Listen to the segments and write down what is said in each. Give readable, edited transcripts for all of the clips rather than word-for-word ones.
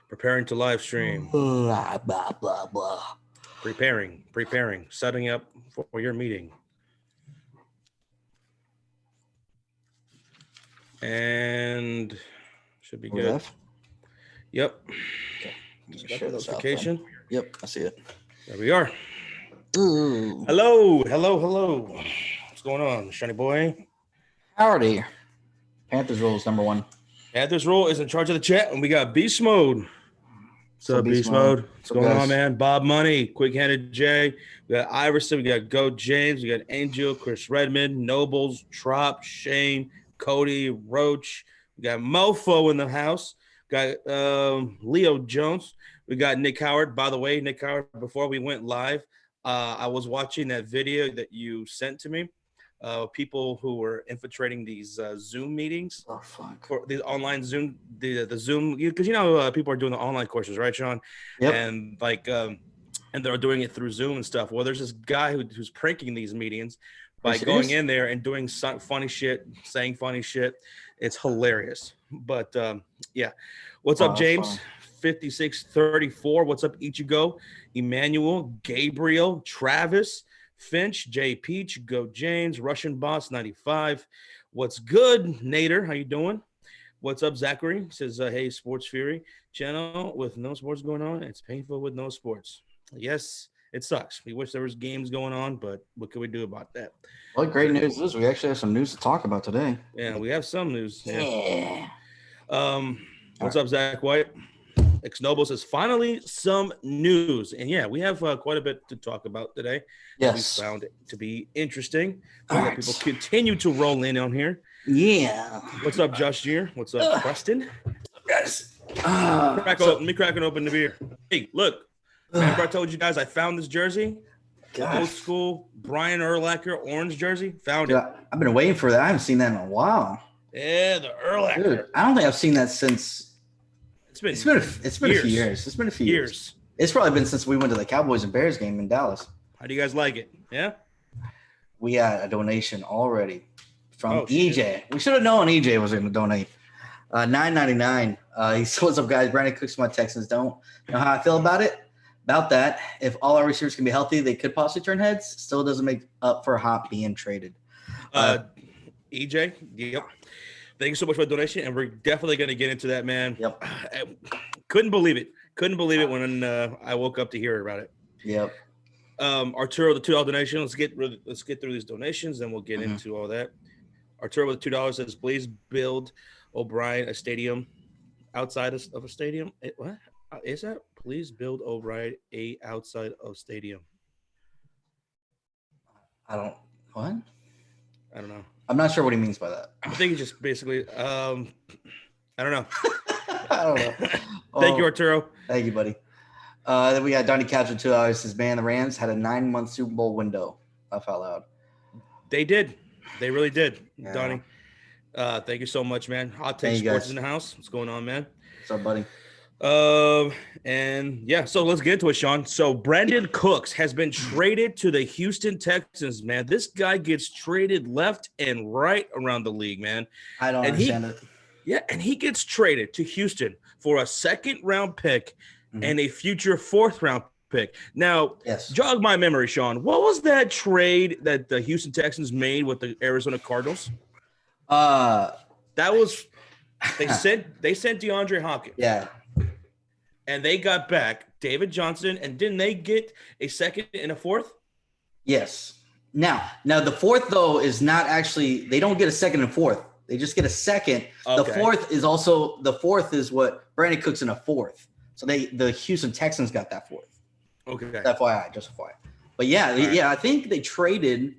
Preparing to live stream. Blah, blah, blah, blah. Preparing. Setting up for your meeting. And should be good. Yep. Okay. Just got the notification. Yep, I see it. There we are. Ooh. Hello. What's going on, Shiny boy? Howdy. Panthers rule is number one. Panthers rule is in charge of the chat, and we got Beast Mode. What's up, Beast Mode? What's going on, man? Bob Money, Quick-Handed Jay. We got Iverson. We got Goat James. We got Angel, Chris Redmond, Nobles, Trop, Shane, Cody, Roach. We got Mofo in the house. Got Leo Jones. We got Nick Howard. By the way, Nick Howard, before we went live, I was watching that video that you sent to me. People who were infiltrating these Zoom meetings. Oh, fuck. For the online Zoom, the Zoom, because people are doing the online courses, right, Sean? Yep. And and they're doing it through Zoom and stuff. Well, there's this guy who's pranking these meetings by going in there and doing some funny shit, saying funny shit. It's hilarious. But yeah, what's up, James? Fun. 5634. What's up, Ichigo, Emmanuel, Gabriel, Travis, Finch, J Peach, Go James, Russian Boss 95. What's good, Nader? How you doing? What's up, Zachary? He says, hey, Sports Fury channel with no sports going on. It's painful with no sports. Yes, it sucks. We wish there was games going on, but what can we do about that? What great news is we actually have some news to talk about today. Yeah, we have some news. Yeah. What's up, Zach White? Ex-Noble says, finally, some news. And yeah, we have quite a bit to talk about today. Yes. We found it to be interesting. People continue to roll in on here. Yeah. What's up, Josh Gear? What's up, Preston? Guys. Let me crack open the beer. Hey, look. Remember I told you guys I found this jersey? Old school Brian Urlacher orange jersey. Found it. I've been waiting for that. I haven't seen that in a while. Yeah, the Urlacher. Dude, I don't think I've seen that since It's been years. a few years. It's been a few years. It's probably been since we went to the Cowboys and Bears game in Dallas. How do you guys like it? Yeah? We had a donation already from EJ. Shit. We should have known EJ was going to donate. $9.99. He said, what's up, guys? Brandin Cooks, my Texans. Don't know how I feel about it. About that, if all our receivers can be healthy, they could possibly turn heads. Still doesn't make up for Hop being traded. EJ, yep. Thank you so much for the donation, and we're definitely going to get into that, man. Yep. I couldn't believe it. When I woke up to hear about it. Yep. Arturo, the $2 donation. Let's get through these donations, and we'll get into all that. Arturo with $2 says, please build O'Brien a stadium outside of a stadium. What is that? Please build O'Brien a outside of stadium. I don't know. I'm not sure what he means by that. I think he just basically, I don't know. I don't know. Thank you, Arturo. Thank you, buddy. Then we got Donnie Couch with $2. Says, man, the Rams had a 9-month Super Bowl window. Laugh out loud. They did. They really did, yeah. Donnie. Thank you so much, man. Hot Take Sports in the house. What's going on, man? What's up, buddy? And yeah, so let's get into it, Sean. So Brandin Cooks has been traded to the Houston Texans, man. This guy gets traded left and right around the league, man. I don't understand it. Yeah, and he gets traded to Houston for a 2nd-round pick and a future 4th-round pick. Now, jog my memory, Sean. What was that trade that the Houston Texans made with the Arizona Cardinals? That was they sent DeAndre Hopkins. Yeah. And they got back David Johnson, and didn't they get a 2nd and a 4th? Yes. Now the 4th though is not actually. They don't get a 2nd and 4th. They just get a 2nd. Okay. The 4th is what Brandin Cooks in a 4th. So the Houston Texans got that 4th. Okay. FYI, just FYI. But yeah, I think they traded.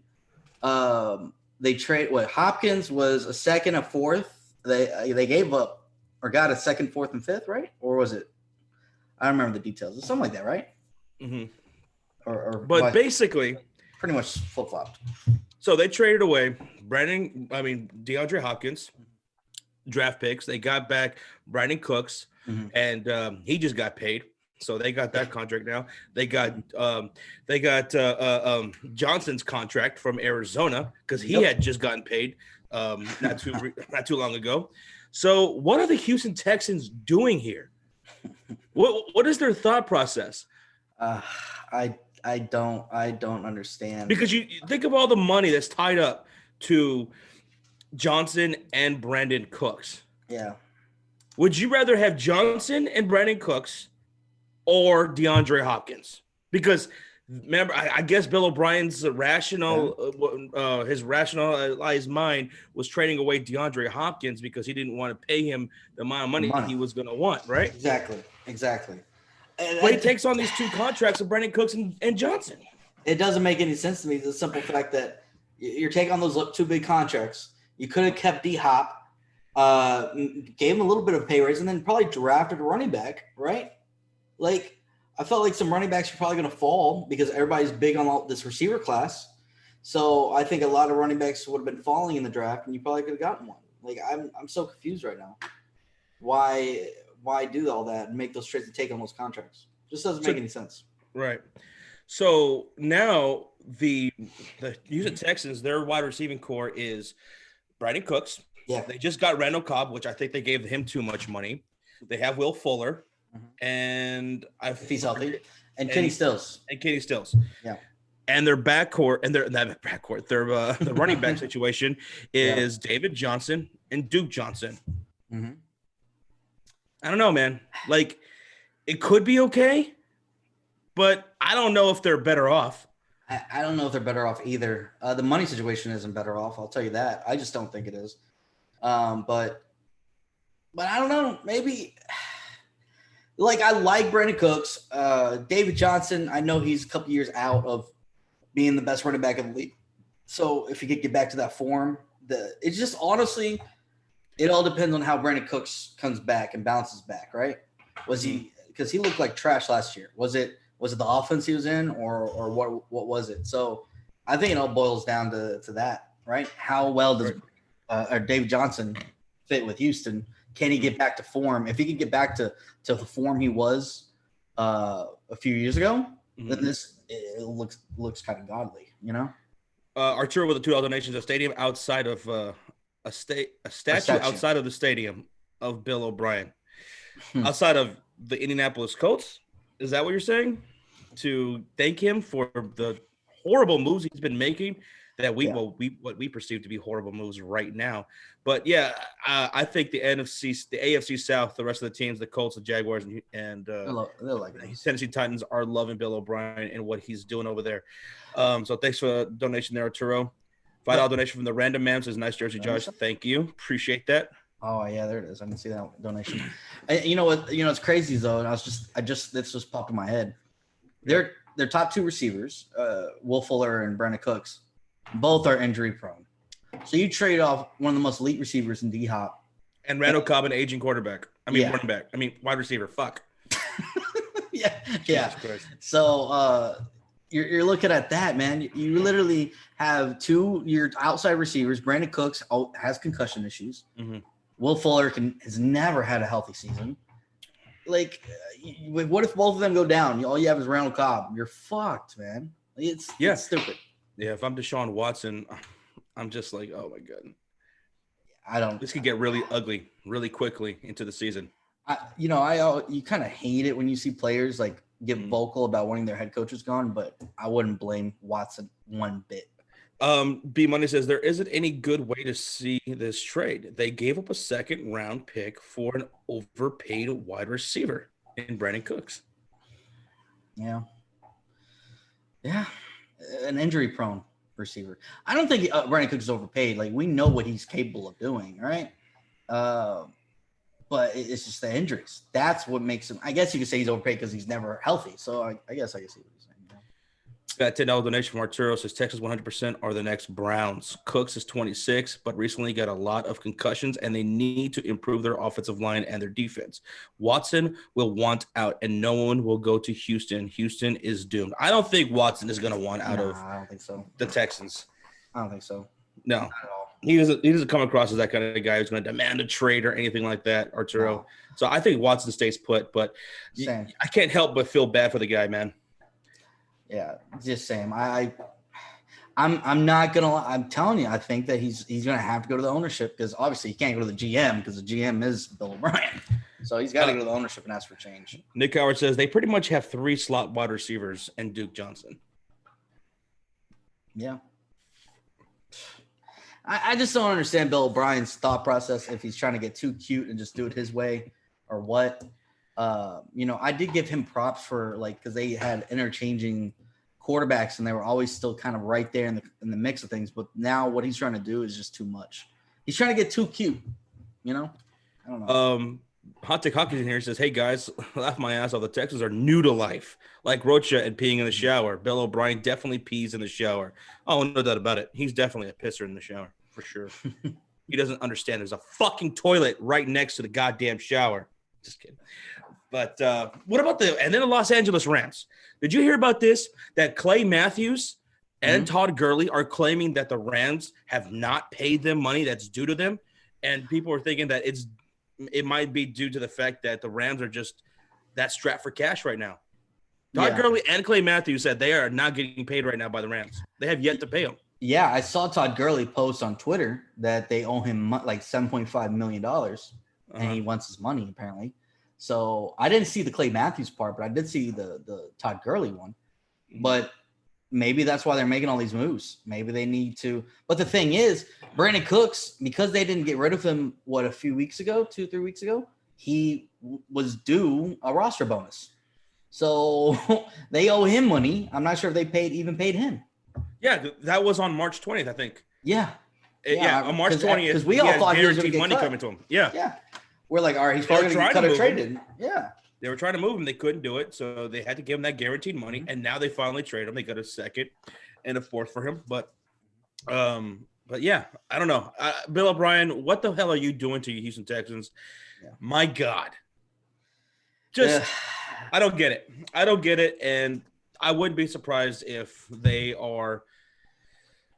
Hopkins was a 2nd, a 4th. They gave up or got a 2nd, 4th, and 5th, right? Or was it? I don't remember the details. It's something like that, right? Mm-hmm. But basically, pretty much flip-flopped. So they traded away DeAndre Hopkins, draft picks. They got back Brandin Cooks, and he just got paid. So they got that contract now. They got Johnson's contract from Arizona because he had just gotten paid not too long ago. So what are the Houston Texans doing here? What is their thought process? I don't understand. Because you think of all the money that's tied up to Johnson and Brandin Cooks. Yeah. Would you rather have Johnson and Brandin Cooks or DeAndre Hopkins? Because remember, I guess Bill O'Brien's his rationalized mind was trading away DeAndre Hopkins because he didn't want to pay him the amount of money he was going to want, right? Exactly. But he takes on these 2 contracts of Brandin Cooks and Johnson. It doesn't make any sense to me. The simple fact that you're taking on those 2 big contracts. You could have kept D-Hop, gave him a little bit of pay raise, and then probably drafted a running back, right? Like, I felt like some running backs are probably going to fall because everybody's big on this receiver class. So I think a lot of running backs would have been falling in the draft, and you probably could have gotten one. Like, I'm so confused right now. Why do all that and make those trades to take on those contracts? Just doesn't make any sense. Right. So now the Houston Texans, their wide receiving core is Brandin Cooks. Yeah. They just got Randall Cobb, which I think they gave him too much money. They have Will Fuller. And if he's healthy, and Kenny Stills. Yeah. And their backcourt, the running back situation is David Johnson and Duke Johnson. Mm-hmm. I don't know, man. Like, it could be okay, but I don't know if they're better off. I don't know if they're better off either. The money situation isn't better off. I'll tell you that. I just don't think it is. But I don't know. Maybe. Like, I like Brandin Cooks. David Johnson, I know he's a couple years out of being the best running back in the league. So if he could get back to that form, it's just honestly, it all depends on how Brandin Cooks comes back and bounces back, right? Because he looked like trash last year. Was it the offense he was in or what was it? So I think it all boils down to that, right? How well does David Johnson fit with Houston? Can he get back to form? If he can get back to the form he was a few years ago, then it looks kind of godly, you know. Arturo with the $2 donations, a stadium outside of a statue outside of the stadium of Bill O'Brien, outside of the Indianapolis Colts. Is that what you're saying? To thank him for the horrible moves he's been making. What we perceive to be horrible moves right now. But yeah, I think the AFC South, the rest of the teams, the Colts, the Jaguars, and they're like Tennessee Titans are loving Bill O'Brien and what he's doing over there. So thanks for the donation there, Arturo. $5 donation from the Random Man says, "Nice jersey, Josh." Thank you, appreciate that. Oh yeah, there it is. I didn't see that donation. You know what? You know it's crazy though. And this just popped in my head. Their top 2 receivers, Will Fuller and Brandin Cooks. Both are injury prone. So you trade off one of the most elite receivers in D-Hop. And Randall Cobb, an aging quarterback. Running back. Wide receiver. Fuck. Yeah. So you're looking at that, man. You literally have your outside receivers. Brandin Cooks has concussion issues. Mm-hmm. Will Fuller has never had a healthy season. Like, what if both of them go down? All you have is Randall Cobb. You're fucked, man. It's stupid. Yeah, if I'm Deshaun Watson, I'm just like, oh my god, This could get really ugly really quickly into the season. You kind of hate it when you see players like get vocal about wanting their head coaches gone, but I wouldn't blame Watson one bit. B Money says there isn't any good way to see this trade. They gave up a 2nd round pick for an overpaid wide receiver in Brandin Cooks. Yeah. An injury-prone receiver. I don't think Brandin Cooks is overpaid. Like, we know what he's capable of doing, right? But it's just the injuries. That's what makes him – I guess you could say he's overpaid because he's never healthy. So I guess I can see what he's saying. Got $10 donation from Arturo. Says Texas 100% are the next Browns. Cooks is 26, but recently got a lot of concussions, and they need to improve their offensive line and their defense. Watson will want out, and no one will go to Houston. Houston is doomed. I don't think Watson is going to want out of I don't think so. The Texans. I don't think so. No. Not at all. He doesn't come across as that kind of guy who's going to demand a trade or anything like that, Arturo. No. So I think Watson stays put, but I can't help but feel bad for the guy, man. Yeah, just same. I I'm not gonna lie. I'm telling you, I think that he's gonna have to go to the ownership because obviously he can't go to the GM because the GM is Bill O'Brien. So he's got to go to the ownership and ask for change. Nick Howard says they pretty much have 3 slot wide receivers and Duke Johnson. Yeah. I just don't understand Bill O'Brien's thought process if he's trying to get too cute and just do it his way or what. I did give him props for because they had interchanging quarterbacks and they were always still kind of right there in the mix of things. But now what he's trying to do is just too much. He's trying to get too cute, I don't know. Hot Take Hockey's in here says, hey guys, laugh my ass off. The Texans are new to life, like Rocha and peeing in the shower. Bill O'Brien definitely pees in the shower. Oh, no doubt about it. He's definitely a pisser in the shower for sure. He doesn't understand. There's a fucking toilet right next to the goddamn shower. Just kidding. But what about and then the Los Angeles Rams? Did you hear about this? That Clay Matthews and Todd Gurley are claiming that the Rams have not paid them money that's due to them. And people are thinking that it might be due to the fact that the Rams are just that strapped for cash right now. Todd Gurley and Clay Matthews said they are not getting paid right now by the Rams. They have yet to pay them. Yeah, I saw Todd Gurley post on Twitter that they owe him like $7.5 million, and he wants his money apparently. So I didn't see the Clay Matthews part, but I did see the Todd Gurley one. But maybe that's why they're making all these moves. Maybe they need to. But the thing is, Brandin Cooks, because they didn't get rid of him, 2-3 weeks ago, he was due a roster bonus. So they owe him money. I'm not sure if they paid him. Yeah, that was on March 20th, I think. Yeah. On March 20th. Because we all thought he was going to get money cut. Coming to him. Yeah. Yeah. We're like, all right, he's probably going to get cut or traded. Yeah. They were trying to move him. They couldn't do it. So they had to give him that guaranteed money. And now they finally trade him. They got a second and a fourth for him. But yeah, I don't know. Bill O'Brien, what the hell are you doing to your Houston Texans? Yeah. My God. I don't get it. I don't get it. And I wouldn't be surprised if they are.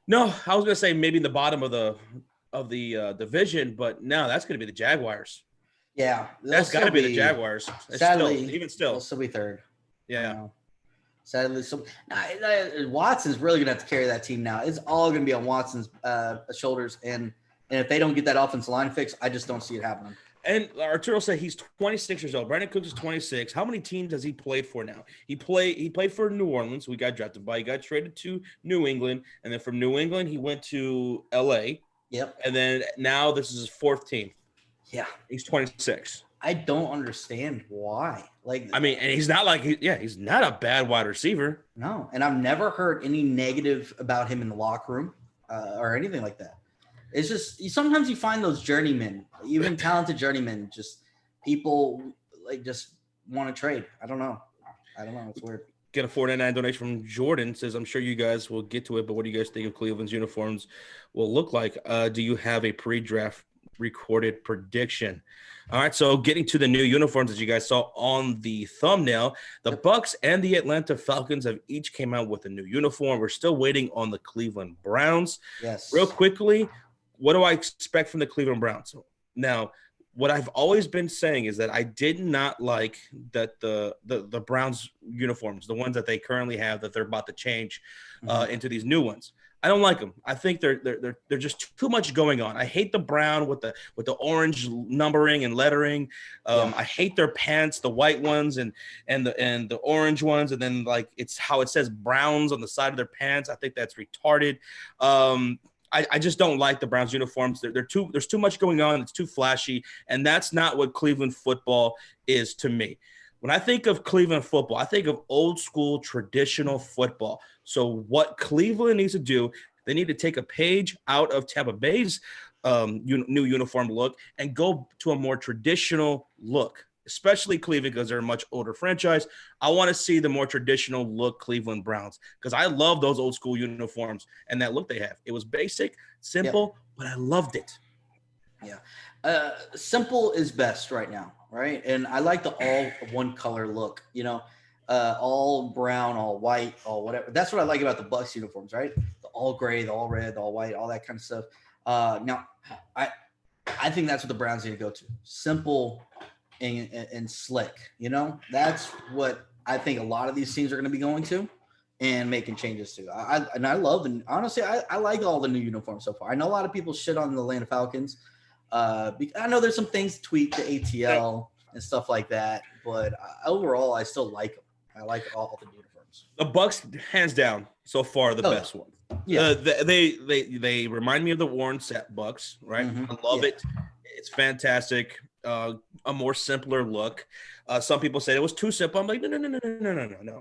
No, I was going to say maybe in the bottom of the division, but no, that's going to be the Jaguars. Yeah, that's got to be the Jaguars. Sadly, still, they'll still be third. Yeah. Sadly, so Watson's really gonna have to carry that team now. It's all gonna be on Watson's shoulders, and if they don't get that offensive line fixed, I just don't see it happening. And Arturo said he's 26 years old. Brandin Cooks is 26. How many teams has he played for now? He played for New Orleans. We got drafted by. He got traded to New England, and then from New England he went to L.A. Yep. And then now this is his fourth team. Yeah, he's 26. I don't understand why. And he's not he's not a bad wide receiver. No, and I've never heard any negative about him in the locker room or anything like that. It's just sometimes you find those journeymen, even talented journeymen, just people just want to trade. I don't know. It's weird. Get a $4.99 donation from Jordan. Says, I'm sure you guys will get to it, but what do you guys think of Cleveland's uniforms will look like? Do you have a pre-draft recorded prediction? All right, so getting to the new uniforms, as you guys saw on the thumbnail, the Bucks and the Atlanta Falcons have each came out with a new uniform. We're still waiting on the Cleveland Browns. Yes. Real quickly, what do I expect from the Cleveland Browns? Now, what I've always been saying is that I did not like that the Browns uniforms, the ones that they currently have, that they're about to change into these new ones. I don't like them. I think they're just too much going on. I hate the brown with the orange numbering and lettering. I hate their pants, the white ones and the orange ones, and then it's how it says Browns on the side of their pants. I think that's retarded. I just don't like the Browns uniforms. There's too much going on. It's too flashy, and that's not what Cleveland football is to me. When I think of Cleveland football, I think of old school traditional football. So what Cleveland needs to do, they need to take a page out of Tampa Bay's new uniform look and go to a more traditional look, especially Cleveland because they're a much older franchise. I want to see the more traditional look Cleveland Browns because I love those old school uniforms and that look they have. It was basic, simple, but I loved it. Yeah. Simple is best right now, right? And I like the all one color look, all brown, all white, all whatever. That's what I like about the Bucks uniforms, right? The all gray, the all red, the all white, all that kind of stuff. Now, I think that's what the Browns need to go to. Simple and slick, That's what I think a lot of these teams are going to be going to. and making changes too. I love and honestly, I like all the new uniforms so far. I know a lot of people shit on the Atlanta Falcons. I know there's some things to tweak, the ATL and stuff like that, but overall, I still like them. I like all the uniforms. The Bucks, hands down, so far the best one. Yeah, they remind me of the Warren Sapp Bucks, right? I love it. It's fantastic. A more simpler look. Some people say it was too simple. I'm like, no.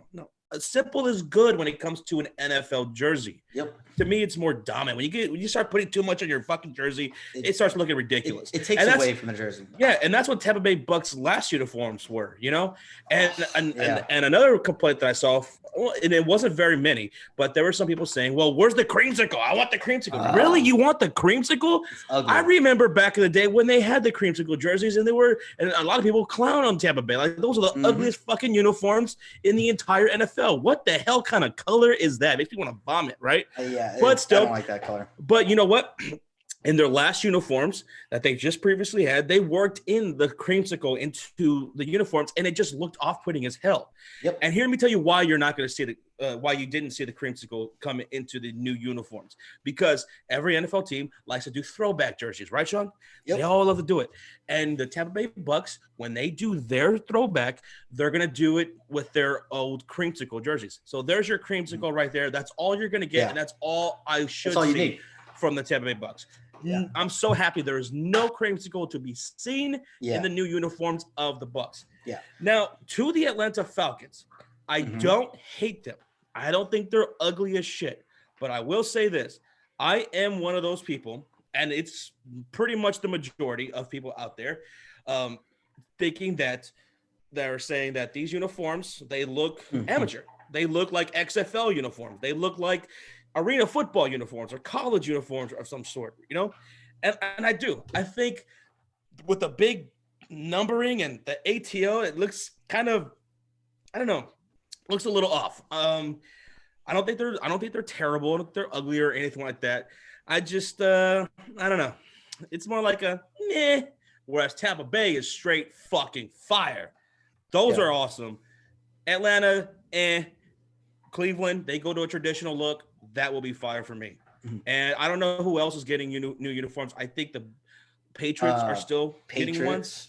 Simple is good when it comes to an NFL jersey. Yep. To me, it's more dominant. When you start putting too much on your fucking jersey, it starts looking ridiculous. It takes away from the jersey. Yeah, and that's what Tampa Bay Bucks last uniforms were, you know? And another complaint that I saw, and it wasn't very many, but there were some people saying, well, where's the creamsicle? I want the creamsicle. Really? You want the creamsicle? I remember back in the day when they had the creamsicle jerseys, and a lot of people clown on Tampa Bay. Like, those are the ugliest fucking uniforms in the entire NFL. What the hell kind of color is that? Makes me want to vomit, right? But still, I don't like that color. But you know what? In their last uniforms that they just previously had, they worked in the creamsicle into the uniforms, and it just looked off-putting as hell. Yep. And hear me tell you why you're not going to see why you didn't see the creamsicle come into the new uniforms. Because every NFL team likes to do throwback jerseys, right, Sean? Yep. They all love to do it. And the Tampa Bay Bucks, when they do their throwback, they're going to do it with their old creamsicle jerseys. So there's your creamsicle right there. That's all you're going to get, and that's all I should see from the Tampa Bay Bucks. Yeah. I'm so happy there is no creamsicle to be seen in the new uniforms of the Bucks. Yeah. Now, to the Atlanta Falcons, I don't hate them. I don't think they're ugly as shit. But I will say this. I am one of those people, and it's pretty much the majority of people out there, thinking that they're saying that these uniforms, they look amateur. They look like XFL uniforms. They look like arena football uniforms or college uniforms of some sort, you know? And I do. I think with the big numbering and the ATO, it looks kind of, I don't know, looks a little off. I don't think they're terrible. I don't think they're ugly or anything like that. I just, I don't know. It's more like a meh, whereas Tampa Bay is straight fucking fire. Those are awesome. Atlanta, Cleveland, they go to a traditional look. That will be fire for me. And I don't know who else is getting new uniforms. I think the Patriots are still getting ones.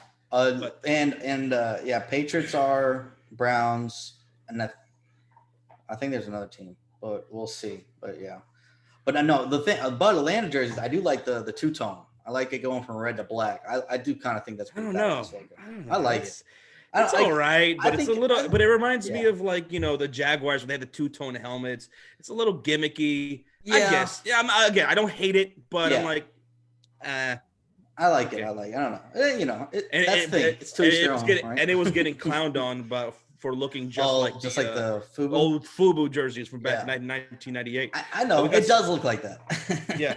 Patriots are, Browns, and I think there's another team, but we'll see. But yeah. But I know the thing about Atlanta jerseys, I do like the two-tone. I like it going from red to black. I do kind of think that's pretty badass. I like it. It's all right, but it's a little. But it reminds me of, like, you know, the Jaguars when they had the two-tone helmets. It's a little gimmicky. Yeah. I guess. Yeah. I don't hate it, but I'm like, I like it. I don't know. You know, that's the thing. It's too strong, right? And it was getting clowned on for looking just like the FUBU? Old FUBU jerseys from back in 1998. I know it does look like that. Yeah.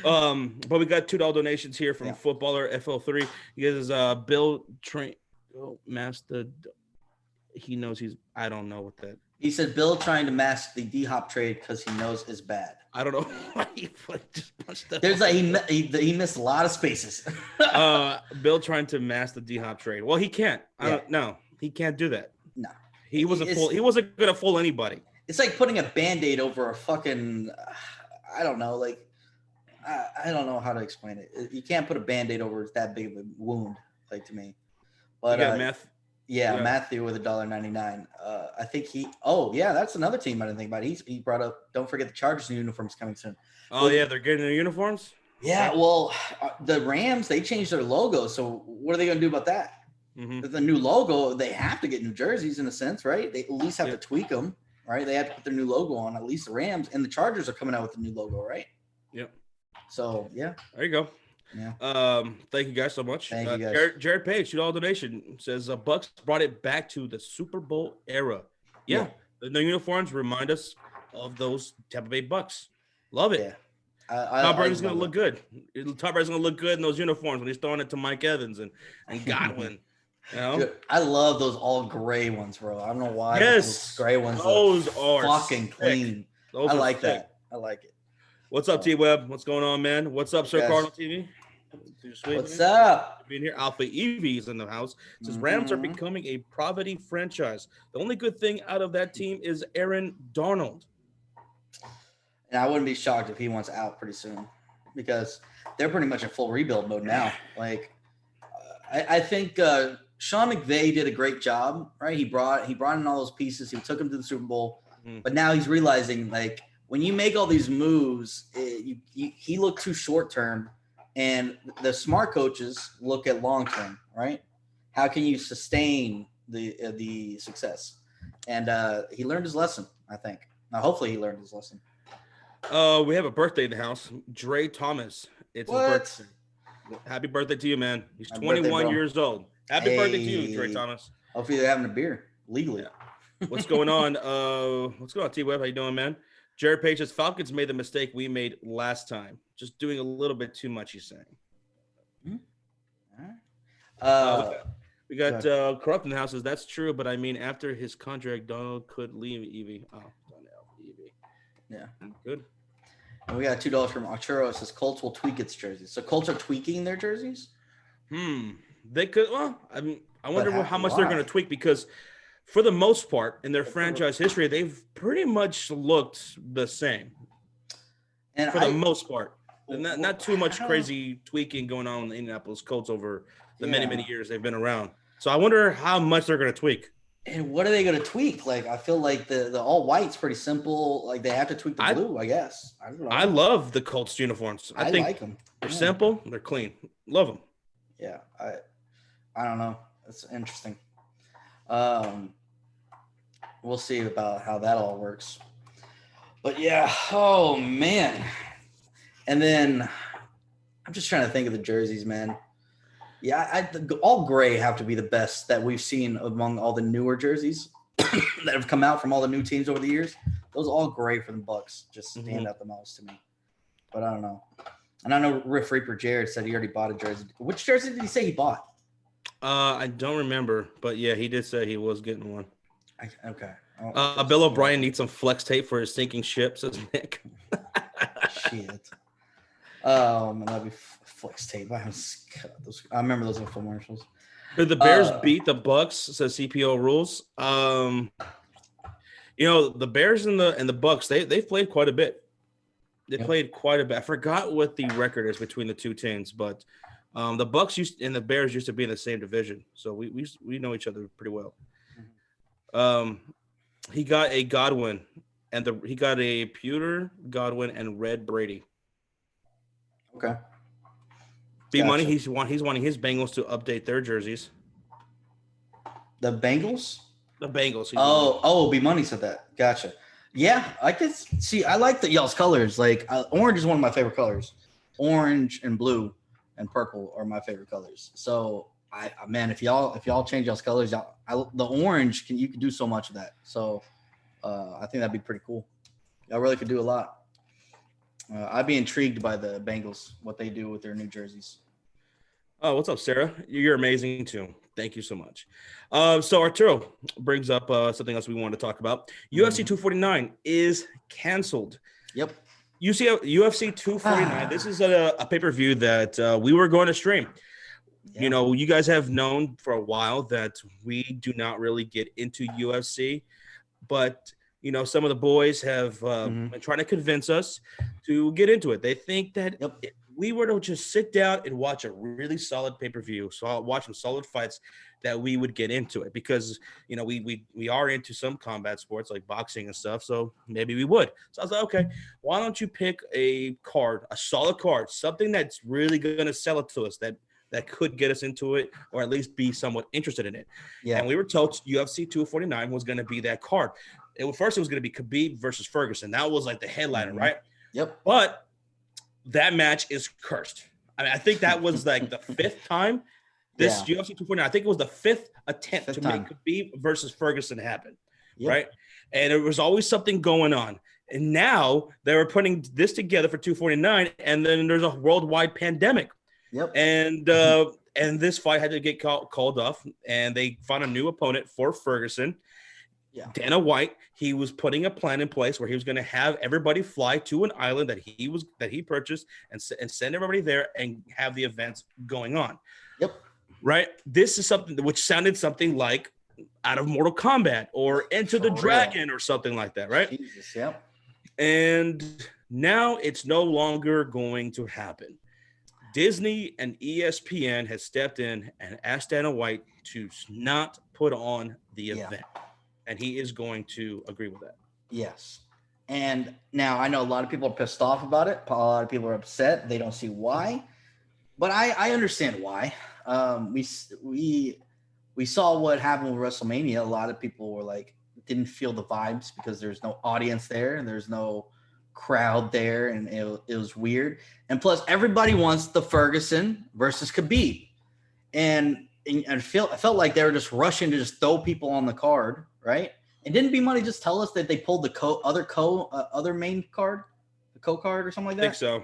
But we got $2 donations here from Footballer FL3. He is Bill Train. Master, he knows I don't know what that. He said Bill trying to mask the D-Hop trade because he knows it's bad. I don't know why he just punched that. There's he missed a lot of spaces. Bill trying to mask the D-Hop trade. Well, he can't. No, he can't do that. No, he wasn't gonna fool anybody. It's like putting a Band-Aid over a fucking. I don't know. Like, I don't know how to explain it. You can't put a Band-Aid over that big of a wound. Like, to me. But Matthew with $1.99. I think that's another team I didn't think about. He brought up. Don't forget the Chargers new uniforms coming soon. Oh yeah, they're getting their uniforms. Yeah, well, the Rams, they changed their logo. So what are they going to do about that? The new logo, they have to get new jerseys in a sense, right? They at least have to tweak them, right? They have to put their new logo on. At least the Rams and the Chargers are coming out with the new logo, right? Yep. So yeah, there you go. Yeah. Thank you guys so much. Thank you guys. Jared Page, $2 donation, says Bucks brought it back to the Super Bowl era. Yeah. The new uniforms remind us of those Tampa Bay Bucks. Love it. Yeah. Tom Brady's gonna look good. Tom Brady's gonna look good in those uniforms when he's throwing it to Mike Evans and Godwin. You know? Dude, I love those all gray ones, bro. I don't know why. Yes, those gray ones. Those are fucking clean. I like that. I like it. What's up, T-Web? What's going on, man? What's up, Sir Cardinal TV? What's up? Being here, Alpha Evie's in the house. It says Rams are becoming a poverty franchise. The only good thing out of that team is Aaron Donald. And I wouldn't be shocked if he wants out pretty soon, because they're pretty much in full rebuild mode now. Like, I think Sean McVay did a great job, right? He brought in all those pieces. He took them to the Super Bowl, but now he's realizing, like, when you make all these moves, he looked too short term, and the smart coaches look at long term, right? How can you sustain the success? And he learned his lesson, I think. Now, hopefully, he learned his lesson. We have a birthday in the house. Dre Thomas. It's his birthday. Happy birthday to you, man. He's 21 years old. Happy birthday to you, Dre Thomas. Hopefully they're having a beer legally. Yeah. What's going on? T-Web? How you doing, man? Jared Page says Falcons made the mistake we made last time. Just doing a little bit too much, he's saying. We got Corrupt in the house. Says that's true, but I mean, after his contract, Donald could leave Evie. Oh, Donald, Evie. Yeah. Good. And we got $2 from Arturo. It says Colts will tweak its jerseys. So Colts are tweaking their jerseys? They could. Well, I mean, I wonder how much they're going to tweak, because for the most part in their franchise history, they've pretty much looked the same. And for the most part, not too much crazy tweaking going on in the Indianapolis Colts over the many years they've been around. So I wonder how much they're going to tweak. And what are they going to tweak? Like, I feel like the all white's pretty simple. Like, they have to tweak the blue, I guess. I don't know. I love the Colts uniforms. I think like them. They're simple. They're clean. Love them. Yeah. I don't know. It's interesting. We'll see about how that all works. But yeah. Oh, man. And then I'm just trying to think of the jerseys, man. Yeah, all gray have to be the best that we've seen among all the newer jerseys that have come out from all the new teams over the years. Those all gray for the Bucks just stand out the most to me. But I don't know. And I know Riff Reaper Jared said he already bought a jersey. Which jersey did he say he bought? I don't remember, but yeah, he did say he was getting one. Okay. Bill O'Brien needs some flex tape for his sinking ship, says Nick. Shit. Man, that'd be flex tape. I remember those infomercials. Did the Bears beat the Bucks? Says CPO rules. The Bears and the Bucks, they've played quite a bit. They played quite a bit. I forgot what the record is between the two teams, but the Bucks and the Bears used to be in the same division, so we know each other pretty well. He got a Godwin, and he got a pewter Godwin and red Brady. Okay. B Money, he's wanting his Bengals to update their jerseys. The Bengals? The Bengals. B Money said that. Gotcha. Yeah, I could see. I like the y'all's colors. Like orange is one of my favorite colors. Orange and blue and purple are my favorite colors. So if y'all change y'all's colors, the orange you can do so much of that. So I think that'd be pretty cool. Y'all really could do a lot. I'd be intrigued by the Bengals, what they do with their new jerseys. Oh, what's up, Sarah? You're amazing too. Thank you so much. So Arturo brings up something else we wanted to talk about. UFC 249 is canceled. Yep. UFC 249. This is a pay-per-view that we were going to stream. Yeah. You guys have known for a while that we do not really get into UFC, but some of the boys have been trying to convince us to get into it. They think that if we were to just sit down and watch a really solid pay-per-view, watch some solid fights, that we would get into it, because we are into some combat sports like boxing and stuff, so maybe we would. So I was like, okay, why don't you pick a solid card, something that's really going to sell it to us, that could get us into it, or at least be somewhat interested in it. Yeah. And we were told UFC 249 was going to be that card. First, it was going to be Khabib versus Ferguson. That was like the headliner, right? Yep. But that match is cursed. I mean, I think that was like the fifth time UFC 249. I think it was the fifth attempt to make Khabib versus Ferguson happen, right? And there was always something going on. And now they were putting this together for 249, and then there's a worldwide pandemic. Yep. And this fight had to get called off, and they found a new opponent for Ferguson. Dana White, he was putting a plan in place where he was going to have everybody fly to an island that he purchased and send everybody there and have the events going on. Yep. Right. This is something which sounded something like out of Mortal Kombat or Enter the Dragon or something like that. Right. Jesus, yep. And now it's no longer going to happen. Disney and ESPN has stepped in and asked Dana White to not put on the event. And he is going to agree with that. Yes. And now I know a lot of people are pissed off about it. A lot of people are upset. They don't see why. But I understand why. We saw what happened with WrestleMania. A lot of people were like, didn't feel the vibes because there's no audience there and there's no crowd there. And it was weird. And plus, everybody wants the Ferguson versus Khabib. And I felt like they were just rushing to just throw people on the card. Right. And didn't B-Money just tell us that they pulled the other main card, the co-card or something like that? I think so.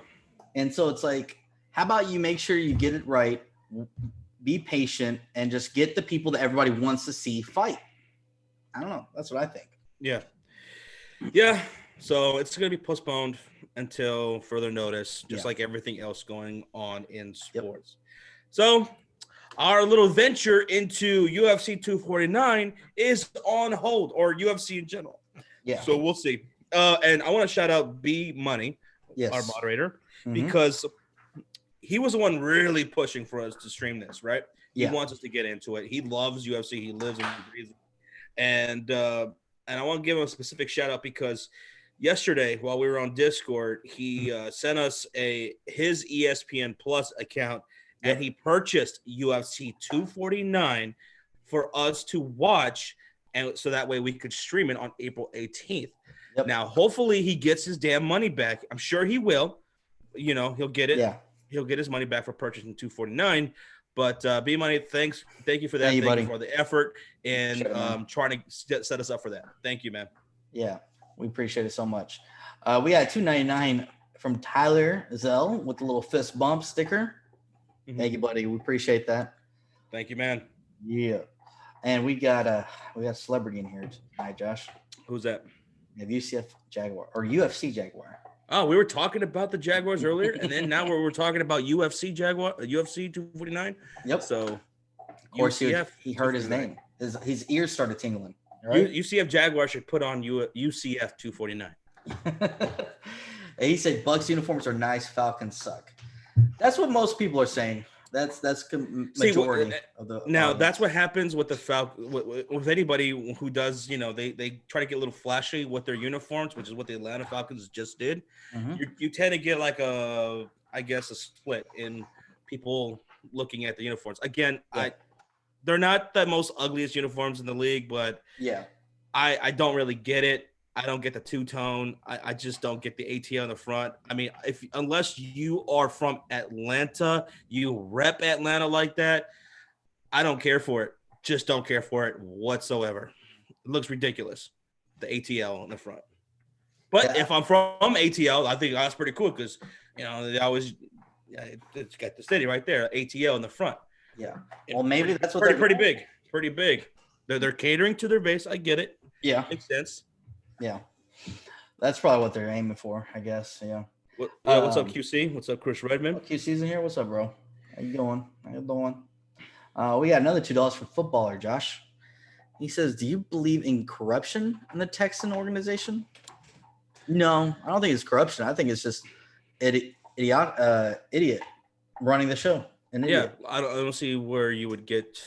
And so it's like, how about you make sure you get it right, be patient, and just get the people that everybody wants to see fight? I don't know. That's what I think. Yeah. Yeah. So it's going to be postponed until further notice, just like everything else going on in sports. So our little venture into UFC 249 is on hold, or UFC in general. Yeah. So we'll see. And I want to shout out B-Money, our moderator, because he was the one really pushing for us to stream this, right? He wants us to get into it. He loves UFC. He lives and breathes it. And I want to give him a specific shout out because yesterday while we were on Discord, he sent us his ESPN Plus account. And he purchased UFC 249 for us to watch, and so that way we could stream it on April 18th. Yep. Now, hopefully he gets his damn money back. I'm sure he will. You know, he'll get it. Yeah. He'll get his money back for purchasing 249. But B-Money, thank you for that. Thank you for the effort and trying to set us up for that. Thank you, man. Yeah, we appreciate it so much. We got $2.99 from Tyler Zell with the little fist bump sticker. Thank you, buddy. We appreciate that. Thank you, man. Yeah. And we got a celebrity in here tonight, Josh. Who's that? We have UCF Jaguar or UFC Jaguar. Oh, we were talking about the Jaguars earlier, and then now we're talking about UFC 249. Yep. So, of course, he heard his name. His ears started tingling. Right? UCF Jaguar should put on UCF 249. He said Bucks uniforms are nice, Falcons suck. That's what most people are saying. That's majority of the. Now audience. That's what happens with the Falcons. With anybody who does, they try to get a little flashy with their uniforms, which is what the Atlanta Falcons just did. You tend to get like a split in people looking at the uniforms. Again, they're not the most ugliest uniforms in the league, but I don't really get it. I don't get the two-tone. I just don't get the ATL in the front. I mean, unless you are from Atlanta, you rep Atlanta like that, I don't care for it. Just don't care for it whatsoever. It looks ridiculous, the ATL in the front. But if I'm from ATL, I think that's pretty cool because, they always it's got the city right there, ATL in the front. Yeah. Well, maybe that's what pretty big. Pretty big. They're catering to their base. I get it. Yeah. Makes sense. Yeah, that's probably what they're aiming for, I guess. Yeah. What's up, QC? What's up, Chris Redmond? QC's in here. What's up, bro? How you doing? We got another $2 for footballer, Josh. He says, "Do you believe in corruption in the Texan organization?" No, I don't think it's corruption. I think it's just idiot running the show. I don't see where you would get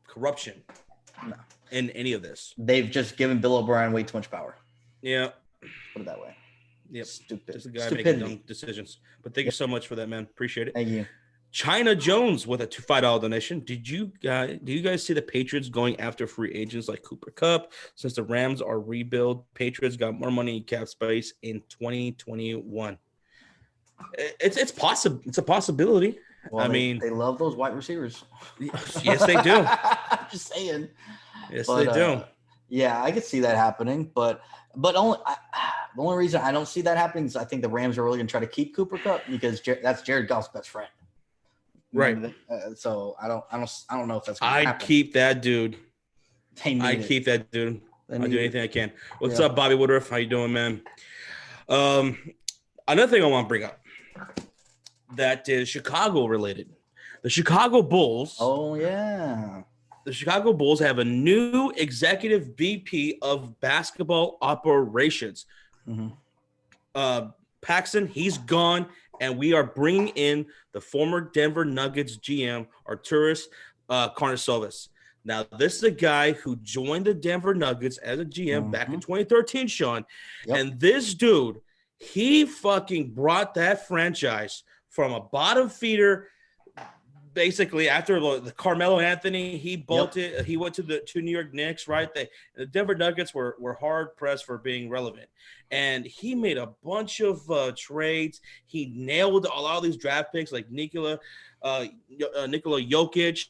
corruption in any of this. They've just given Bill O'Brien way too much power. Yeah. Put it that way. Yep. Stupid. Just a guy making dumb decisions. But thank you so much for that, man. Appreciate it. Thank you. China Jones with a $5 donation. Do you guys see the Patriots going after free agents like Cooper Kupp? Since the Rams are rebuild, Patriots got more money in cap space in 2021. It's possible. It's a possibility. Well, they love those wide receivers. Yes, they do. I'm just saying. Yes, they do. Yeah, I could see that happening, but the only reason I don't see that happening is I think the Rams are really going to try to keep Cooper Kupp because that's Jared Goff's best friend. Right. So I don't know if that's going to happen. I'd keep that dude. Keep that dude. I'll do anything I can. What's up, Bobby Woodruff? How you doing, man? Another thing I want to bring up that is Chicago related. The Chicago Bulls. Oh, yeah. The Chicago Bulls have a new executive VP of basketball operations. Paxson, he's gone, and we are bringing in the former Denver Nuggets GM, Arturas Karnisovas. Now, this is a guy who joined the Denver Nuggets as a GM back in 2013, Sean. Yep. And this dude, he fucking brought that franchise from a bottom feeder. Basically, after the Carmelo Anthony, he bolted. Yep. He went to New York Knicks, right? The Denver Nuggets were hard pressed for being relevant, and he made a bunch of trades. He nailed a lot of these draft picks, like Nikola Jokic,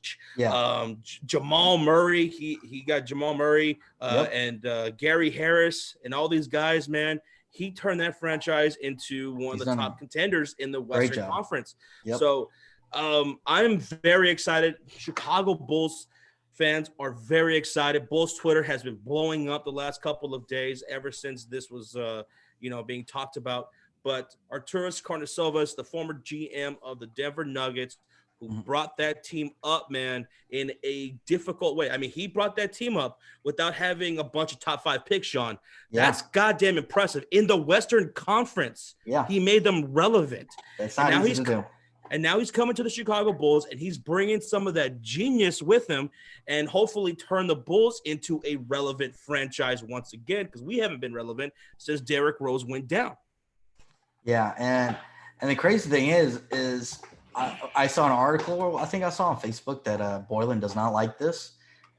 Jamal Murray. He got Jamal Murray and Gary Harris and all these guys. Man, he turned that franchise into one of the top contenders in the Western Conference. Yep. So. I'm very excited. Chicago Bulls fans are very excited. Bulls Twitter has been blowing up the last couple of days ever since this was, being talked about. But Arturas Karnisovas, the former GM of the Denver Nuggets, who brought that team up, man, in a difficult way. I mean, he brought that team up without having a bunch of top 5 picks, Sean. Yeah. That's goddamn impressive. In the Western Conference, he made them relevant. That's not easy to do. And now he's coming to the Chicago Bulls, and he's bringing some of that genius with him and hopefully turn the Bulls into a relevant franchise once again, because we haven't been relevant since Derrick Rose went down. Yeah, and the crazy thing is I saw an article, I think I saw on Facebook, that Boylan does not like this.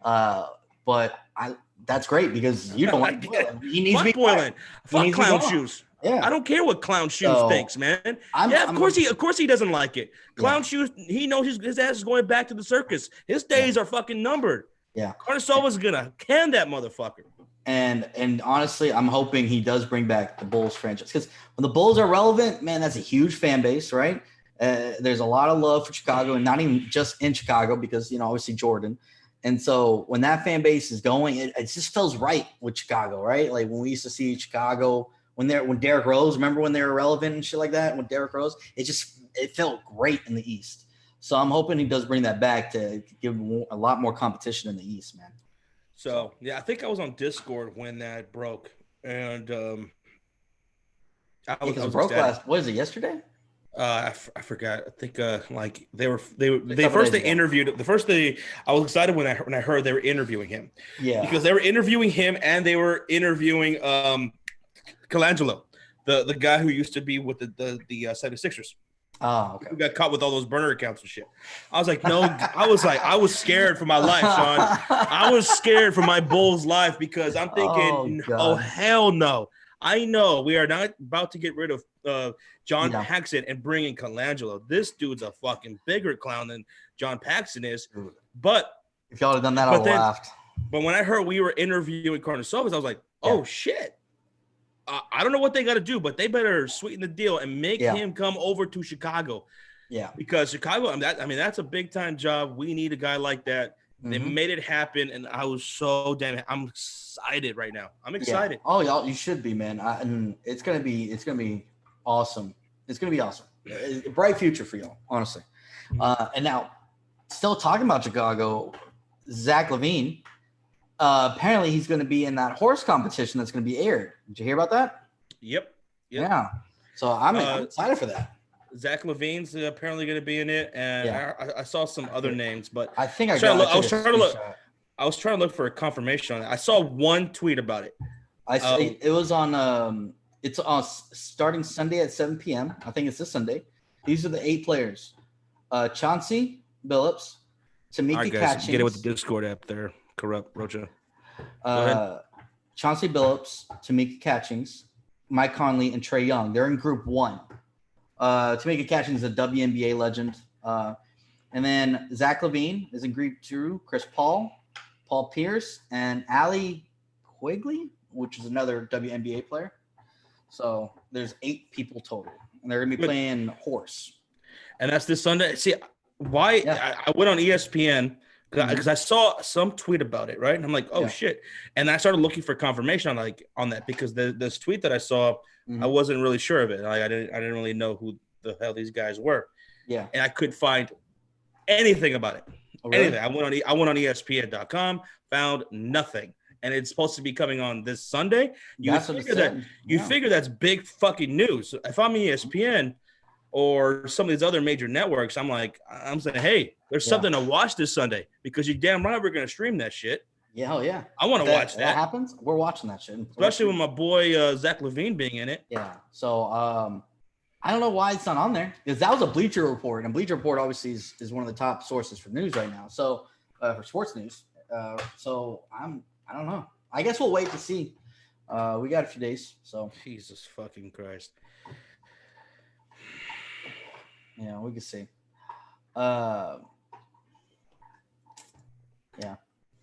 But that's great because you don't like Boylan. He needs to be Boylan. Fuck clown shoes. Yeah, I don't care what Clown Shoes thinks, man. Of course he doesn't like it. Clown Shoes, he knows his ass is going back to the circus. His days are fucking numbered. Yeah, Karnisova's gonna can that motherfucker. And honestly, I'm hoping he does bring back the Bulls franchise, because when the Bulls are relevant, man, that's a huge fan base, right? There's a lot of love for Chicago, and not even just in Chicago, because obviously Jordan. And so when that fan base is going, it just feels right with Chicago, right? Like when we used to see Chicago. When Derrick Rose, remember when they were relevant and shit like that? When Derrick Rose, it felt great in the East. So I'm hoping he does bring that back to give a lot more competition in the East, man. So I think I was on Discord when that broke, and I was broke last. What is it? Yesterday? I forgot. I think they interviewed the first day. I was excited when I heard they were interviewing him. Yeah, because they were interviewing him and they were interviewing Colangelo, the guy who used to be with the 76ers. Oh, okay. Who got caught with all those burner accounts and shit. I was like, no, I was scared for my life, Sean. I was scared for my Bulls' life because I'm thinking, oh hell no. I know we are not about to get rid of John Paxson and bring in Colangelo. This dude's a fucking bigger clown than John Paxson is. But if y'all had done that, I would have laughed. But when I heard we were interviewing Karnisovas, I was like, oh shit. I don't know what they got to do, but they better sweeten the deal and make him come over to Chicago. Yeah, because Chicago, that's a big time job. We need a guy like that. They made it happen, and I was so I'm excited right now. I'm excited. Yeah. Oh, y'all, you should be, man. And it's gonna be awesome. It's gonna be awesome. A bright future for y'all, honestly. And now, still talking about Chicago, Zach LaVine. Apparently he's going to be in that horse competition that's going to be aired. Did you hear about that? Yep. Yeah. So I'm excited for that. Zach LaVine's apparently going to be in it, and I saw some other names, but I think I was trying to look for a confirmation on it. I saw one tweet about it. It was on. It's on starting Sunday at 7 p.m. I think it's this Sunday. These are the 8 players: Chauncey Billups, Tamika Catchings. Get it with the Discord app there. Corrupt Rocha. Chauncey Billups, Tamika Catchings, Mike Conley, and Trae Young. They're in Group 1. Tamika Catchings is a WNBA legend. And then Zach LaVine is in Group 2. Chris Paul Pierce, and Allie Quigley, which is another WNBA player. So there's 8 people total, and they're going to be playing horse. And that's this Sunday. See, why I went on ESPN because I saw some tweet about it, right? And I'm like, oh shit. And I started looking for confirmation on that because this tweet that I saw, I wasn't really sure of it. Like I didn't really know who the hell these guys were. Yeah. And I couldn't find anything about it. Oh, really? Anything. I went on ESPN.com, found nothing. And it's supposed to be coming on this Sunday. You figure that's big fucking news. If I'm ESPN or some of these other major networks, I'm saying, hey, there's something to watch this Sunday because you damn right we're gonna stream that shit. Yeah, hell yeah. I want to watch that. That happens. We're watching that shit, especially with my boy Zach Levine being in it. Yeah. So I don't know why it's not on there because that was a Bleacher Report, and Bleacher Report obviously is one of the top sources for news right now. So for sports news. So I don't know. I guess we'll wait to see. We got a few days. So Jesus fucking Christ. Yeah, we can see. Yeah.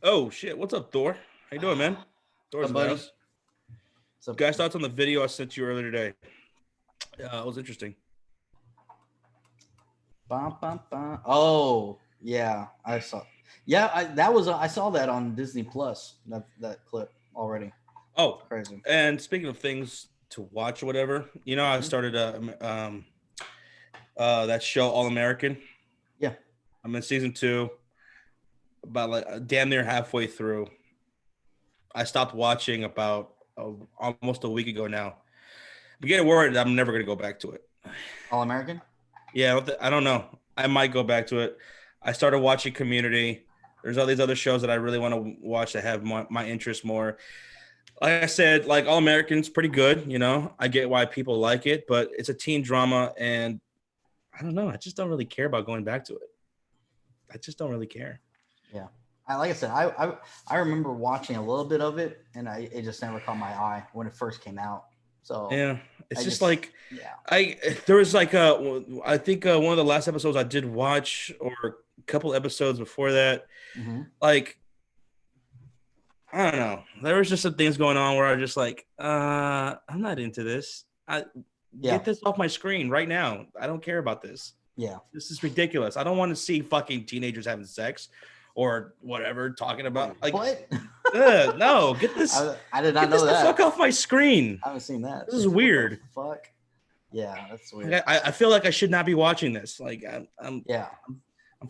Oh shit! What's up, Thor? How you doing, man? Thor's buddy. What's up, guys? Thoughts on the video I sent you earlier today? It was interesting. Oh yeah, I saw. Yeah, I saw that on Disney Plus. That clip already. Oh, crazy! And speaking of things to watch or whatever, I started that show All American. Yeah, I'm in season 2, about damn near halfway through. I stopped watching about almost a week ago now. I'm getting worried I'm never gonna go back to it. All American? Yeah, I don't know. I might go back to it. I started watching Community. There's all these other shows that I really want to watch that have my interest more. Like I said, like All American's pretty good. I get why people like it, but it's a teen drama, and I don't know. I just don't really care about going back to it. I just don't really care. Yeah. Like I said, I remember watching a little bit of it, and it just never caught my eye when it first came out. So yeah, it's there was I think one of the last episodes I did watch, or a couple episodes before that, like I don't know. There was just some things going on where I was just like, I'm not into this. Get this off my screen right now. I don't care about this. Yeah, this is ridiculous. I don't want to see fucking teenagers having sex or whatever, talking about what? No, get this. I did not know that. The fuck off my screen. I haven't seen that. This is weird. Fuck. Yeah, that's weird. I feel like I should not be watching this. Like I'm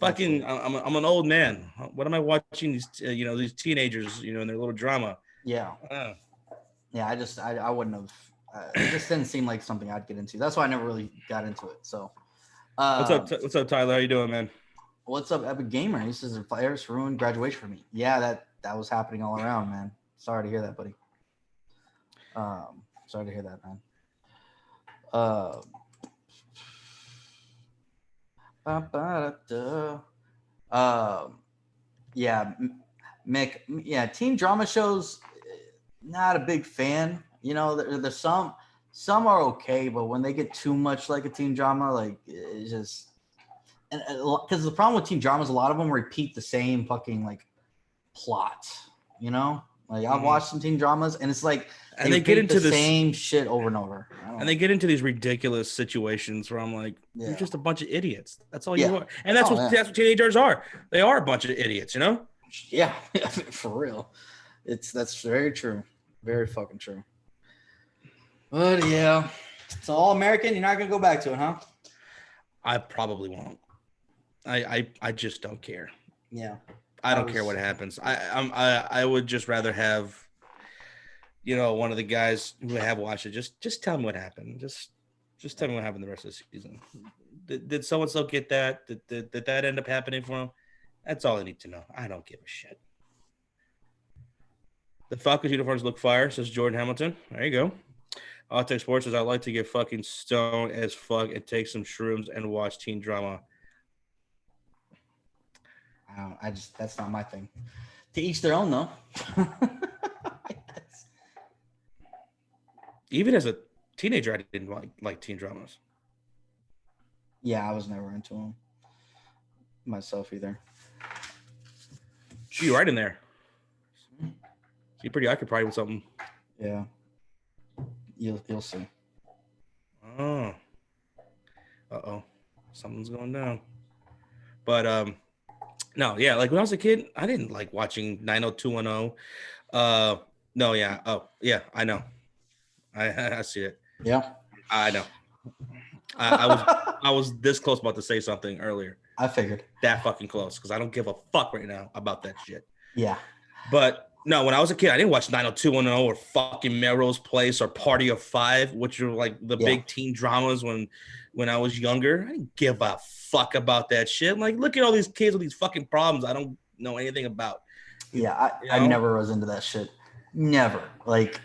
fucking. I'm an old man. What am I watching these? These teenagers. In their little drama. Yeah. Yeah. I wouldn't have. It just didn't seem like something I'd get into. That's why I never really got into it. So. What's up, Tyler? How you doing, man? What's up, Epic Gamer? He says the virus ruined graduation for me. Yeah, that was happening all around, man. Sorry to hear that, buddy. Sorry to hear that, man. Yeah, Mick. Yeah, teen drama shows. Not a big fan. There's some are okay, but when they get too much like a teen drama, like it's just. And because the problem with teen dramas, a lot of them repeat the same fucking like plot, I've watched some teen dramas and it's like they get into the same shit over and over. And they get into these ridiculous situations where I'm like, you're just a bunch of idiots. That's all you are. And that's what teenagers are. They are a bunch of idiots, Yeah, for real. That's very true. Very fucking true. But yeah. So All American, you're not gonna go back to it, huh? I probably won't. I just don't care. Yeah. I don't care what happens. I would just rather have, one of the guys who have watched it just tell me what happened. Just tell me what happened the rest of the season. Did so and so get that? Did that end up happening for him? That's all I need to know. I don't give a shit. The Falcons uniforms look fire, says Jordan Hamilton. There you go. Tech Sports says I'd like to get fucking stoned as fuck and take some shrooms and watch teen drama. That's not my thing. To each their own, though. Even as a teenager, I didn't like teen dramas. Yeah, I was never into them myself either. You're right in there. You're pretty occupied with something. Yeah. You'll see. Oh. Uh-oh. Something's going down. But No, yeah, like when I was a kid, I didn't like watching 90210. No, yeah. Oh, yeah, I know. I see it. Yeah. I know. I was this close about to say something earlier. I figured. That fucking close, because I don't give a fuck right now about that shit. Yeah. But no, when I was a kid, I didn't watch 90210 or fucking Melrose Place or Party of Five, which are like the big teen dramas when I was younger. I didn't give a fuck about that shit. I'm like, look at all these kids with these fucking problems I don't know anything about. Yeah, I never was into that shit. Never. Like,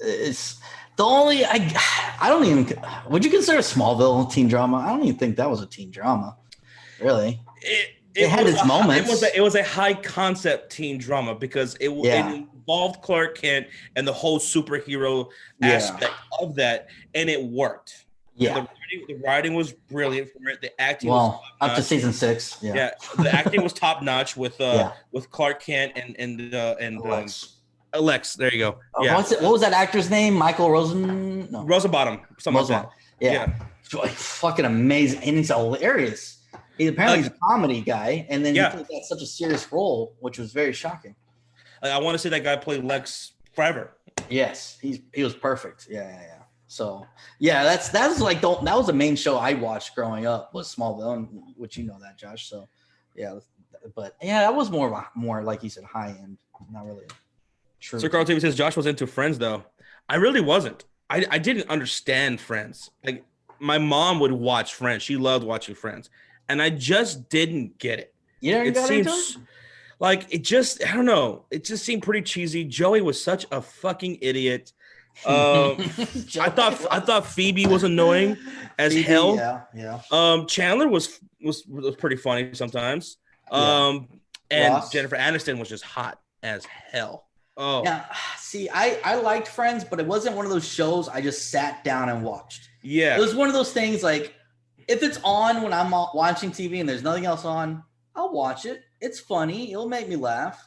it's the only I don't even. Would you consider Smallville a teen drama? I don't even think that was a teen drama. Really, it had its moments. It was a high concept teen drama because it involved Clark Kent and the whole superhero aspect of that, and it worked. Yeah, the writing was brilliant for it. The acting was up to season 6. Yeah, the acting was top notch with Clark Kent and Alex. There you go. Yeah. What was that actor's name? Michael Rosenbottom. Something like that. Yeah. Fucking amazing, and he's hilarious. He's apparently a comedy guy, and then he played that such a serious role, which was very shocking. I want to say that guy played Lex forever. Yes, he was perfect. Yeah. So that was the main show I watched growing up was Smallville, which you know that, Josh. So but that was more like you said, high end, not really true. So Carl TV says Josh was into Friends though. I really wasn't. I didn't understand Friends. Like my mom would watch Friends. She loved watching Friends. And I just didn't get it. It seems like I don't know. It just seemed pretty cheesy. Joey was such a fucking idiot. I thought Phoebe was annoying as hell. Yeah. Chandler was pretty funny sometimes. And Ross. Jennifer Aniston was just hot as hell. Oh. Yeah. See, I liked Friends, but it wasn't one of those shows I just sat down and watched. Yeah. It was one of those things like, if it's on when I'm watching TV and there's nothing else on, I'll watch it. It's funny. It'll make me laugh.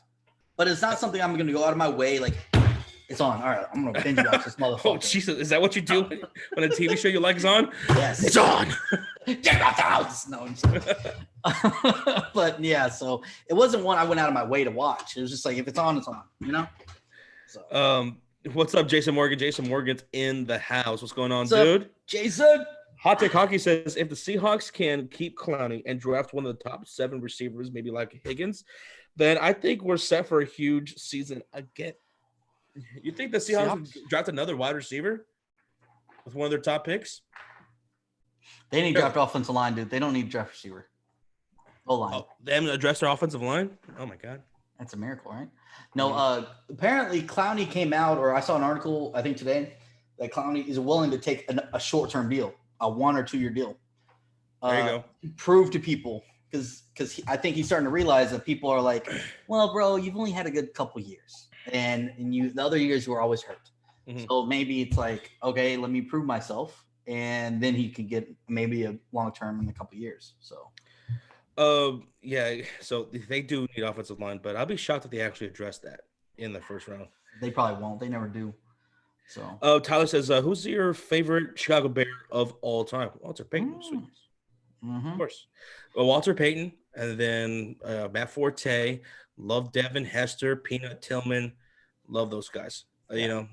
But it's not something I'm going to go out of my way. Like, it's on. All right, I'm going to binge watch this motherfucker. Oh, Jesus. Is that what you do when a TV show you like is on? Yes. It's on. Get out the house. No, but, yeah, so it wasn't one I went out of my way to watch. It was just like, if it's on, it's on, you know? So. What's up, Jason Morgan? Jason Morgan's in the house. What's going on, What's dude? Up, Jason? Hot Take Hockey says, if the Seahawks can keep Clowney and draft one of the top 7 receivers, maybe like Higgins, then I think we're set for a huge season again. You think the Seahawks would draft another wide receiver with one of their top picks? They need to draft offensive line, dude. They don't need draft receiver. O-line. Oh, they haven't addressed their offensive line? Oh, my God. That's a miracle, right? No, apparently Clowney came out, or I saw an article, I think today, that Clowney is willing to take a short-term deal. A 1 or 2 year deal. There you go. Prove to people, because I think he's starting to realize that people are like, well, bro, you've only had a good couple years, and the other years you were always hurt. Mm-hmm. So maybe it's like, okay, let me prove myself, and then he could get maybe a long term in a couple years. So, yeah. So they do need offensive line, but I'll be shocked if they actually address that in the first round. They probably won't. They never do. So, Tyler says, who's your favorite Chicago Bear of all time? Walter Payton. Mm-hmm. Of course. Walter Payton, and then Matt Forte. Love Devin Hester, Peanut Tillman. Love those guys. You know,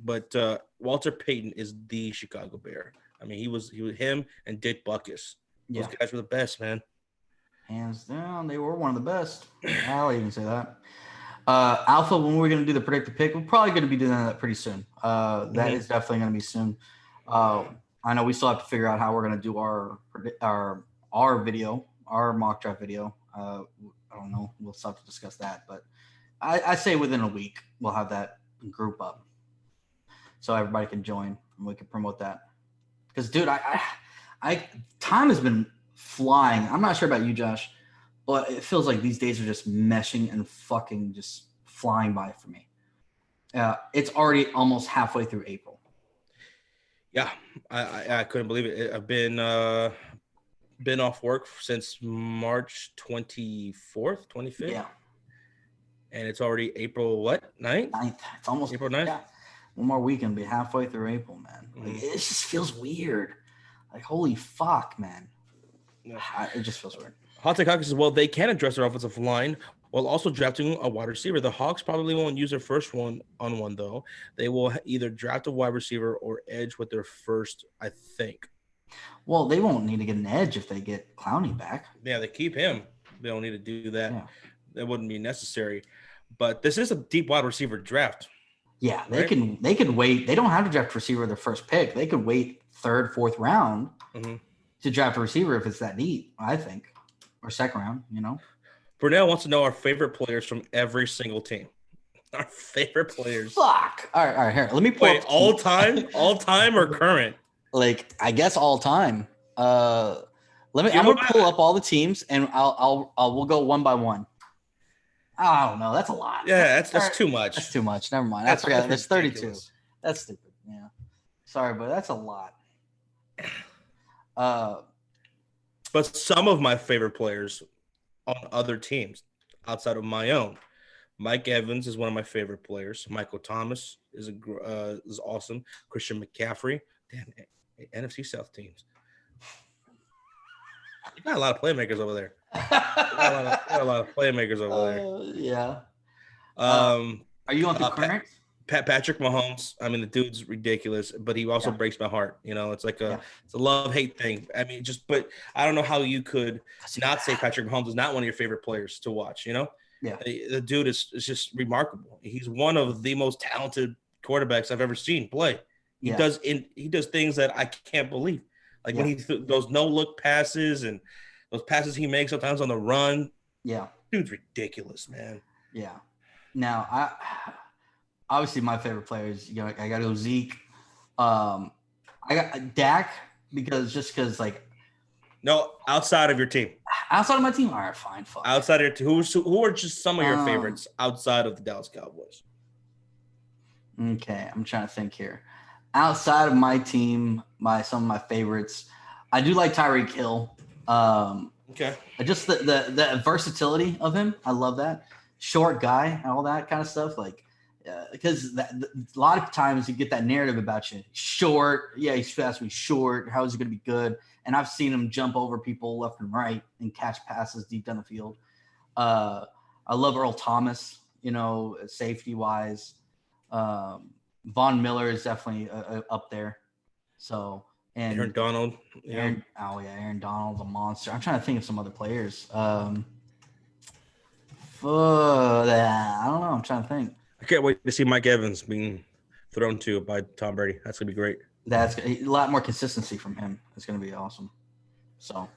but Walter Payton is the Chicago Bear. I mean, he was him and Dick Butkus. Those guys were the best, man. Hands down, they were one of the best. I'll even say that. Alpha, when we're going to do the predictive pick, we're probably going to be doing that pretty soon. That is definitely going to be soon. I know we still have to figure out how we're going to do our video, our mock draft video. I don't know. We'll still have to discuss that. But I say within a week, we'll have that group up so everybody can join and we can promote that. Because, dude, I time has been flying. I'm not sure about you, Josh, but it feels like these days are just meshing and fucking just flying by for me. It's already almost halfway through April. Yeah, I couldn't believe it. I've been off work since March 24th, 25th. Yeah. And it's already April what? 9th? 9th. It's almost April 9th. Yeah. One more weekend, be halfway through April, man. Like, it just feels weird. Like, holy fuck, man. Yeah. It just feels weird. Hot Take Hawks as well. They can address their offensive line while also drafting a wide receiver. The Hawks probably won't use their first one, though. They will either draft a wide receiver or edge with their first, I think. Well, they won't need to get an edge if they get Clowney back. Yeah, they keep him. They don't need to do that. Yeah. That wouldn't be necessary. But this is a deep wide receiver draft. Yeah, they can wait. They don't have to draft a receiver their first pick. They could wait third, fourth round to draft a receiver if it's that deep, I think. Or second round, Brunel wants to know our favorite players from every single team. Our favorite players. Fuck. All right. Here, let me pull up all time or current? Like, I guess all time. I'm gonna pull up all the teams and we'll go one by one. I don't know. That's a lot. Yeah, that's too much. That's too much. Never mind. I forgot. There's 32. That's stupid. Yeah. Sorry, but that's a lot. But some of my favorite players on other teams outside of my own. Mike Evans is one of my favorite players. Michael Thomas is awesome. Christian McCaffrey. Damn, NFC South teams. You got a lot of playmakers over there. Got a lot of playmakers over there. Yeah. Are you on the current? Patrick Mahomes. I mean, the dude's ridiculous, but he also breaks my heart. It's like it's a love-hate thing. I mean, but I don't know how you could not say Patrick Mahomes is not one of your favorite players to watch. Yeah. The dude is just remarkable. He's one of the most talented quarterbacks I've ever seen play. He does things that I can't believe. Like when he those no-look passes and those passes he makes sometimes on the run. Yeah. Dude's ridiculous, man. Yeah. Now, obviously my favorite players, I got to go Zeke. I got Dak because like. No, outside of your team. Outside of my team? All right, fine. Fuck. Outside of your team. Who are just some of your favorites outside of the Dallas Cowboys? Okay, I'm trying to think here. Outside of my team, some of my favorites, I do like Tyreek Hill. Okay. Just the versatility of him, I love that. Short guy and all that kind of stuff, like because a lot of times you get that narrative about you. Short, he's fast, he's short. How is he going to be good? And I've seen him jump over people left and right and catch passes deep down the field. I love Earl Thomas, safety wise. Von Miller is definitely up there. So and Aaron Donald, Aaron Donald's a monster. I'm trying to think of some other players. I don't know. I'm trying to think. I can't wait to see Mike Evans being thrown to by Tom Brady. That's gonna be great. That's a lot more consistency from him. It's gonna be awesome. So.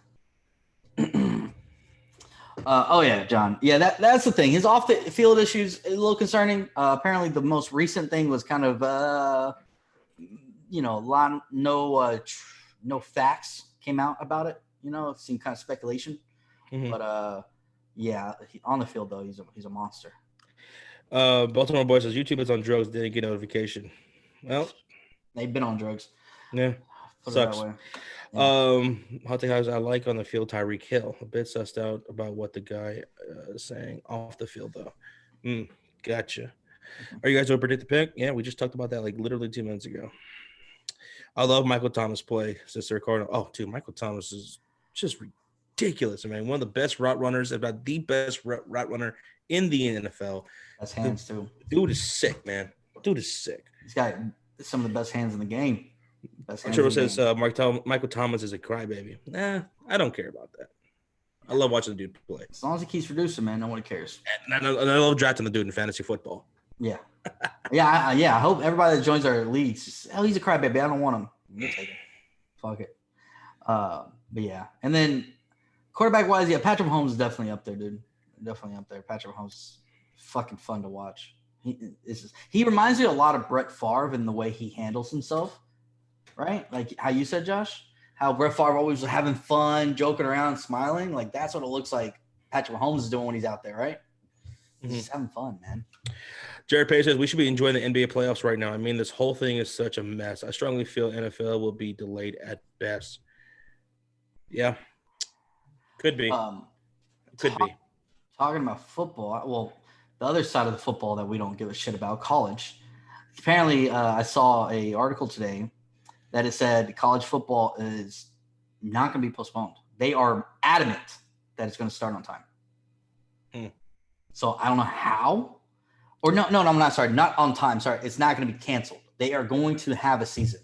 John. Yeah, that's the thing. His off the field issues a little concerning. Apparently, the most recent thing was kind of, no facts came out about it. It seemed kind of speculation. Mm-hmm. But on the field though, he's a monster. Baltimore Boy says YouTube is on drugs. Didn't get notification. Well, they've been on drugs. Yeah, sucks. Hot take I like on the field Tyreek Hill. A bit sussed out about what the guy is saying off the field though. Gotcha. Are you guys going to predict the pick? Yeah, we just talked about that like literally 2 minutes ago. I love Michael Thomas' play, Sister Ricardo. Oh, dude, Michael Thomas is just ridiculous, man. One of the best route runners, about the best route runner in the NFL. That's hands too. Dude is sick, man. Dude is sick. He's got some of the best hands in the game. Trevor says Michael Thomas is a crybaby. Nah, I don't care about that. I love watching the dude play. As long as he keeps producing, man, no one cares. And I love drafting the dude in fantasy football. Yeah. I hope everybody that joins our leagues, he's a crybaby. I don't want him. We'll take it. Fuck it. But yeah. And then quarterback-wise, Patrick Mahomes is definitely up there, dude. Definitely up there. Patrick Mahomes is fucking fun to watch. He reminds me a lot of Brett Favre in the way he handles himself. Right? Like how you said, Josh, how Brett Favre always was having fun, joking around, smiling. Like that's what it looks like Patrick Mahomes is doing when he's out there, right? He's just having fun, man. Jared Page says we should be enjoying the NBA playoffs right now. I mean, this whole thing is such a mess. I strongly feel NFL will be delayed at best. Yeah. Could be. Could be. Talking about football, well, the other side of the football that we don't give a shit about, college. Apparently, I saw an article today that it said college football is not going to be postponed. They are adamant that it's going to start on time. Hmm. So I don't know how. Or no, I'm not sorry. Not on time. Sorry. It's not going to be canceled. They are going to have a season.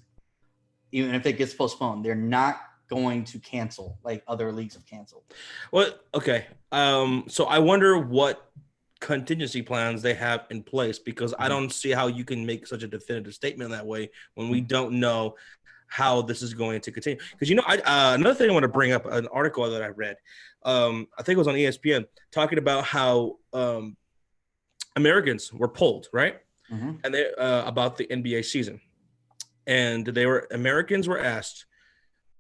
Even if it gets postponed, they're not going to cancel like other leagues have canceled. Well, okay. So I wonder what contingency plans they have in place, because I don't see how you can make such a definitive statement that way when we don't know how this is going to continue. Because, another thing I want to bring up, an article that I read, I think it was on ESPN, talking about how Americans were polled, right? And they about the NBA season. And Americans were asked,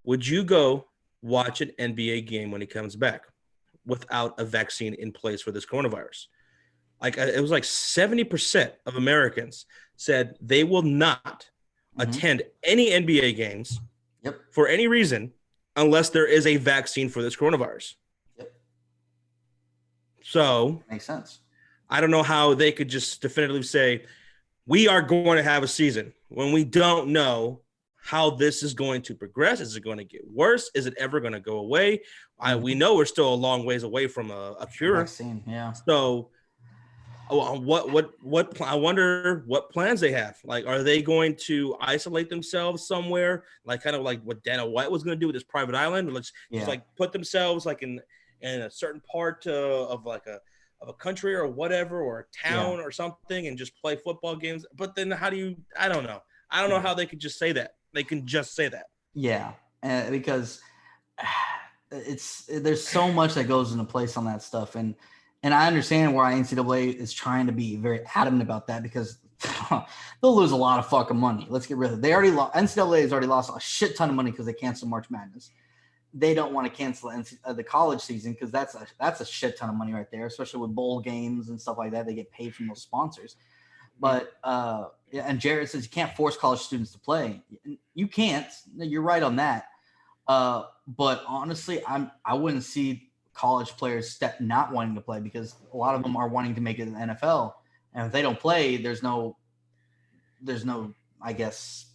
would you go watch an NBA game when it comes back without a vaccine in place for this coronavirus? Like, it was like 70% of Americans said they will not attend any NBA games for any reason unless there is a vaccine for this coronavirus. So makes sense. I don't know how they could just definitively say we are going to have a season when we don't know how this is going to progress. Is it going to get worse? Is it ever going to go away? We know we're still a long ways away from a cure. Vaccine, yeah. So what I wonder what plans they have. Like, are they going to isolate themselves somewhere, like kind of like what Dana White was going to do with his private island? Let's just like put themselves like in a certain part of a country or whatever, or a town or something, and just play football games. But then I don't know how they could just say that. They can just say that. Yeah, because there's so much that goes into place on that stuff, and I understand why NCAA is trying to be very adamant about that, because they'll lose a lot of fucking money. Let's get rid of it. NCAA has already lost a shit ton of money because they canceled March Madness. They don't want to cancel the college season because that's a shit ton of money right there, especially with bowl games and stuff like that. They get paid from those sponsors. But and Jared says you can't force college students to play. You can't. You're right on that. But honestly, I wouldn't see college players not wanting to play, because a lot of them are wanting to make it in the NFL. And if they don't play, there's no, I guess,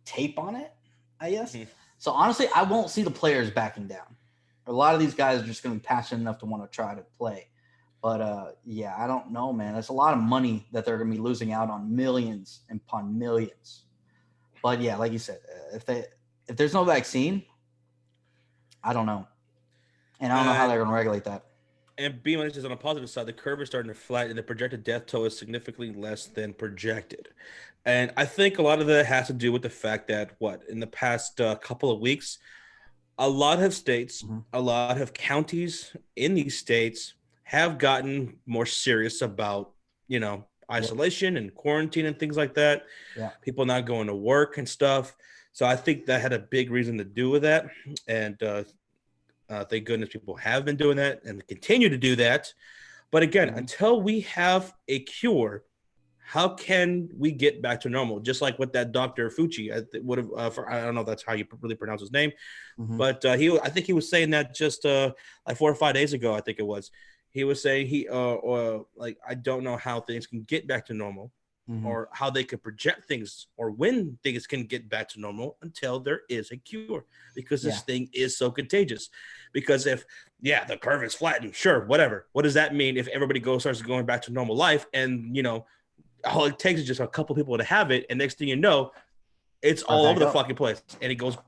tape on it, I guess. So honestly, I won't see the players backing down. A lot of these guys are just going to be passionate enough to want to try to play. But I don't know, man. There's a lot of money that they're going to be losing out on, millions upon millions. But yeah, like you said, if there's no vaccine, I don't know. And I don't know how they're going to regulate that. And being honest, on a positive side, the curve is starting to flatten, and the projected death toll is significantly less than projected. And I think a lot of that has to do with the fact that, in the past couple of weeks, a lot of states, a lot of counties in these states have gotten more serious about, isolation and quarantine and things like that. Yeah. People not going to work and stuff. So I think that had a big reason to do with that. And thank goodness people have been doing that and continue to do that. But again, until we have a cure, how can we get back to normal? Just like with that Dr. Fauci, I don't know if that's how you really pronounce his name, but I think he was saying that just like 4 or 5 days ago. I think it was. He was saying I don't know how things can get back to normal, or how they can project things, or when things can get back to normal until there is a cure, because this thing is so contagious. Because if the curve is flattened, sure, whatever. What does that mean if everybody starts going back to normal life, and all it takes is just a couple people to have it, and next thing you know, it's all over the fucking place, and it goes.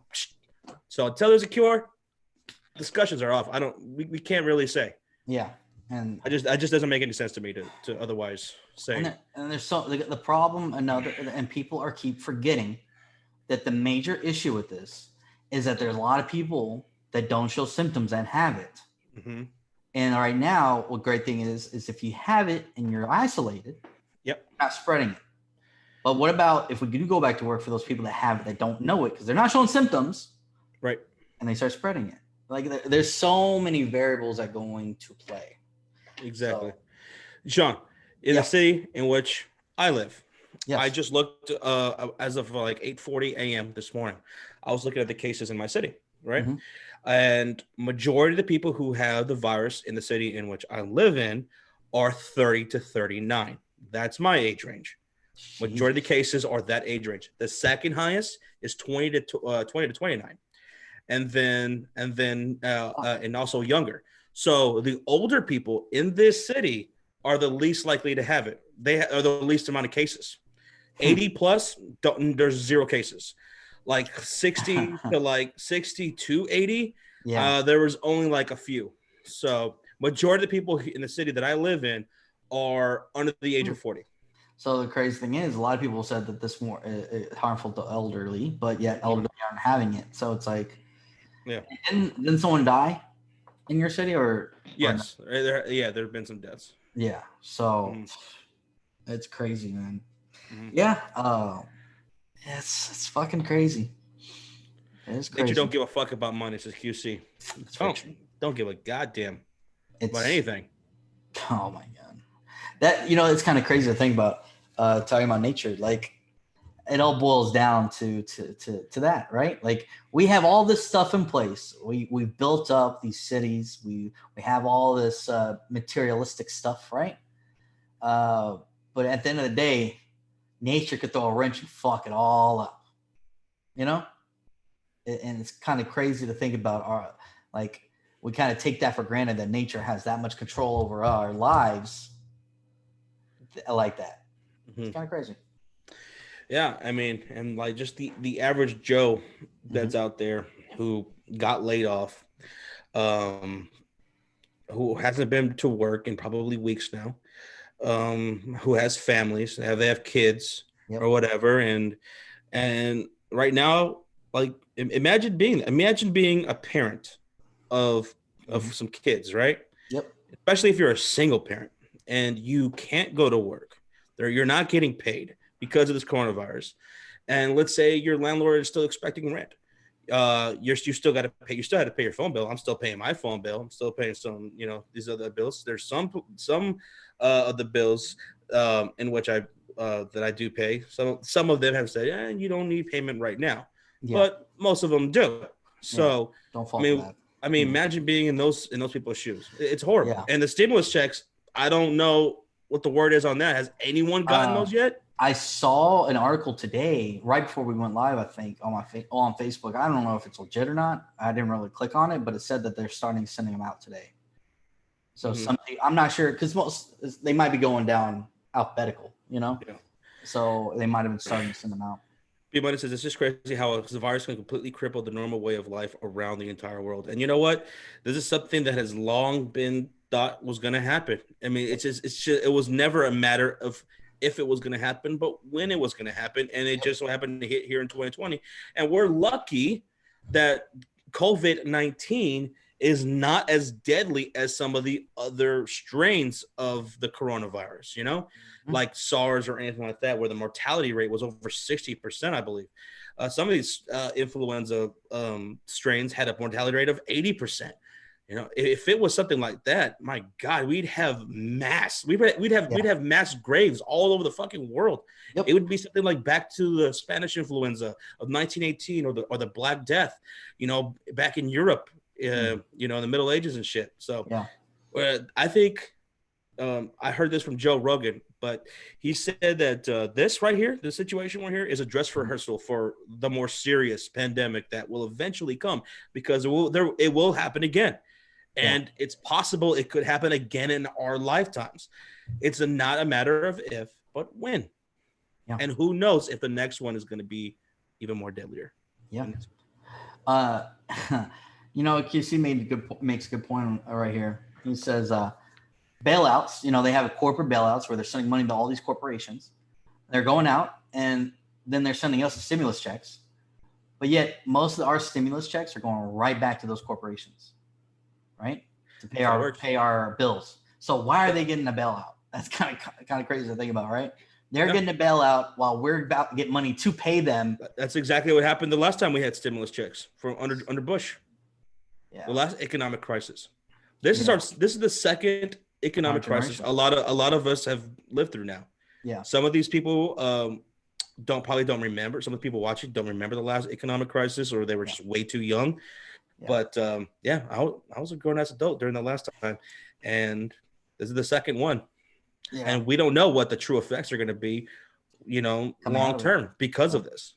So until there's a cure, discussions are off. We can't really say. Yeah, and it just doesn't make any sense to me to otherwise say. And there's the problem, and people keep forgetting that the major issue with this is that there's a lot of people that don't show symptoms and have it. And right now, what great thing is if you have it and you're isolated, you're not spreading it. But what about if we do go back to work for those people that have it, that don't know it because they're not showing symptoms, right? And they start spreading it. Like there's so many variables that go into play. Exactly. So, Sean, in the city in which I live, I just looked as of like 8:40 a.m. this morning. I was looking at the cases in my city, right? And majority of the people who have the virus in the city in which I live in are 30 to 39. That's my age range. Majority of the cases are that age range. The second highest is 20 to 29, and then also younger. So the older people in this city are the least likely to have it. They are the least amount of cases. 80 plus, there's 0 cases. Like 60 to like 60 to 80, there was only like a few. So majority of the people in the city that I live in are under the age of 40. So the crazy thing is, a lot of people said that this more harmful to elderly, but yet elderly aren't having it. So it's like, didn't someone die in your city or? Yes, there have been some deaths. Yeah, so it's crazy, man. Yeah, it's fucking crazy. It's crazy. Nature don't give a fuck about money. It's just QC. Don't give a goddamn about anything. Oh my god, that it's kind of crazy to think about. Talking about nature, like it all boils down to that, right? Like we have all this stuff in place. We built up these cities. We have all this materialistic stuff, right? But at the end of the day, nature could throw a wrench and fuck it all up, and it's kind of crazy to think about we kind of take that for granted that nature has that much control over our lives like that. It's kind of crazy. Yeah, I mean, and like just the average Joe that's out there who got laid off, who hasn't been to work in probably weeks now, who has families, they have kids or whatever, and right now, like imagine being a parent of some kids, right? Yep. Especially if you're a single parent and you can't go to work. You're not getting paid because of this coronavirus. And let's say your landlord is still expecting rent. You still got to pay. You still had to pay your phone bill. I'm still paying my phone bill. I'm still paying some, these other bills. There's some of the bills in which that I do pay. So some of them have said, you don't need payment right now, but most of them do. So don't fall for that. I mean, imagine being in those people's shoes. It's horrible. Yeah. And the stimulus checks, I don't know what the word is on that. Has anyone gotten those yet? I saw an article today, right before we went live, I think, on Facebook. I don't know if it's legit or not. I didn't really click on it, but it said that they're starting sending them out today. So I'm not sure, because they might be going down alphabetical, So they might have been starting to send them out. P-Money says, it's just crazy how the virus can completely cripple the normal way of life around the entire world. And you know what? This is something that has long been thought was going to happen. I mean, it was never a matter of if it was going to happen, but when it was going to happen. And it just so happened to hit here in 2020. And we're lucky that COVID-19 is not as deadly as some of the other strains of the coronavirus, like SARS or anything like that, where the mortality rate was over 60%, I believe. Some of these influenza strains had a mortality rate of 80%. If it was something like that, my God, we'd have mass graves all over the fucking world. Yep. It would be something like back to the Spanish influenza of 1918 or the Black Death, back in Europe, in the Middle Ages and shit. So I think I heard this from Joe Rogan, but he said that this right here, the situation we're here, is a dress rehearsal for the more serious pandemic that will eventually come, because it will happen again. And it's possible it could happen again in our lifetimes. It's not a matter of if, but when. Yeah. And who knows if the next one is going to be even more deadlier. Yeah. QC makes a good point right here. He says bailouts, they have corporate bailouts where they're sending money to all these corporations. They're going out and then they're sending us stimulus checks. But yet most of our stimulus checks are going right back to those corporations. Right, to pay our bills. So why are they getting a bailout? That's kind of crazy to think about, right? They're getting a bailout while we're about to get money to pay them. That's exactly what happened the last time we had stimulus checks from under Bush. Yeah, the last economic crisis. This is the second economic crisis a lot of us have lived through now. Yeah, some of these people don't remember. Some of the people watching don't remember the last economic crisis, or they were just way too young. Yeah. But I was a grown-ass adult during the last time, and this is the second one. Yeah. And we don't know what the true effects are going to be, long term because of this.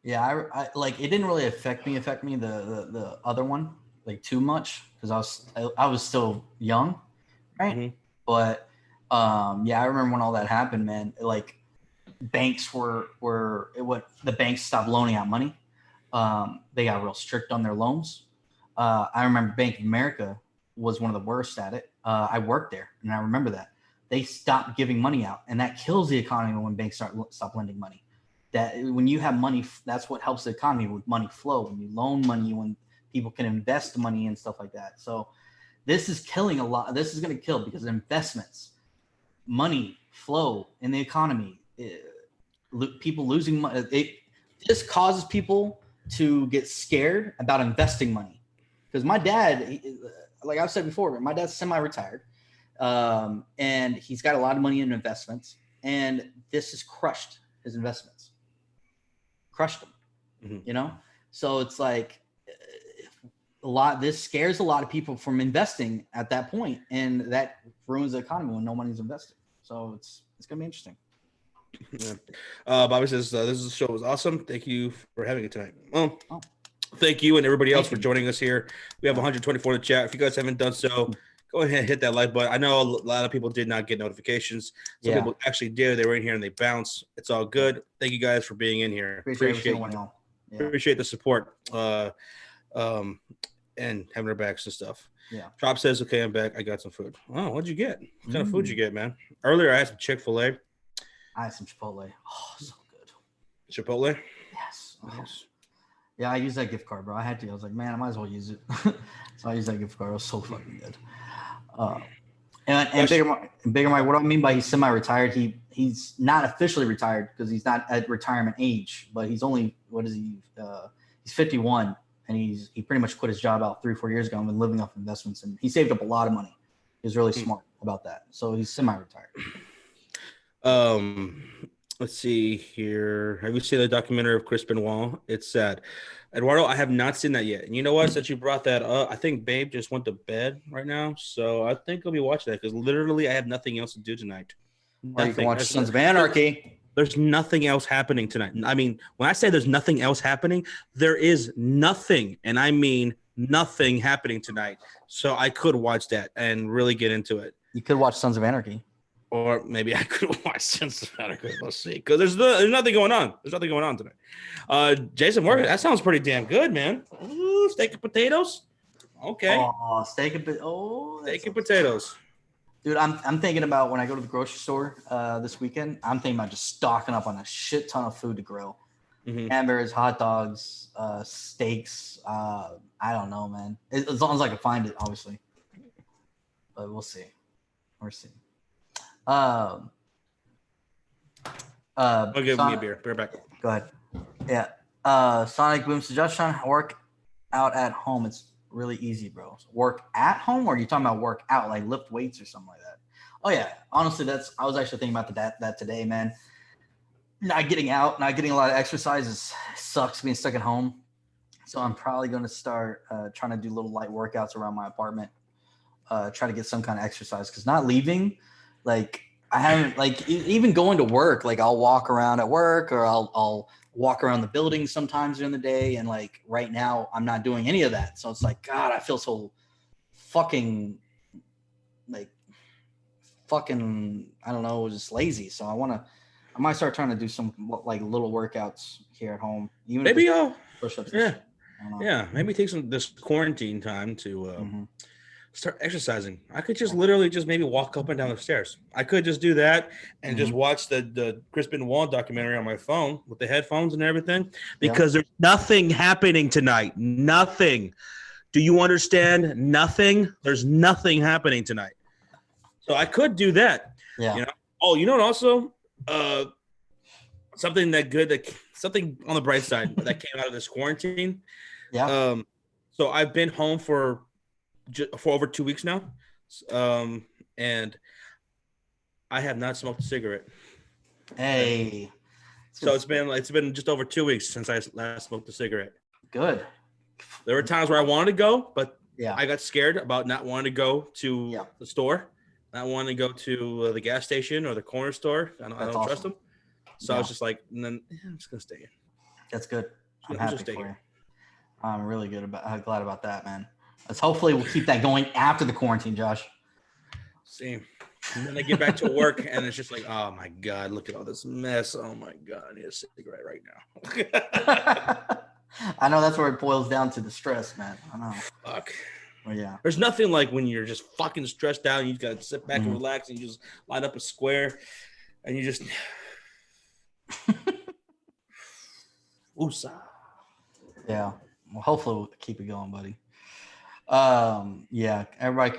Yeah, I like it didn't really affect me the other one, like too much because I was still young, right? Mhm. But yeah, I remember when all that happened, man. Like banks the banks stopped loaning out money. They got real strict on their loans. I remember Bank of America was one of the worst at it. I worked there, and I remember that they stopped giving money out, and that kills the economy when banks stop lending money. That when you have money, that's what helps the economy with money flow. When you loan money, when people can invest money and stuff like that. So this is killing a lot. This is going to kill because investments, money flow in the economy, people losing money. This causes people to get scared about investing money. Because my dad, like I've said before, my dad's semi-retired, and he's got a lot of money in investments, and this has crushed his investments, crushed them. Mm-hmm. You know, so it's like this scares a lot of people from investing at that point, and that ruins the economy when no money's invested. So it's gonna be interesting. Yeah. Bobby says this show was awesome. Thank you for having it tonight. Well, thank you and everybody else for joining us here. We have 124 in the chat. If you guys haven't done so, go ahead and hit that like button. I know a lot of people did not get notifications. Some people actually did. They were in here and they bounced. It's all good. Thank you guys for being in here. Appreciate the support and having our backs and stuff. Yeah. Trop says, okay, I'm back. I got some food. Oh, what'd you get? What kind of food you get, man? Earlier, I had some Chick-fil-A. I had some Chipotle. Oh, so good. Chipotle? Yes. Oh. Yes. Yeah, I used that gift card, bro. I had to. I was like, man, I might as well use it. So I used that gift card. It was so fucking good. And Bigger Mike, what do I mean by he's semi-retired? He's not officially retired because he's not at retirement age, but he's only, he's 51, and he pretty much quit his job about 3-4 years ago and been living off investments, and he saved up a lot of money. He was really smart about that. So he's semi-retired. Let's see here. Have you seen the documentary of Chris Benoit? It's sad. Eduardo, I have not seen that yet. And you know what? Since you brought that up, I think Babe just went to bed right now. So I think I'll be watching that because literally I have nothing else to do tonight. Or you can watch Sons of Anarchy. There's nothing else happening tonight. I mean, when I say there's nothing else happening, there is nothing. And I mean nothing happening tonight. So I could watch that and really get into it. You could watch Sons of Anarchy. Or maybe I could watch Sons of Anarchy. Let's see. Because there's nothing going on. There's nothing going on tonight. Jason Morgan, that sounds pretty damn good, man. Ooh, steak and potatoes. Okay. Oh, steak and potatoes. Dude, I'm thinking about when I go to the grocery store this weekend, I'm thinking about just stocking up on a shit ton of food to grill. Mm-hmm. Hamburgers, hot dogs, steaks. I don't know, man. As long as I can find it, obviously. But we'll see. We'll see. I'll give me a beer. Beer back. Go ahead. Yeah. Sonic Boom suggestion: work out at home. It's really easy, bro. Work at home, or are you talking about work out, like lift weights or something like that? Oh yeah. Honestly, I was actually thinking about that today, man. Not getting out, not getting a lot of exercise sucks being stuck at home. So I'm probably going to start trying to do little light workouts around my apartment. Try to get some kind of exercise because not leaving. Like I haven't even going to work, like I'll walk around at work or I'll walk around the building sometimes during the day. And like right now I'm not doing any of that. So it's like, God, I feel so fucking I don't know, just lazy. So I might start trying to do some like little workouts here at home. Even maybe push-ups. Yeah. Maybe take this quarantine time to, start exercising. I could just literally just maybe walk up and down the stairs. I could just do that and just watch the Chris Benoit documentary on my phone with the headphones and everything because there's nothing happening tonight. Nothing. Do you understand? Nothing. There's nothing happening tonight. So I could do that. Yeah. You know? Oh, you know what also? Something on the bright side that came out of this quarantine. Yeah. So I've been home for over 2 weeks now, and I have not smoked a cigarette. Hey, so it's been just over 2 weeks since I last smoked a cigarette. Good. There were times where I wanted to go, but I got scared about not wanting to go to the store, not wanting to go to the gas station or the corner store. I don't trust them. So I was just like, I'm just gonna stay in. That's good. I'm happy for you. I'm really glad about that, man. Let's hopefully we'll keep that going after the quarantine, Josh. Same. And then I get back to work and it's just like, oh my God, look at all this mess. Oh my God, I need a cigarette right now. I know that's where it boils down to the stress, man. I know. Fuck. Well, yeah. There's nothing like when you're just fucking stressed out and you got to sit back and relax and you just line up a square and you just. Oosa. Yeah. Well, hopefully we'll keep it going, buddy. Yeah, everybody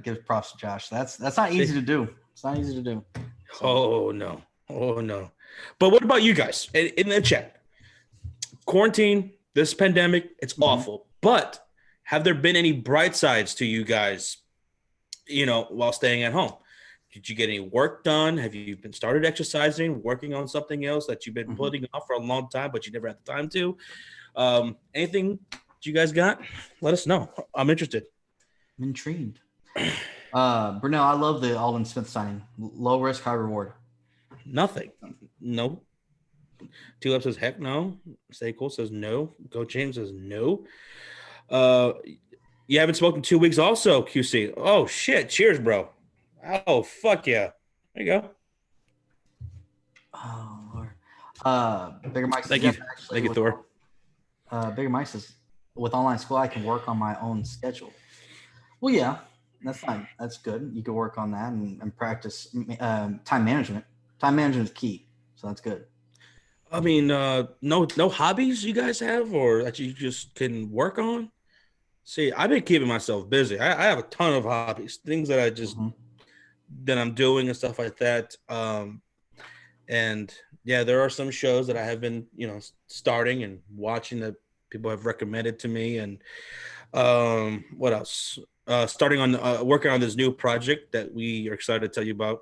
give props to Josh. That's not easy to do. It's not easy to do. So. Oh no. But what about you guys in the chat? Quarantine, this pandemic, it's awful. But have there been any bright sides to you guys, while staying at home? Did you get any work done? Have you been started exercising, working on something else that you've been putting off for a long time, but you never had the time to? Anything you guys got? Let us know. I'm interested. I'm intrigued. Brunel, I love the Aldon Smith signing. Low risk, high reward. Nothing. No. Tulip says heck no. Stay Cool says no. Go James says no. You haven't smoked in 2 weeks also, QC. Oh shit. Cheers, bro. Oh fuck yeah. There you go. Oh Lord. Bigger Mike says, Thank you, Thor. Bigger Mike says, with online school, I can work on my own schedule. Well, yeah, that's fine. That's good. You can work on that and practice time management. Time management is key, so that's good. I mean, no hobbies you guys have or that you just can work on? See, I've been keeping myself busy. I have a ton of hobbies, things that I just that I'm doing and stuff like that. And yeah, there are some shows that I have been, starting and watching that people have recommended to me. And what else? Starting on working on this new project that we are excited to tell you about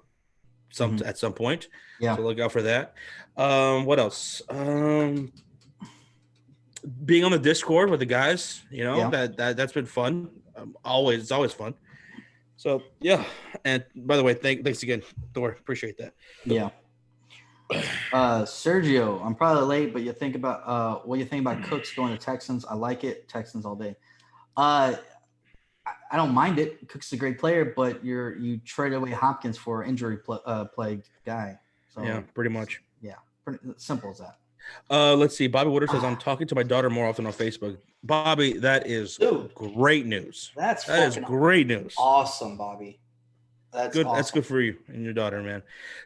at some point. Yeah. So look out for that. What else? Being on the Discord with the guys, that's been fun. It's always fun. So yeah. And by the way, thanks again, Thor. Appreciate that. Yeah. Sergio, I'm probably late, but you think about what you think about Cooks going to Texans. I like it. Texans all day. I don't mind it. Cooks is a great player, but you traded away Hopkins for an injury plagued guy. So yeah, pretty much. Yeah, pretty simple as that. Let's see. Bobby Woodard says I'm talking to my daughter more often on Facebook. Bobby, that is great news. That is great news. Awesome, Bobby. That's good. Awesome. That's good for you and your daughter, man.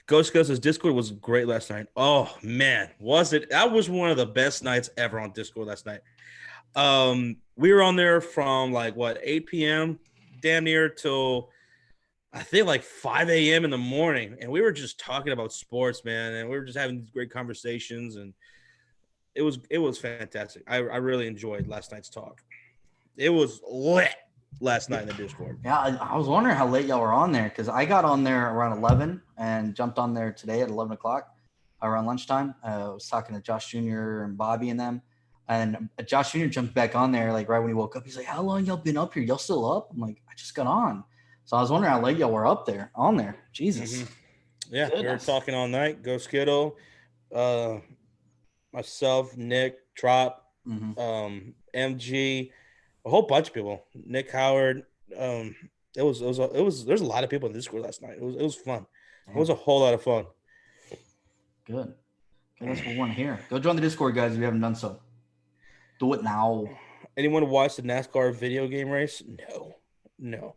Ghost says Discord was great last night. Oh man, was it? That was one of the best nights ever on Discord last night. We were on there from 8 p.m. damn near till I think 5 a.m. in the morning, and we were just talking about sports, man, and we were just having these great conversations, and it was fantastic. I really enjoyed last night's talk. It was lit last night in the Discord. Yeah, I was wondering how late y'all were on there because I got on there around 11 and jumped on there today at 11 o'clock around lunchtime. I was talking to Josh Jr. and Bobby and them. And Josh Jr. jumped back on there right when he woke up. He's like, how long y'all been up here? Y'all still up? I'm like, I just got on. So I was wondering how late y'all were on there. Jesus. Yeah, we were talking all night. Go Skittle, myself, Nick, Trop, MG, a whole bunch of people. Nick Howard. There's a lot of people in the Discord last night. It was fun. It was a whole lot of fun. Good. That's what we want to hear. Go join the Discord, guys, if you haven't done so. Do it now. Anyone watch the NASCAR video game race? No.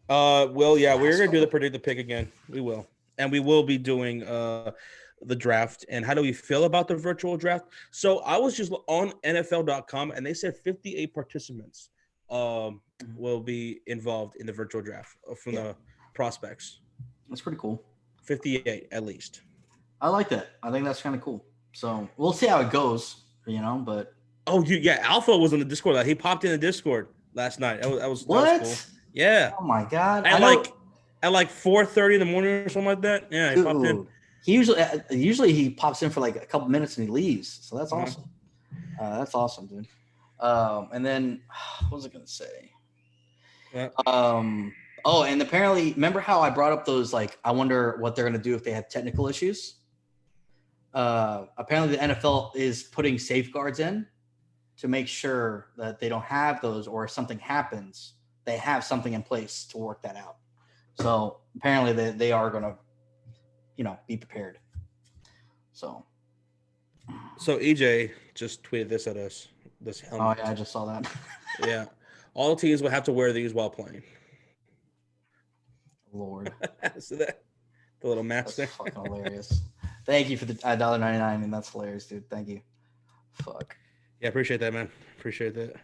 Well, yeah, we're gonna do the predict the pick again. We will, and we will be doing the draft. And how do we feel about the virtual draft? So I was just on NFL.com, and they said 58 participants will be involved in the virtual draft from the prospects. That's pretty cool. 58 at least. I like that. I think that's kind of cool. So we'll see how it goes, but. Oh, Alpha was on the Discord. He popped in the Discord last night. That was what? That was cool. Yeah. Oh my God. At 4:30 in the morning or something like that. Yeah, he popped in. He usually he pops in for a couple minutes and he leaves. So that's awesome. That's awesome, dude. And then what was I gonna say? Yeah. And apparently, remember how I brought up those I wonder what they're gonna do if they have technical issues? Apparently the NFL is putting safeguards in to make sure that they don't have those, or if something happens, they have something in place to work that out. So apparently they are going to, be prepared. So EJ just tweeted this at us. This helmet. Oh yeah, I just saw that. Yeah, all teams will have to wear these while playing. Lord, so that the little match that's there. Fucking hilarious. Thank you for the $1.99, and that's hilarious, dude. Thank you. Fuck. Yeah, appreciate that, man. Appreciate that.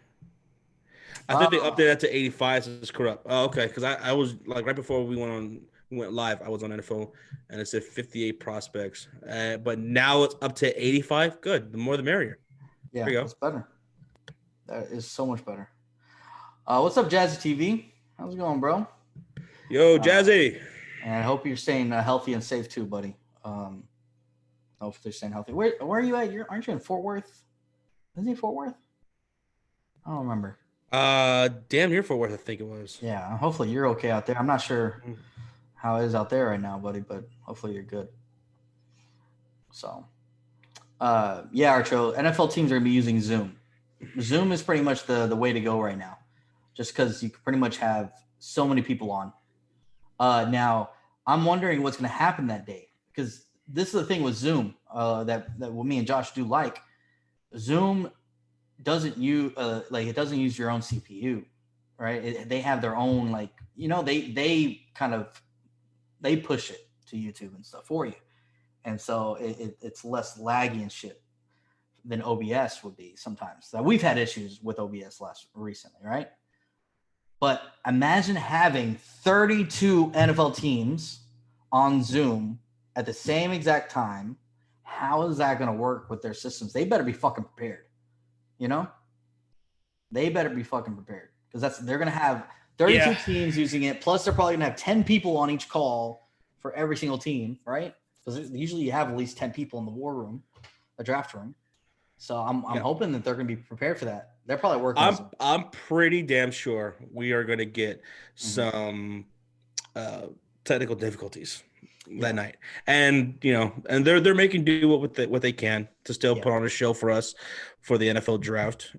I think they updated that to 85, so it's corrupt. Oh, okay, because I was like right before we went live, I was on NFL, and it said 58 prospects. But now it's up to 85. Good, the more the merrier. Yeah, there you go. It's better. That is so much better. What's up, Jazzy TV? How's it going, bro? Yo, Jazzy. And I hope you're staying healthy and safe too, buddy. Hope they're staying healthy. Where are you at? Aren't you in Fort Worth? Isn't he Fort Worth? I don't remember. Damn near Fort Worth, I think it was. Yeah, hopefully you're okay out there. I'm not sure how it is out there right now, buddy, but hopefully you're good. So, yeah, Archo, NFL teams are going to be using Zoom. Zoom is pretty much the way to go right now, just because you can pretty much have so many people on. Now, I'm wondering what's going to happen that day, because this is the thing with Zoom that what me and Josh do like. Zoom doesn't use it doesn't use your own CPU, right? They have their own they push it to YouTube and stuff for you, and so it's less laggy and shit than OBS would be sometimes. So we've had issues with OBS recently, right? But imagine having 32 NFL teams on Zoom at the same exact time. How is that going to work with their systems? They better be fucking prepared. They better be fucking prepared, because they're going to have 32 teams using it. Plus, they're probably going to have 10 people on each call for every single team, right? Because usually you have at least 10 people in the war room, a draft room. So I'm hoping that they're going to be prepared for that. They're probably working. I'm pretty damn sure we are going to get some technical difficulties that night, and they're making do what they can to still put on a show for us for the NFL draft.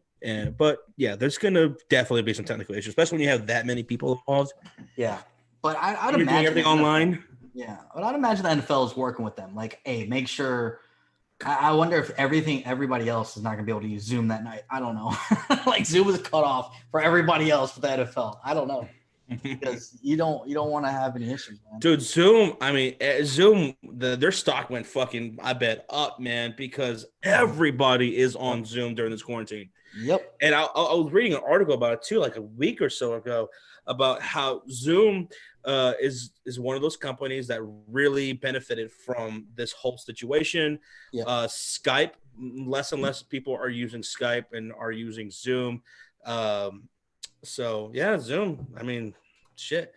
But yeah, there's going to definitely be some technical issues, especially when you have that many people involved. Yeah, but I'd imagine doing everything online. Yeah, but I'd imagine the NFL is working with them. Like, hey, make sure. I wonder if everybody else is not going to be able to use Zoom that night. I don't know. Like, Zoom is cut off for everybody else with the NFL. I don't know. Because you don't want to have any issues, man. Dude, Zoom, Zoom, their stock went fucking, I bet, up, man, because everybody is on Zoom during this quarantine. Yep. And I was reading an article about it too, like a week or so ago, about how Zoom is one of those companies that really benefited from this whole situation. Yep. Skype, less and less people are using Skype and are using Zoom. So yeah, Zoom. Shit.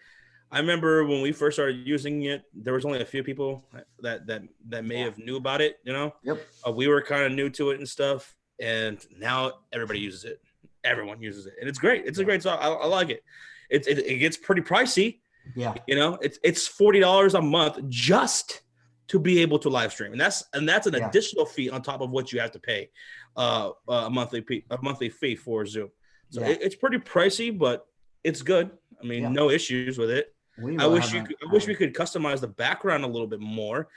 I remember when we first started using it, there was only a few people that may have knew about it. Yep. We were kind of new to it and stuff, and now everybody uses it. Everyone uses it, and it's great. It's a great song. I like it. It gets pretty pricey. Yeah. It's $40 a month just to be able to live stream, and that's an additional fee on top of what you have to pay a monthly fee for Zoom. So it's pretty pricey, but it's good. No issues with it. I wish we could customize the background a little bit more,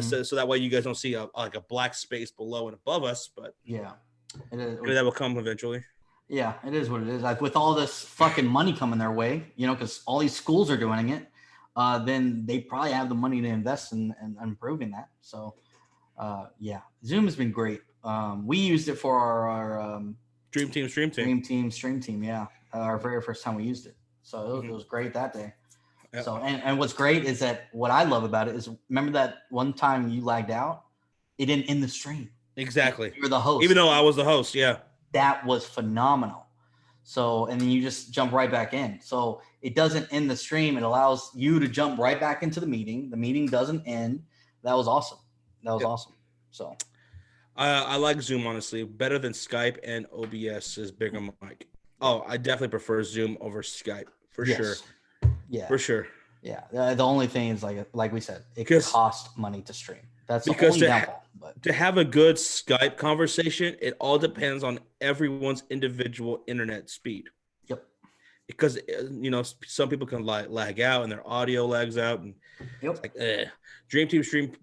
so that way you guys don't see a black space below and above us. But yeah, that will come eventually. Yeah, it is what it is. Like, with all this fucking money coming their way, because all these schools are doing it, then they probably have the money to invest in improving that. So, yeah, Zoom has been great. We used it for our Dream Team. Yeah, our very first time we used it. So it was great that day. Yep. So and what's great is that what I love about it is, remember that one time you lagged out, it didn't end the stream. Exactly. You were the host. Even though I was the host, yeah. That was phenomenal. So, and then you just jump right back in. So it doesn't end the stream. It allows you to jump right back into the meeting. The meeting doesn't end. That was awesome. Awesome. So I like Zoom, honestly, better than Skype, and OBS is bigger mic. Oh, I definitely prefer Zoom over Skype for sure. Yeah, for sure. Yeah, the only thing is like we said, it costs money to stream. That's the only downfall. But to have a good Skype conversation, it all depends on everyone's individual internet speed. Yep. Because some people can lag out and their audio lags out, and yep. It's like, Dream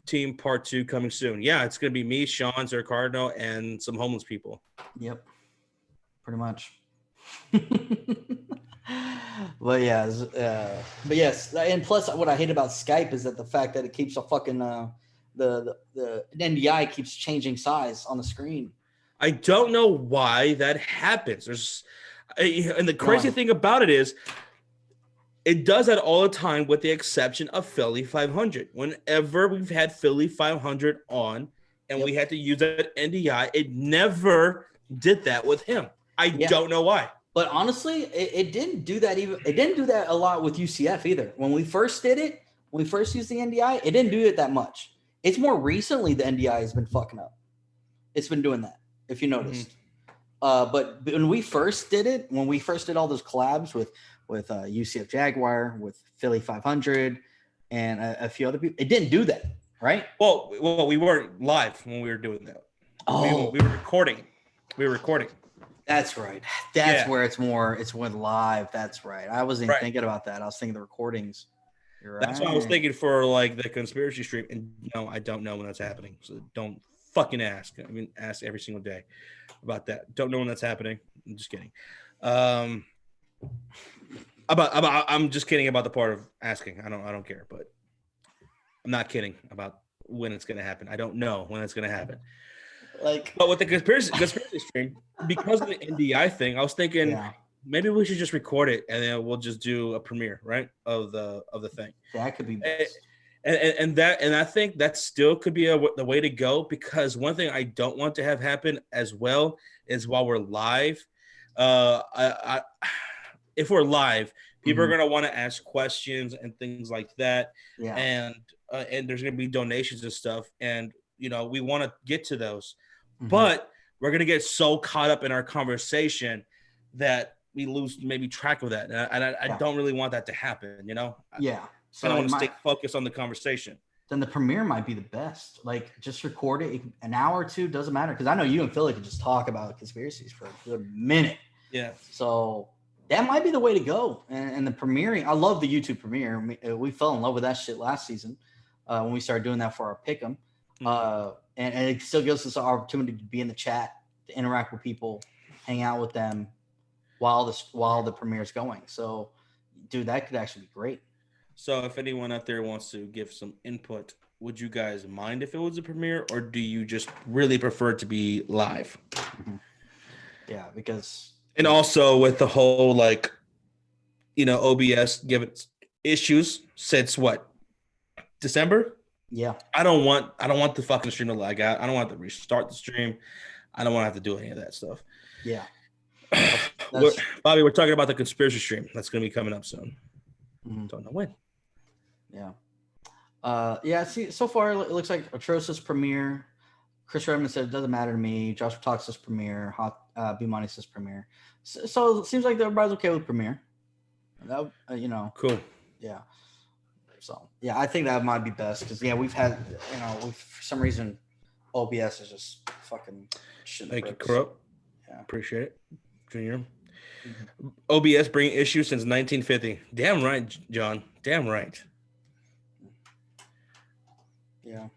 Team Part 2 coming soon. Yeah, it's gonna be me, Sean, Sir Cardinal, and some homeless people. Yep. Pretty much. But yes, and plus, what I hate about Skype is that the fact that it keeps a fucking the NDI keeps changing size on the screen. I don't know why that happens. And the crazy thing about it is, it does that all the time, with the exception of Philly 500. Whenever we've had Philly 500 on, and we had to use that NDI, it never did that with him. I don't know why. But honestly, it didn't do that even. It didn't do that a lot with UCF either. When we first did it, when we first used the NDI, it didn't do it that much. It's more recently the NDI has been fucking up. It's been doing that, if you noticed. But when we first did it, when we first did all those collabs with UCF Jaguar, with Philly 500, and a few other people, it didn't do that, right? Well, we weren't live when we were doing that. Oh, we were recording. That's right. That's where it's more live. That's right. I wasn't even thinking about that. I was thinking the recordings. You're right. That's what I was thinking for like the conspiracy stream. And no, I don't know when that's happening. So don't fucking ask. I mean, ask every single day about that. Don't know when that's happening. I'm just kidding. I'm just kidding about the part of asking. I don't care, but I'm not kidding about when it's going to happen. I don't know when it's going to happen. But with the conspiracy stream, because of the NDI thing, I was thinking maybe we should just record it and then we'll just do a premiere, right, of the thing. That could be best. And I think that still could be the way to go, because one thing I don't want to have happen as well is while we're live, if we're live, people are going to want to ask questions and things like that. Yeah. And there's going to be donations and stuff. And, we want to get to those. But we're going to get so caught up in our conversation that we lose maybe track of that. And I don't really want that to happen, Yeah. So I want to stay focused on the conversation. Then the premiere might be the best. Like, just record it an hour or two, doesn't matter. Because I know you and Philly can just talk about conspiracies for a good minute. Yeah. So that might be the way to go. And the premiering, I love the YouTube premiere. We fell in love with that shit last season when we started doing that for our pick'em. And it still gives us an opportunity to be in the chat, to interact with people, hang out with them while the premiere is going. So, dude, that could actually be great. So if anyone out there wants to give some input, would you guys mind if it was a premiere, or do you just really prefer it to be live? Yeah, because... And also with the whole, OBS giving issues since what? December? Yeah. I don't want the fucking stream to lag out. I don't want to restart the stream. I don't want to have to do any of that stuff. Yeah. Bobby, we're talking about the conspiracy stream that's going to be coming up soon. Don't know when. Yeah. See, so far it looks like Atrocious premiere. Chris Redmond said it doesn't matter to me. Joshua Talks says premiere. B Money says premiere. So it seems like everybody's okay with premiere. That Cool. Yeah. So yeah, I think that might be best because we've had for some reason OBS is just fucking shit. Thank you, Corrupt. Yeah, appreciate it, Junior. OBS bringing issues since 1950. Damn right, John. Damn right. Yeah.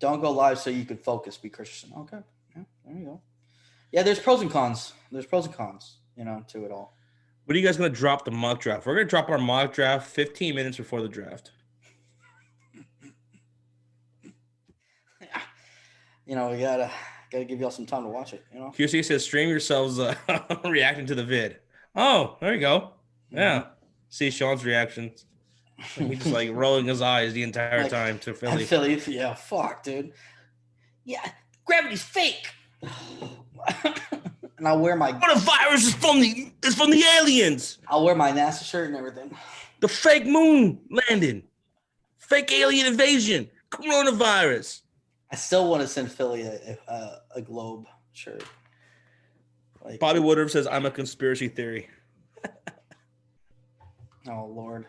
Don't go live so you can focus. Be Christian. Okay. Yeah, there you go. Yeah, there's pros and cons. To it all. What are you guys going to drop the mock draft? We're going to drop our mock draft 15 minutes before the draft. We gotta give y'all some time to watch it. QC says stream yourselves reacting to the vid. Oh, there you go. Yeah. See Sean's reactions. He's just rolling his eyes the entire time to Philly. Philly, yeah, fuck, dude. Yeah, gravity's fake. And I'll wear my. What a virus is from the aliens. I'll wear my NASA shirt and everything. The fake moon landing, fake alien invasion, coronavirus. I still want to send Philly a globe shirt. Bobby Woodruff says I'm a conspiracy theory. Oh Lord.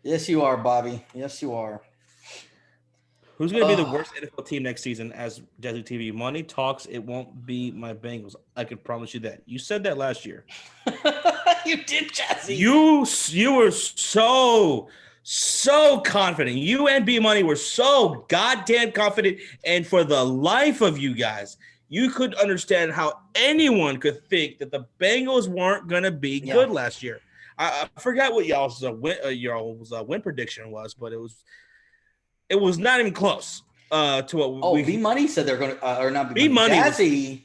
Yes, you are, Bobby. Yes, you are. Who's going to be the worst NFL team next season? As Jazzy TV Money talks, it won't be my Bengals. I can promise you that. You said that last year. You did, Jazzy. You were so confident. You and B Money were so goddamn confident. And for the life of you guys, you could understand how anyone could think that the Bengals weren't going to be good last year. I forgot what y'all's win prediction was, but it was not even close to what B Money said they're going to or not B Money. Jazzy.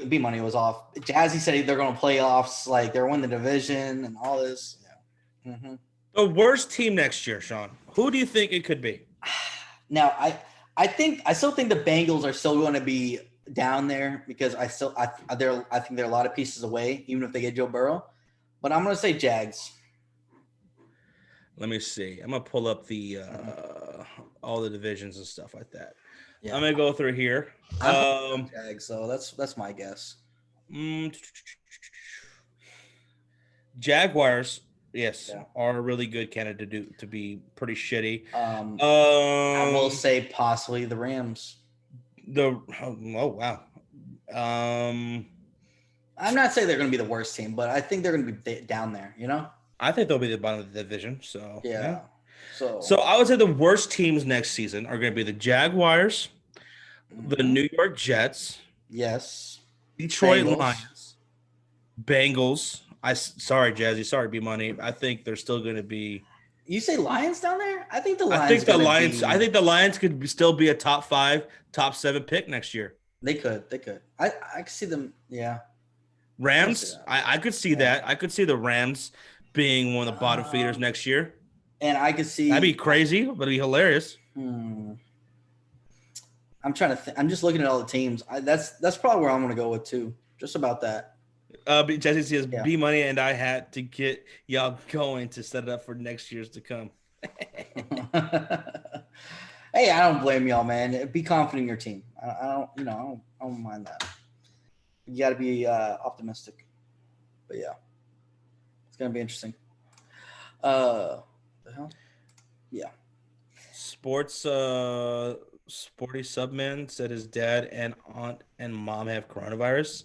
B Money was off. Jazzy said they're going to playoffs, like they're winning the division and all this. Yeah. Mm-hmm. The worst team next year, Sean. Who do you think it could be? Now, I still think the Bengals are still going to be down there because I think they're a lot of pieces away, even if they get Joe Burrow. But I'm going to say Jags. Let me see. I'm going to pull up the all the divisions and stuff like that. Yeah. I'm going to go through here. Jags, so that's my guess. Jaguars, yes, are a really good candidate to be pretty shitty. I will say possibly the Rams. Wow. I'm not saying they're going to be the worst team, but I think they're going to be down there, you know? I think they'll be the bottom of the division. So yeah. So I would say the worst teams next season are going to be the Jaguars, the New York Jets, yes, Detroit Lions, Bengals. Sorry, Jazzy. Sorry, B Money. I think they're still going to be. You say Lions down there? I think the Lions. I think the Lions could still be a top 5, top 7 pick next year. They could. I could see them. Yeah. Rams. I could see that. I could see the Rams being one of the bottom feeders next year. And I could see that'd be crazy, but it'd be hilarious. I'm trying to. I'm just looking at all the teams. That's probably where I'm going to go with too. Just about that. Jesse says B Money and I had to get y'all going to set it up for next year's to come. Hey, I don't blame y'all, man. Be confident in your team. I don't mind that. You got to be optimistic. But yeah, it's gonna be interesting. The hell? Yeah. Sporty Subman said his dad and aunt and mom have coronavirus.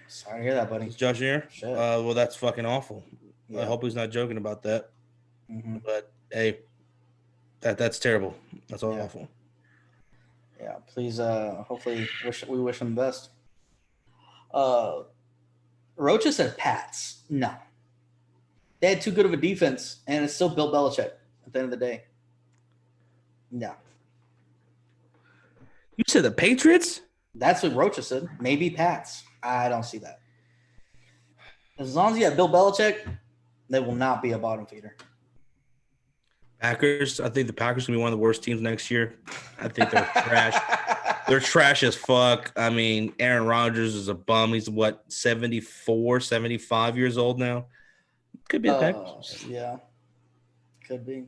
Sorry to hear that, buddy. Is Josh here? Well, that's fucking awful. Yeah. I hope he's not joking about that. Mm-hmm. But hey, that's terrible. That's awful. Yeah, please. Hopefully, we wish him the best. Rocha said Pats. No, they had too good of a defense, and it's still Bill Belichick at the end of the day. No. You said the Patriots? That's what Rocha said. Maybe Pats. I don't see that. As long as you have Bill Belichick, they will not be a bottom feeder. Packers. I think the Packers are going to be one of the worst teams next year. I think they're trash. They're trash as fuck. I mean, Aaron Rodgers is a bum. He's 74, 75 years old now. Could be the Packers. Yeah. Could be.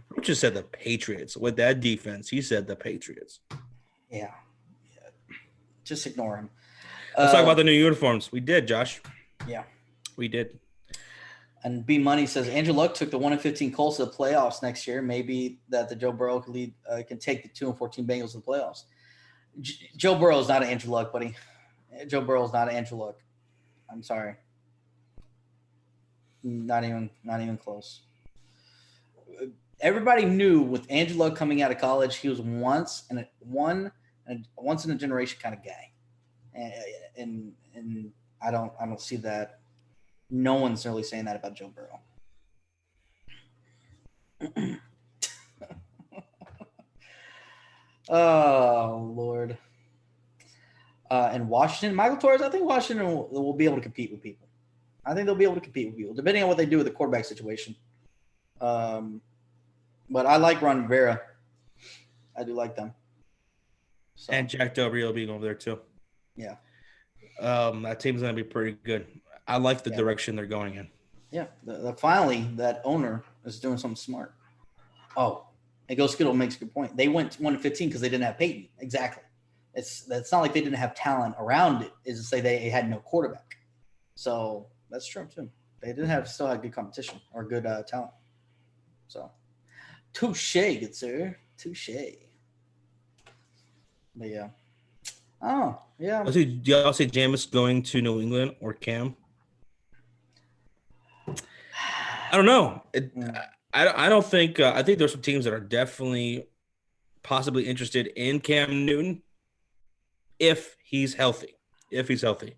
Who just said the Patriots? With that defense, he said the Patriots. Yeah. Just ignore him. Let's talk about the new uniforms. We did, Josh. Yeah. We did. And B Money says Andrew Luck took the 1-15 Colts to the playoffs next year. Maybe that the Joe Burrow can take the 2-14 Bengals to the playoffs. Joe Burrow is not an Andrew Luck, buddy. Joe Burrow is not an Andrew Luck. I'm sorry. Not even close. Everybody knew with Andrew Luck coming out of college, he was once in a generation kind of guy, and I don't see that. No one's really saying that about Joe Burrow. Oh, Lord. And Washington, Michael Torres, I think Washington will be able to compete with people. I think they'll be able to compete with people, depending on what they do with the quarterback situation. But I like Ron Rivera. I do like them. So. And Jack Del Rio being over there, too. Yeah. That team's going to be pretty good. I like the direction they're going in. Yeah. Finally, that owner is doing something smart. Oh, and Go Skittle makes a good point. They went 1-15 because they didn't have Peyton. Exactly. It's not like they didn't have talent around it. It's to say they had no quarterback. So that's true, too. They still had good competition or good talent. So, touche, good sir. Touche. But yeah. Oh, yeah. Do y'all see Jameis going to New England or Cam? I don't know. I don't think. I think there's some teams that are definitely possibly interested in Cam Newton if he's healthy. If he's healthy.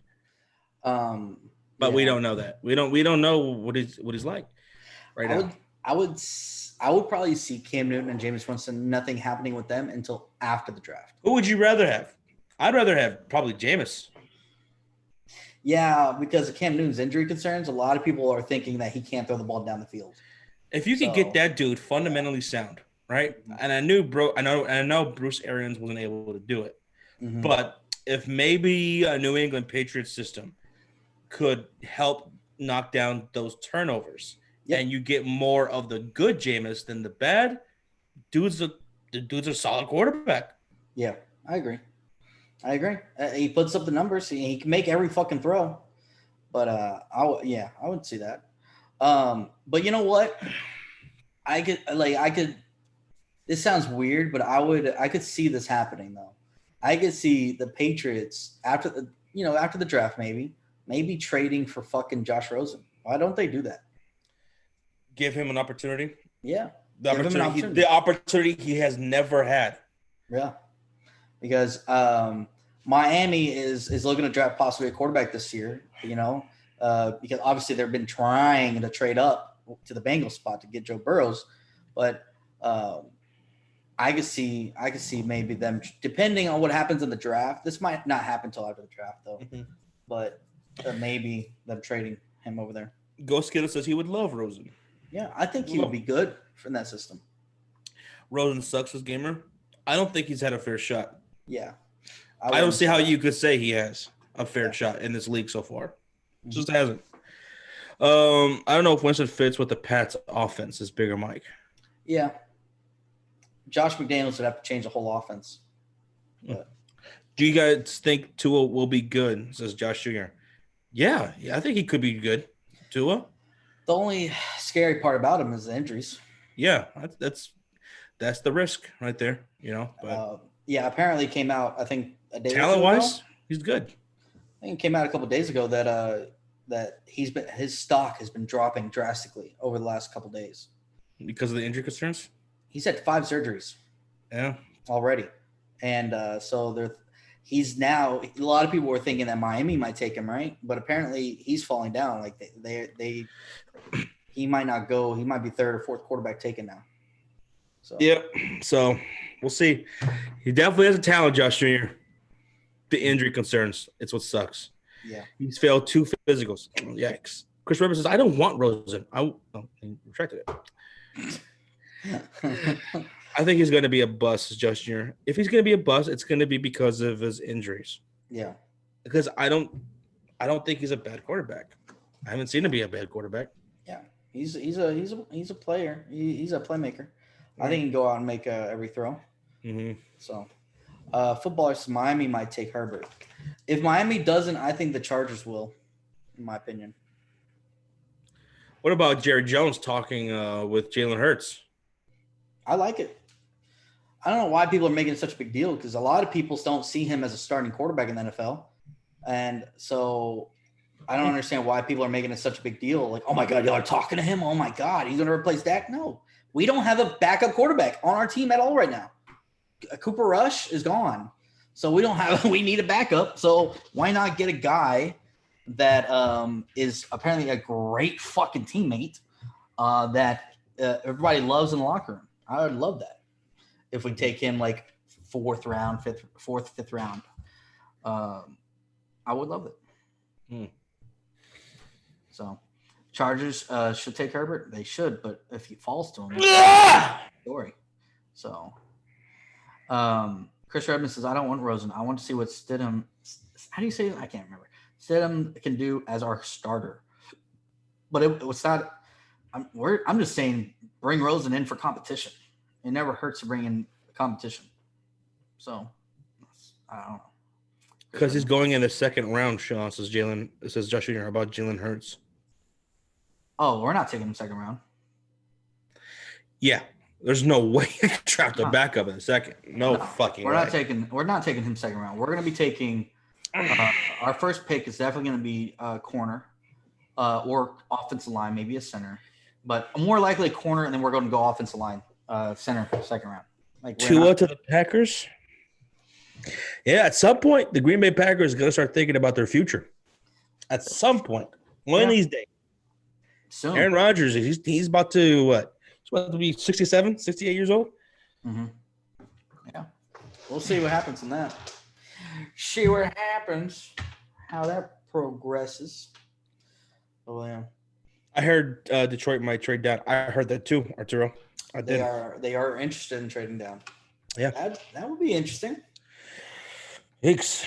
But we don't know that. We don't know what he's like right now. I would probably see Cam Newton and Jameis Winston, nothing happening with them until after the draft. Who would you rather have? I'd rather have probably Jameis. Yeah, because of Cam Newton's injury concerns, a lot of people are thinking that he can't throw the ball down the field. If you could get that dude fundamentally sound, right? And I know Bruce Arians wasn't able to do it. Mm-hmm. But if maybe a New England Patriots system could help knock down those turnovers, and you get more of the good Jameis than the bad, the dude's a solid quarterback. Yeah, I agree. He puts up the numbers. He can make every fucking throw. But I would see that. But you know what? I could. This sounds weird, but I could see this happening though. I could see the Patriots after the draft maybe trading for fucking Josh Rosen. Why don't they do that? Give him an opportunity. Yeah, the opportunity he has never had. Yeah, because Miami is looking to draft possibly a quarterback this year. Because obviously they've been trying to trade up to the Bengals spot to get Joe Burrows, but I could see maybe them, depending on what happens in the draft. This might not happen until after the draft though, but maybe them trading him over there. Ghost Killer says he would love Rosen. Yeah, I think he would be good in that system. Rosen sucks as gamer. I don't think he's had a fair shot. Yeah. I don't see how you could say he has a fair shot in this league so far. Just hasn't. I don't know if Winston fits with the Pats offense as Bigger Mike. Yeah. Josh McDaniels would have to change the whole offense. But. Do you guys think Tua will be good, says Josh Jr.? Yeah, I think he could be good. Tua? The only scary part about him is the injuries. Yeah, that's the risk right there, But apparently came out, I think, a day talent-wise, he's good. I think it came out a couple of days ago that his stock has been dropping drastically over the last couple of days because of the injury concerns. He's had 5 surgeries. Yeah, already, and he's now. A lot of people were thinking that Miami might take him, right? But apparently, he's falling down. Like he might not go. He might be 3rd or 4th quarterback taken now. So So we'll see. He definitely has a talent, Josh Jr. The injury concerns. It's what sucks. Yeah. He's failed 2 physicals. Yikes. Chris Rivers says, I don't want Rosen. He retracted it. I think he's going to be a bust, Josh Jr. If he's going to be a bust, it's going to be because of his injuries. Yeah. Because I don't think he's a bad quarterback. I haven't seen him be a bad quarterback. Yeah. He's a player. He's a playmaker. I think he can go out and make every throw. Mm-hmm. So, footballers, Miami might take Herbert. If Miami doesn't, I think the Chargers will, in my opinion. What about Jerry Jones talking with Jalen Hurts? I like it. I don't know why people are making such a big deal because a lot of people don't see him as a starting quarterback in the NFL. And so I don't understand why people are making it such a big deal. Like, oh, my God, y'all are talking to him? Oh, my God, he's going to replace Dak? No. We don't have a backup quarterback on our team at all right now. Cooper Rush is gone. So we need a backup. So why not get a guy that is apparently a great fucking teammate that everybody loves in the locker room? I would love that if we take him like 4th round, 5th round. I would love it. So Chargers should take Herbert. They should, but if he falls to him, story. So Chris Redmond says, I don't want Rosen. I want to see what Stidham – how do you say it? I can't remember. Stidham can do as our starter. But it was not – I'm just saying bring Rosen in for competition. It never hurts to bring in competition. So, I don't know. Because he's going in the 2nd round, Sean, says Jalen. It says Josh Jr. about Jalen Hurts. Oh, we're not taking him 2nd round. Yeah. There's no way they draft a backup in the second. No fucking way. We're not taking him second round. We're going to be taking our first pick is definitely going to be corner or offensive line, maybe a center, but more likely a corner, and then we're going to go offensive line, center second round. Like Tua to the Packers. Yeah, at some point, the Green Bay Packers are going to start thinking about their future. At some point, one of these days. Soon. Aaron Rodgers, he's about to what? He's about to be 67, 68 years old. Mm-hmm. Yeah. We'll see what happens in that. See what happens, how that progresses. Oh, yeah. I heard Detroit might trade down. I heard that too, Arturo. They are interested in trading down. Yeah. That would be interesting. Yikes.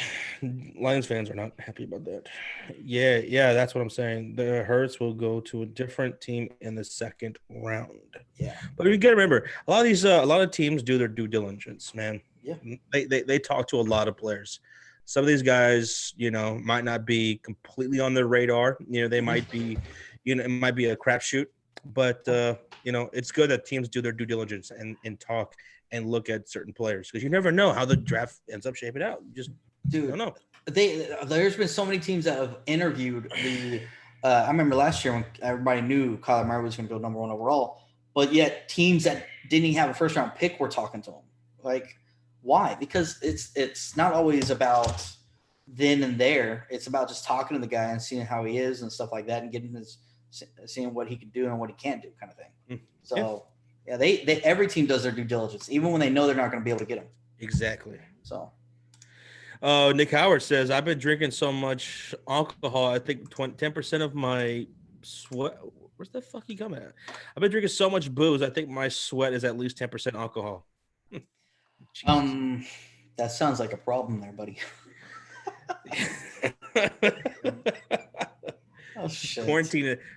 Lions fans are not happy about that. Yeah, that's what I'm saying. The Hurts will go to a different team in the second round. Yeah. But you got to remember, a lot of teams do their due diligence, man. Yeah. They talk to a lot of players. Some of these guys, might not be completely on their radar. They might be, it might be a crapshoot. But, it's good that teams do their due diligence and talk and look at certain players because you never know how the draft ends up shaping out. You just don't know. There's been so many teams that have interviewed the I remember last year when everybody knew Kyler Murray was going to go number 1 overall, but yet teams that didn't even have a first round pick were talking to him. Like, why? Because it's not always about then and there. It's about just talking to the guy and seeing how he is and stuff like that, and seeing what he can do and what he can't do, kind of thing. So. Yeah, they every team does their due diligence, even when they know they're not going to be able to get them. Exactly. So, Nick Howard says, I've been drinking so much alcohol, I think 10% of my sweat. Where's the fuck you coming at? I've been drinking so much booze, I think my sweat is at least 10% alcohol. That sounds like a problem there, buddy. Oh, shit.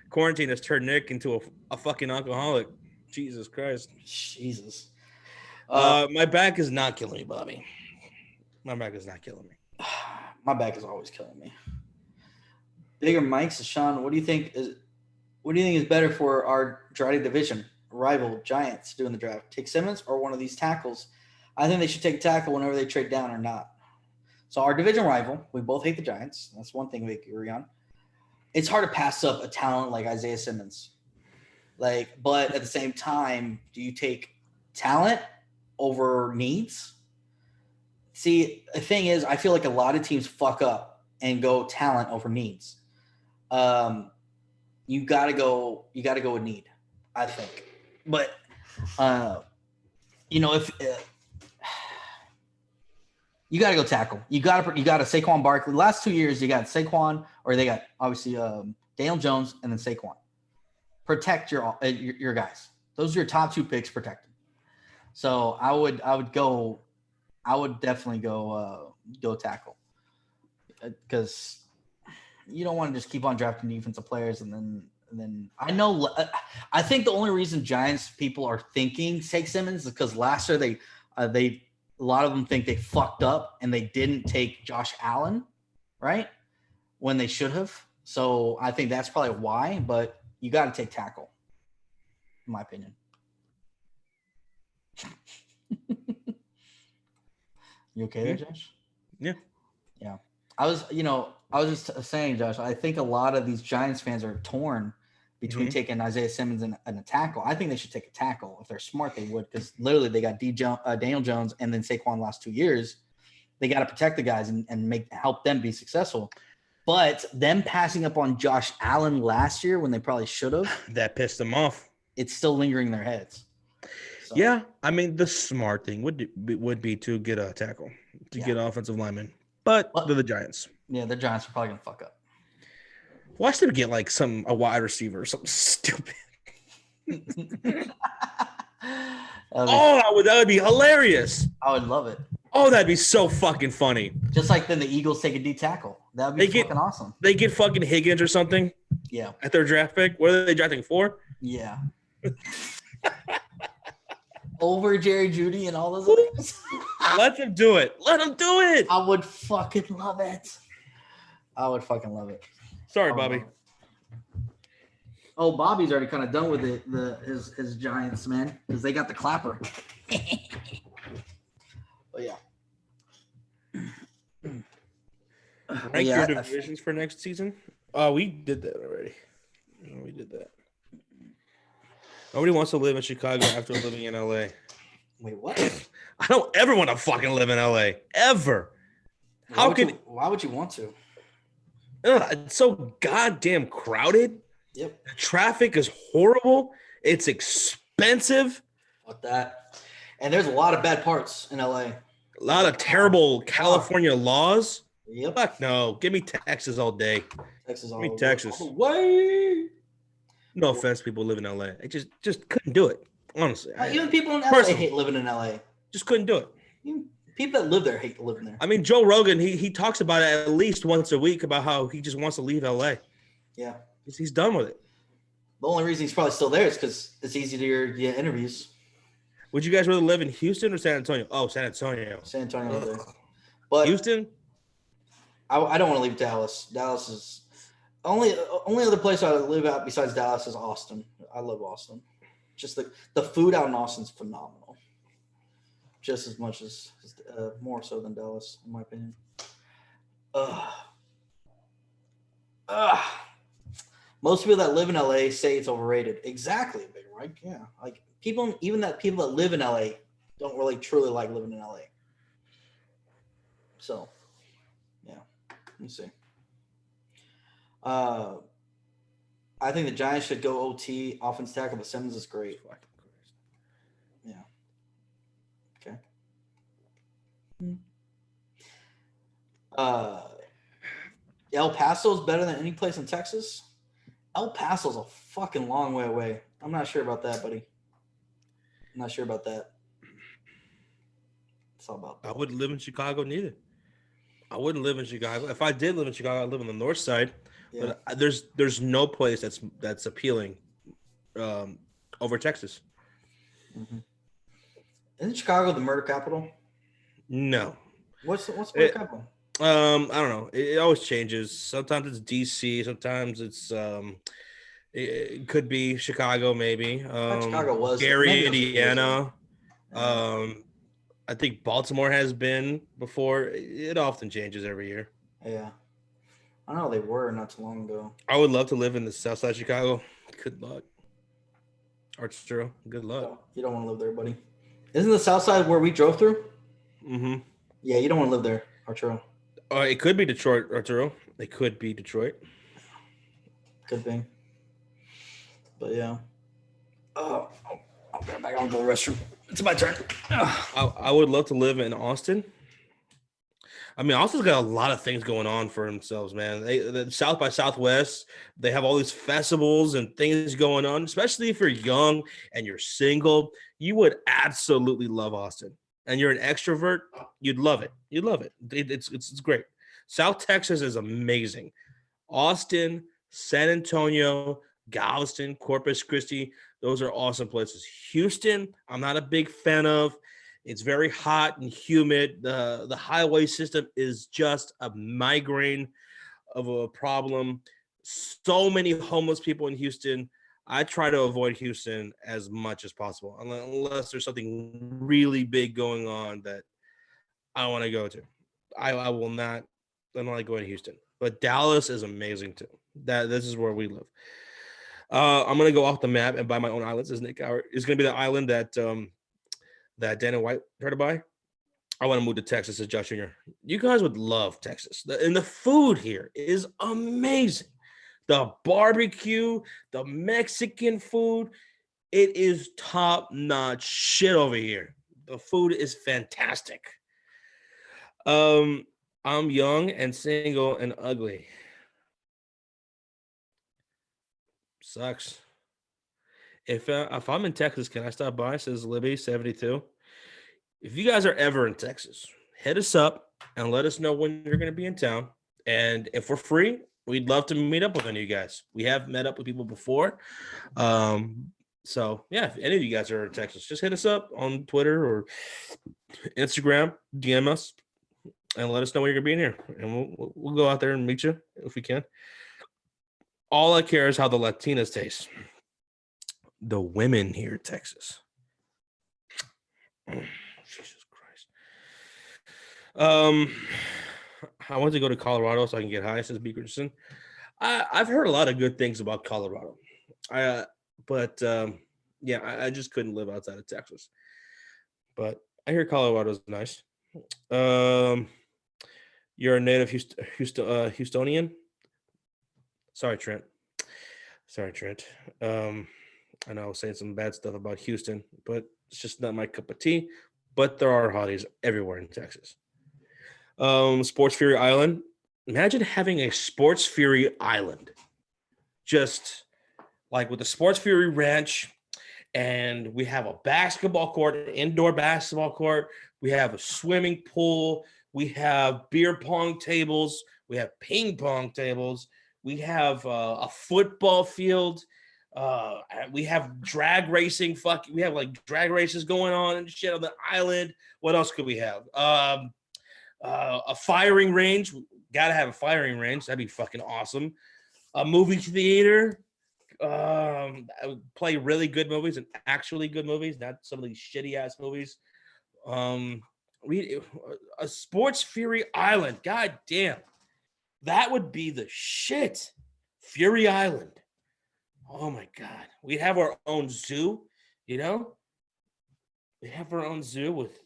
Quarantine has turned Nick into a fucking alcoholic. Jesus Christ. Jesus. My back is not killing me, Bobby. My back is not killing me. My back is always killing me. Bigger Mike says, Sean, what do you think is better for our dreaded division rival Giants doing the draft? Take Simmons or one of these tackles? I think they should take a tackle whenever they trade down or not. So our division rival, we both hate the Giants. That's one thing we agree on. It's hard to pass up a talent like Isaiah Simmons. But at the same time, do you take talent over needs? See, the thing is, I feel like a lot of teams fuck up and go talent over needs. You gotta go with need, I think. But if you gotta go tackle, you gotta Saquon Barkley. Last 2 years, you got Saquon, or they got obviously Daniel Jones and then Saquon. Protect your guys. Those are your top 2 picks. Protect them. So I would definitely go tackle, because you don't want to just keep on drafting defensive players and then I think the only reason Giants people are thinking take Simmons is because last year they a lot of them think they fucked up and they didn't take Josh Allen, right, when they should have. So I think that's probably why, but you got to take tackle, in my opinion. You okay there, Josh? Yeah. Yeah. I was just saying, Josh, I think a lot of these Giants fans are torn between taking Isaiah Simmons and a tackle. I think they should take a tackle. If they're smart, they would, because literally they got Daniel Jones and then Saquon the last 2 years. They got to protect the guys and help them be successful. But them passing up on Josh Allen last year when they probably should have. That pissed them off. It's still lingering in their heads. So. Yeah, I mean, the smart thing would be to get a tackle, get an offensive lineman. But they're the Giants. Yeah, the Giants are probably going to fuck up. Watch them get like a wide receiver or something stupid. That would be hilarious. I would love it. Oh, that'd be so fucking funny. Just like then the Eagles take a D tackle. That'd be fucking awesome. They get fucking Higgins or something. Yeah. At their draft pick. What are they drafting for? Yeah. Over Jerry Jeudy and all those others. Let them do it. Let them do it. I would fucking love it. Sorry, Bobby. Oh, Bobby's already kind of done with it. His Giants, man, because they got the clapper. But yeah. Rank your divisions for next season. Oh, we did that already. We did that. Nobody wants to live in Chicago after living in LA. Wait, what? I don't ever want to fucking live in LA. Ever. Why would you want to? It's so goddamn crowded. Yep. The traffic is horrible. It's expensive. Fuck that. And there's a lot of bad parts in LA. A lot of terrible California laws. Yep. Fuck no. Give me Texas all day. Texas all Give me Texas. All the way. No offense, people live in LA. I just couldn't do it. Honestly. Even people in LA hate living in LA. Just couldn't do it. Even people that live there hate living there. I mean, Joe Rogan, he talks about it at least once a week about how he just wants to leave LA. Yeah. He's done with it. The only reason he's probably still there is because it's easy to get interviews. Would you guys rather live in Houston or San Antonio? Oh, San Antonio. San Antonio there. But Houston? I don't want to leave Dallas. Dallas is only other place I live out besides Dallas is Austin. I love Austin. Just the food out in Austin is phenomenal. Just as much as more so than Dallas, in my opinion. Most people that live in LA say it's overrated. Exactly, right? Yeah, like people that live in LA don't really truly like living in LA. So, yeah, let me see. I think the Giants should go OT offense tackle, but Simmons is great. Yeah. Okay. El Paso is better than any place in Texas. El Paso's a fucking long way away. I'm not sure about that, buddy. I'm not sure about that. It's all about that. I wouldn't live in Chicago neither. I wouldn't live in Chicago. If I did live in Chicago, I'd live on the north side. Yeah. But there's no place that's appealing over Texas. Mm-hmm. Isn't Chicago the murder capital? No. What's the murder capital? I don't know. It always changes. Sometimes it's DC. Sometimes it's it could be Chicago, maybe. Chicago was Gary, Indiana. I think Baltimore has been before. It often changes every year. Yeah. I know they were not too long ago. I would love to live in the south side of Chicago. Good luck. Archero, good luck. No, you don't want to live there, buddy. Isn't the south side where we drove through? Mm-hmm. Yeah, you don't want to live there, Archero. It could be Detroit, Arturo. It could be Detroit. Could be. But yeah. I'll get back on to the restroom. It's my turn. I would love to live in Austin. I mean, Austin's got a lot of things going on for themselves, man. The South by Southwest, they have all these festivals and things going on, especially if you're young and you're single. You would absolutely love Austin. And you're an extrovert, you'd love it. You'd love it. It's great. South Texas is amazing. Austin, San Antonio, Galveston, Corpus Christi, those are awesome places. Houston, I'm not a big fan of. It's very hot and humid. The highway system is just a migraine of a problem. So many homeless people in Houston. I try to avoid Houston as much as possible, unless there's something really big going on that I want to go to. I will not. I don't like going to Houston, but Dallas is amazing too. This is where we live. I'm gonna go off the map and buy my own island. Says Nick Howard. It's gonna be the island that Dana White tried to buy. I want to move to Texas, as Josh Jr. You guys would love Texas, and the food here is amazing. The barbecue, the Mexican food, it is top-notch shit over here. The food is fantastic. I'm young and single and ugly. Sucks. If I'm in Texas, can I stop by? Says Libby72. If you guys are ever in Texas, hit us up and let us know when you're going to be in town. And if we're free, we'd love to meet up with any of you guys. We have met up with people before. So, yeah, if any of you guys are in Texas, just hit us up on Twitter or Instagram, DM us, and let us know when you're going to be in here. And we'll go out there and meet you if we can. All I care is how the Latinas taste. The women here in Texas. Jesus Christ. I want to go to Colorado so I can get high, says B. Richardson. I've heard a lot of good things about Colorado. I just couldn't live outside of Texas. But I hear Colorado's nice. You're a native Houstonian? Sorry, Trent. I know I was saying some bad stuff about Houston, but it's just not my cup of tea. But there are hotties everywhere in Texas. Sports Fury Island. Imagine having a Sports Fury Island. Just like with the Sports Fury Ranch, and we have a basketball court, an indoor basketball court. We have a swimming pool. We have beer pong tables. We have ping pong tables. We have a football field. We have drag racing. We have like drag races going on and shit on the island. What else could we have? A firing range. Gotta have a firing range. That'd be fucking awesome. A movie theater. I would play really good movies and actually good movies, not some of these shitty ass movies. A Sports Fury Island. God damn. That would be the shit. Fury Island. Oh my God. We'd have our own zoo, you know? We have our own zoo with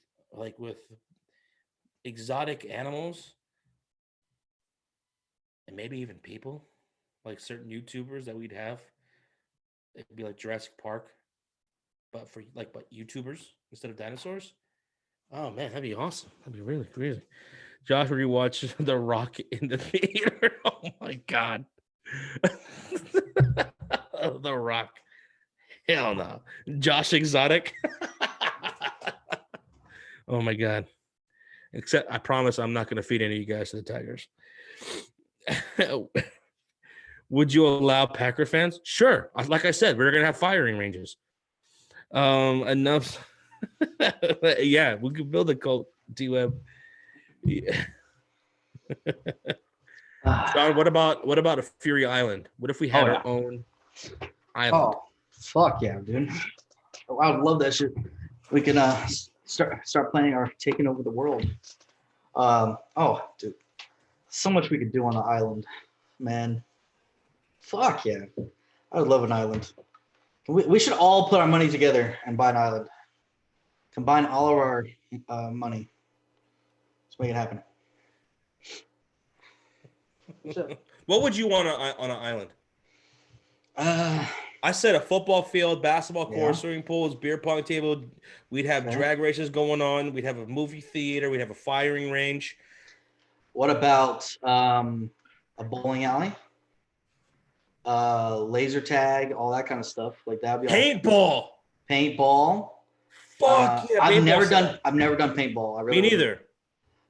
exotic animals and maybe even people, like certain YouTubers that we'd have. It'd be like Jurassic Park, but YouTubers instead of dinosaurs. Oh man, that'd be awesome. That'd be really crazy. Josh rewatched The Rock in the theater. Oh my God. The Rock. Hell no. Josh Exotic. Oh my God. Except I promise I'm not going to feed any of you guys to the Tigers. Would you allow Packer fans? Sure. Like I said, we're going to have firing ranges. Enough. Yeah, we could build a cult, D-Web. Yeah. John, what about a Fury Island? What if we had our own island? Oh, fuck yeah, dude. I would love that shit. We can start planning our taking over the world. Dude. So much we could do on the island, man. Fuck yeah. I would love an island. We should all put our money together and buy an island. Combine all of our money. Let's make it happen. What would you want on an island? I said a football field, basketball court, swimming pools, beer pong table. We'd have drag races going on. We'd have a movie theater. We'd have a firing range. What about a bowling alley? Laser tag, all that kind of stuff. Like that would be paintball. Paintball. Fuck yeah! I've never done paintball. I really Me neither.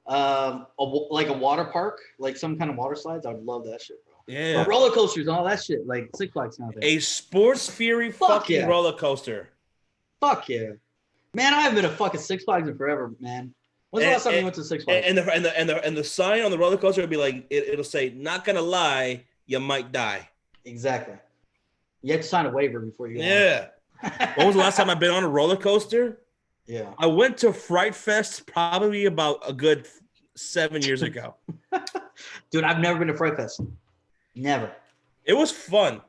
Like a water park, like some kind of water slides. I would love that shit, bro. Yeah. Or roller coasters and all that shit, like Six Flags kind of thing. A Sports Fury fucking roller coaster. Fuck yeah, man! I haven't been to fucking Six Flags in forever, man. When's the last time you went to Six Flags? And the sign on the roller coaster would be like it'll say, "Not gonna lie, you might die." Exactly. You have to sign a waiver before you go. Yeah. When was the last time I've been on a roller coaster? Yeah. I went to Fright Fest probably about a good 7 years ago. Dude, I've never been to Fright Fest. Never. It was fun.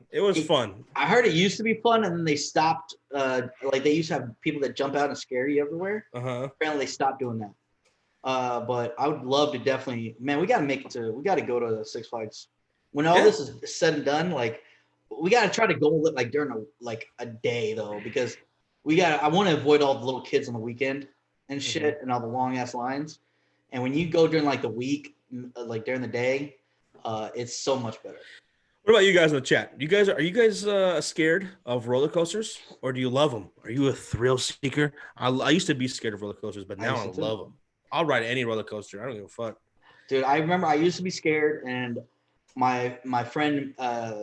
Fun. I heard it used to be fun, and then they stopped. Like they used to have people that jump out and scare you everywhere. Apparently, they stopped doing that. But I would love to definitely. Man, we got to go to Six Flags when all this is said and done. Like, we got to try to go like during a day though, because I want to avoid all the little kids on the weekend and shit and all the long ass lines. And when you go during like the week, like during the day, it's so much better. What about you guys in the chat? Are you guys scared of roller coasters, or do you love them? Are you a thrill seeker? I used to be scared of roller coasters, but now I love them. I'll ride any roller coaster. I don't give a fuck. Dude, I remember I used to be scared, and my friend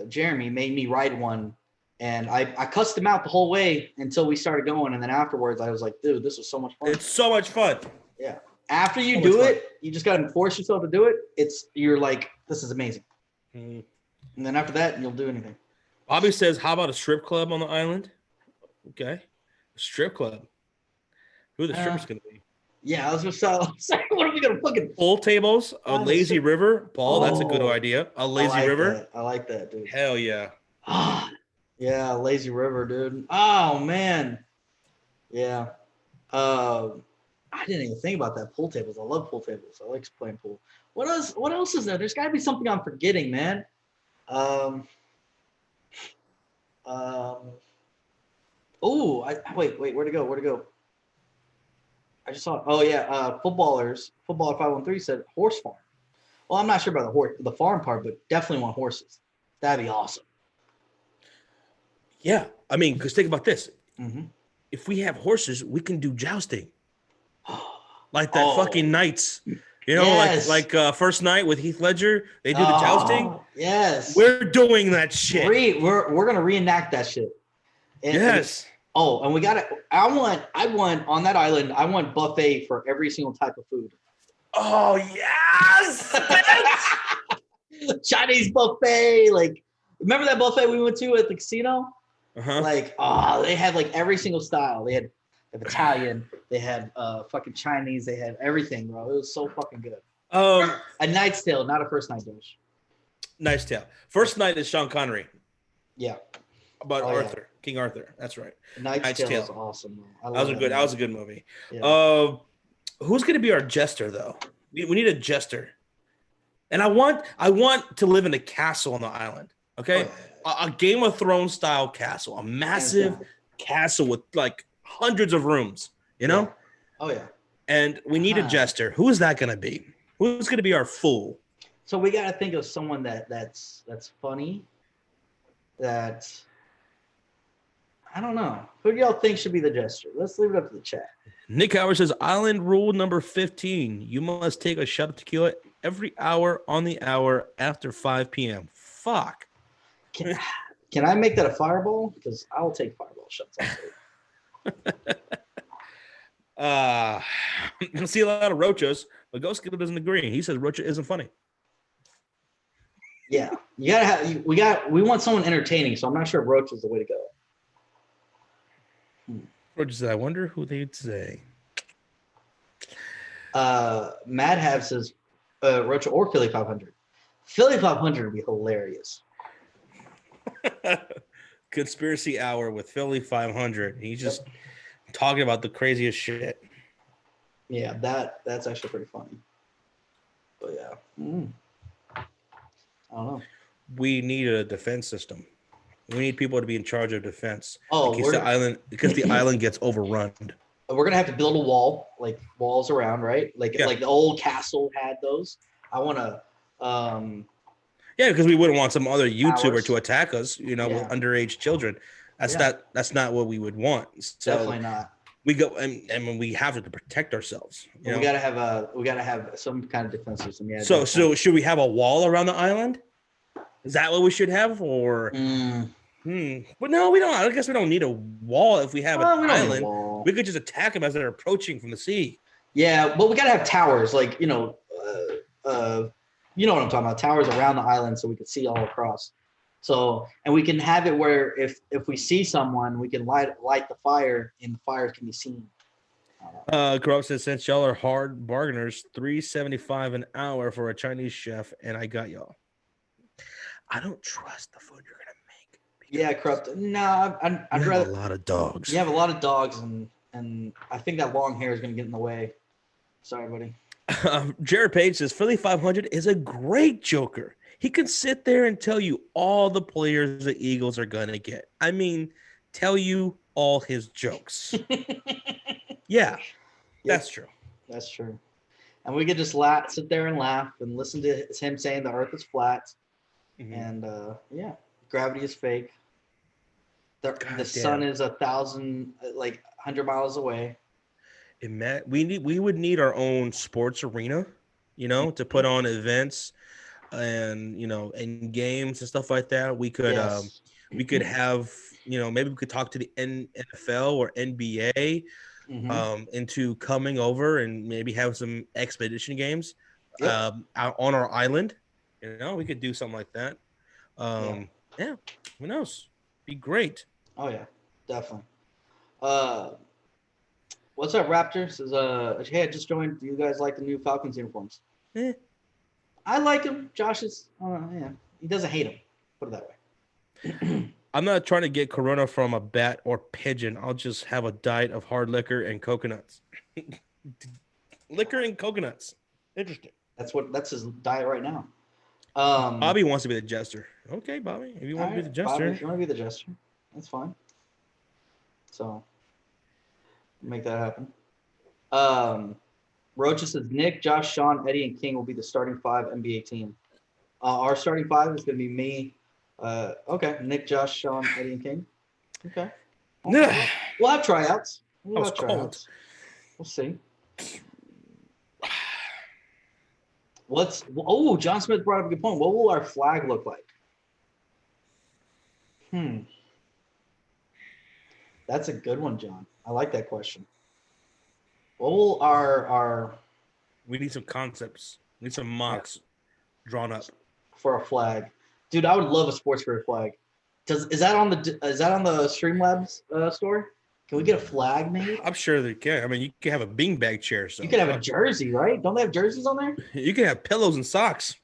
Jeremy made me ride one, and I cussed him out the whole way until we started going, and then afterwards I was like, dude, this was so much fun. It's so much fun. Yeah. After you do it, you just gotta force yourself to do it. You're like, this is amazing. And then after that, you'll do anything. Bobby says, how about a strip club on the island? Okay. A strip club. Who are the strippers going to be? Yeah, I was just saying, what are we going to fucking... Pool tables, a lazy river. Paul, that's a good idea. A lazy river. I like that, dude. Hell yeah. Yeah, lazy river, dude. Oh, man. Yeah. I didn't even think about that. Pool tables. I love pool tables. I like playing pool. What else is there? There's got to be something I'm forgetting, man. Wait, where'd it go? I just saw. Oh yeah, Footballer 513 said horse farm. Well, I'm not sure about the farm part, but definitely want horses. That'd be awesome. Yeah, I mean, because think about this. Mm-hmm. If we have horses, we can do jousting, like that fucking Knights. You know, yes. like First Night with Heath Ledger. They do the jousting. Yes, we're doing that shit. We're gonna reenact that shit. Yes. And we got it. I want on that island. I want buffet for every single type of food. Oh yes, Chinese buffet. Like, remember that buffet we went to at the casino? Uh-huh. Like, they had like every single style. They had Italian. They had fucking Chinese. They had everything, bro. It was so fucking good. A Knight's Tale, not a First Night dish. Knight's Tale. First Night is Sean Connery. Yeah. About Arthur. Yeah. King Arthur. That's right. Knight's Tale is awesome. That was a good movie. Yeah. Who's going to be our jester though? We need a jester. And I want to live in a castle on the island. Okay? A Game of Thrones style castle, a massive castle with like hundreds of rooms, you know? Yeah. Oh yeah. And we need a jester. Who is that going to be? Who's going to be our fool? So we got to think of someone that's funny. I don't know. Who do y'all think should be the jester? Let's leave it up to the chat. Nick Howard says, island rule number 15. You must take a shot of tequila every hour on the hour after 5 p.m. Fuck. Can I make that a fireball? Because I will take fireball shots. I see a lot of Rochas, but Ghost Killer doesn't agree. He says Rocha isn't funny. Yeah. You gotta have we want someone entertaining, so I'm not sure if Roach is the way to go. Rocha said, I wonder who they'd say. Mad Have says Rocha or Philly 500. Philly 500 would be hilarious. Conspiracy hour with Philly 500. He's just talking about the craziest shit. Yeah, that's actually pretty funny. But yeah. I don't know. We need a defense system. We need people to be in charge of defense. Because the island gets overrun. We're gonna have to build a wall, like walls around, right? Like the old castle had those. I want to. Because we wouldn't want some other YouTuber to attack us, with underage children. That's not what we would want. So definitely not. We go and we have to protect ourselves. We gotta have some kind of defense system. Yeah. So should we have a wall around the island? Is that what we should have, or? But no, we don't. I guess we don't need a wall if we have an island. We could just attack them as they're approaching from the sea. Yeah, but we gotta have towers, like you know what I'm talking about, towers around the island, so we can see all across. So, and we can have it where if we see someone, we can light the fire, and the fire can be seen. Corrupt says, since y'all are hard bargainers, $3.75 an hour for a Chinese chef, and I got y'all. I don't trust the food you're gonna make. Yeah, Corrupt. No, I'd rather. A lot of dogs. You have a lot of dogs, and I think that long hair is gonna get in the way. Sorry, buddy. Jared Page says Philly 500 is a great joker. He can sit there and tell you all the players the Eagles are gonna get. I mean, tell you all his jokes. Yeah, that's true. That's true. And we could just sit there and laugh and listen to him saying the Earth is flat. And gravity is fake. The sun is 100 miles away. We would need our own sports arena, to put on events and and games and stuff like that. We could have maybe we could talk to the NFL or NBA into coming over and maybe have some expedition games out on our island. We could do something like that. Yeah. Who knows? Be great. Oh yeah, definitely. What's up, Raptor? Says, hey, I just joined. Do you guys like the new Falcons uniforms? I like him. Josh is, yeah, he doesn't hate him. Put it that way. I'm not trying to get corona from a bat or pigeon. I'll just have a diet of hard liquor and coconuts. Liquor and coconuts. Interesting. That's his diet right now. Bobby wants to be the jester. Okay, Bobby. If you want to be the jester. Bobby, if you want to be the jester, that's fine. So, make that happen. Rocha says, Nick, Josh, Sean, Eddie, and King will be the starting 5 NBA team. Our starting 5 is going to be me. Okay, Nick, Josh, Sean, Eddie, and King. Okay. We'll have tryouts. We'll see. John Smith brought up a good point. What will our flag look like? That's a good one, John. I like that question. What will our We need some concepts. We need some mocks drawn up for a flag, dude. I would love a SPORTSFURY flag. Is that on the Streamlabs store? Can we get a flag made? I'm sure they can. I mean, you can have a beanbag chair. So you can have a jersey, right? Don't they have jerseys on there? You can have pillows and socks.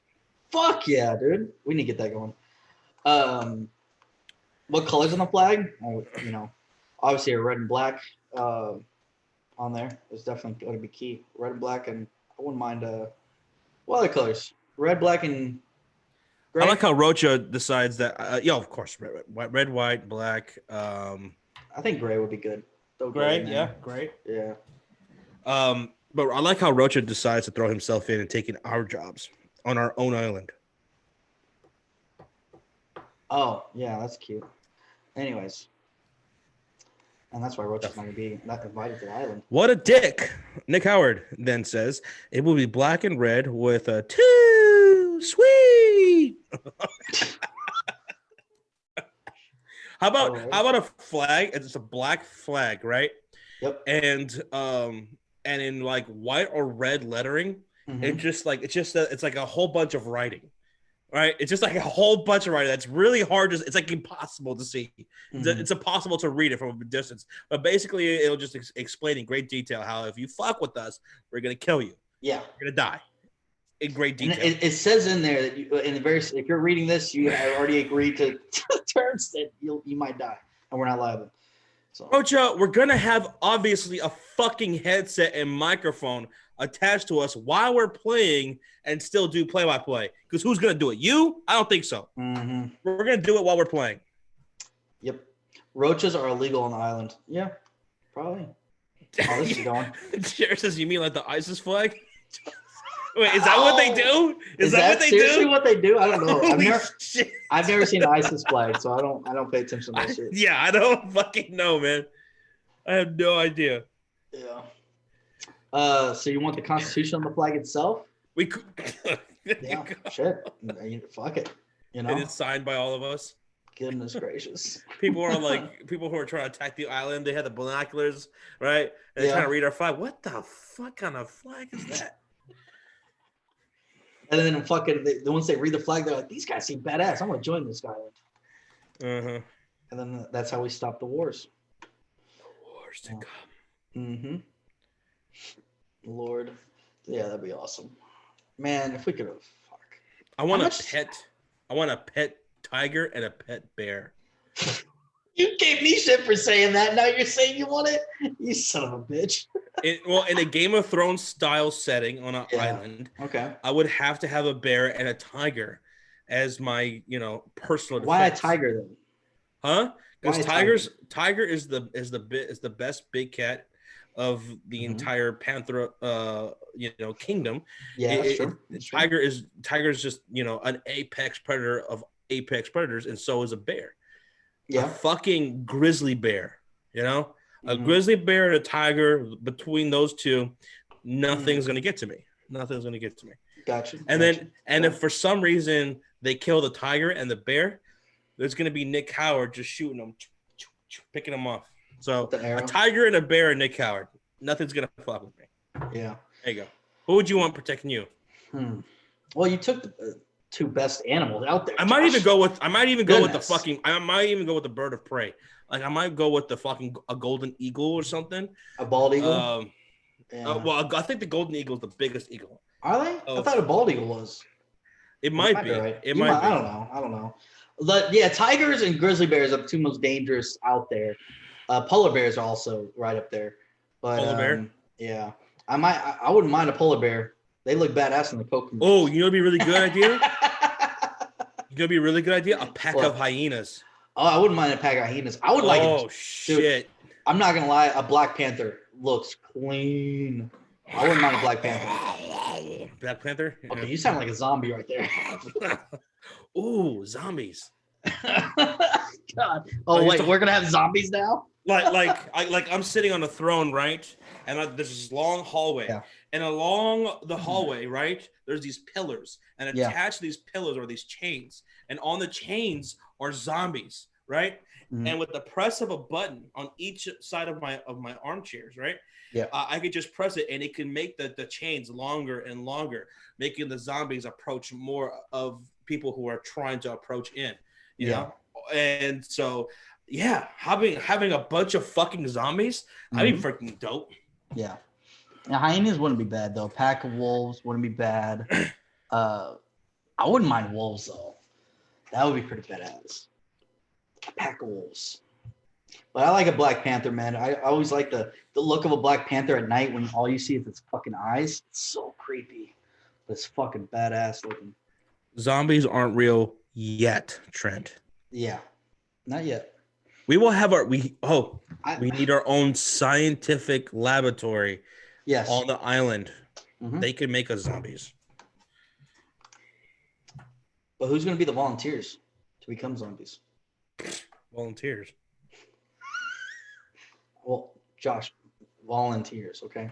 Fuck yeah, dude. We need to get that going. What colors on the flag? Obviously a red and black on there is definitely going to be key. Red and black, and I wouldn't mind what other colors? Red, black, and gray. I like how Rocha decides that. Of course, red, white, black. I think gray would be good. Gray, yeah, great. Yeah. But I like how Rocha decides to throw himself in and taking our jobs on our own island. Oh, yeah, that's cute. Anyways. And that's why Rocha's going to be not invited to the island. What a dick. Nick Howard then says, it will be black and red with a too sweet. How about a flag? It's a black flag, right? Yep. And in like white or red lettering, it's like a whole bunch of writing, right? It's just like a whole bunch of writing that's really hard to. It's like impossible to see. It's impossible to read it from a distance. But basically, it'll just explain in great detail how if you fuck with us, we're gonna kill you. Yeah, you're gonna die. In great detail. And it says in there that if you're reading this, you have already agreed to terms that you might die, and we're not liable. So, Rocha, we're gonna have obviously a fucking headset and microphone attached to us while we're playing, and still do play-by-play. Because who's gonna do it? You? I don't think so. We're gonna do it while we're playing. Yep. Roaches are illegal on the island. Yeah, probably. Oh, this is going. Jared says, "You mean like the ISIS flag?" Wait, is that what they do? Is that what they seriously do? What they do? I don't know. I've never seen an ISIS flag, so I don't pay attention to that shit. Yeah, I don't fucking know, man. I have no idea. Yeah. So you want the Constitution on the flag itself? We could. Yeah. Shit. Fuck it. You know. And it's signed by all of us. Goodness gracious. People who are trying to attack the island. They had the binoculars, right? And they're trying to read our flag. What the fuck kind of flag is that? And then once they read the flag, they're like, these guys seem badass. I'm going to join this island. And then that's how we stop the wars. The wars to come. Lord. Yeah, that'd be awesome. Man, if we could have, fuck. I want a pet tiger and a pet bear. You gave me shit for saying that. Now you're saying you want it? You son of a bitch. In a Game of Thrones style setting on an island, I would have to have a bear and a tiger as my, personal defense. Why a tiger then? Huh? Because tiger is the best big cat of the entire panther kingdom. Yeah, that's true. Tiger is just an apex predator of apex predators, and so is a bear. Yeah, a fucking grizzly bear. A grizzly bear and a tiger, between those two, nothing's gonna get to me. Nothing's gonna get to me. Gotcha. If for some reason they kill the tiger and the bear, there's gonna be Nick Howard just shooting them, picking them off. So a tiger and a bear and Nick Howard, nothing's gonna fuck with me. Yeah. There you go. Who would you want protecting you? Well, you took two best animals out there. I might even go with the bird of prey. Like I might go with a golden eagle or something. A bald eagle. Well, I think the golden eagle is the biggest eagle. Are they? I thought a bald eagle was. It might be. Right. It might be. I don't know. But yeah, tigers and grizzly bears are the two most dangerous out there. Polar bears are also right up there. But polar bear? Yeah. I wouldn't mind a polar bear. They look badass in the Coke commercials. Oh, you know what'd be a really good idea? A pack of hyenas. Oh, I wouldn't mind a pack of hyenas. I would like. Oh shit! Dude, I'm not gonna lie. A Black Panther looks clean. I wouldn't mind a Black Panther. Black Panther? Yeah. Okay, you sound like a zombie right there. Ooh, zombies. God. Oh wait, we're gonna have zombies now? I'm sitting on a throne, right? And there's this long hallway. Yeah. And along the hallway, right, there's these pillars. And attached to these pillars are these chains. And on the chains are zombies, right? Mm-hmm. And with the press of a button on each side of my armchairs, right? Yeah. I could just press it and it can make the chains longer and longer, making the zombies approach more of people who are trying to approach in, you know? And so, yeah, having a bunch of fucking zombies, that'd be freaking dope. Yeah. Now, hyenas wouldn't be bad, though. Pack of wolves wouldn't be bad. I wouldn't mind wolves, though. That would be pretty badass. A pack of wolves. But I like a Black Panther, man. I always like the look of a Black Panther at night when all you see is its fucking eyes. It's so creepy. But it's fucking badass looking. Zombies aren't real yet, Trent. Yeah. Not yet. We will have we need our own scientific laboratory on the island. Mm-hmm. They can make us zombies. But who's going to be the volunteers to become zombies? Volunteers. Well, Josh, volunteers, okay?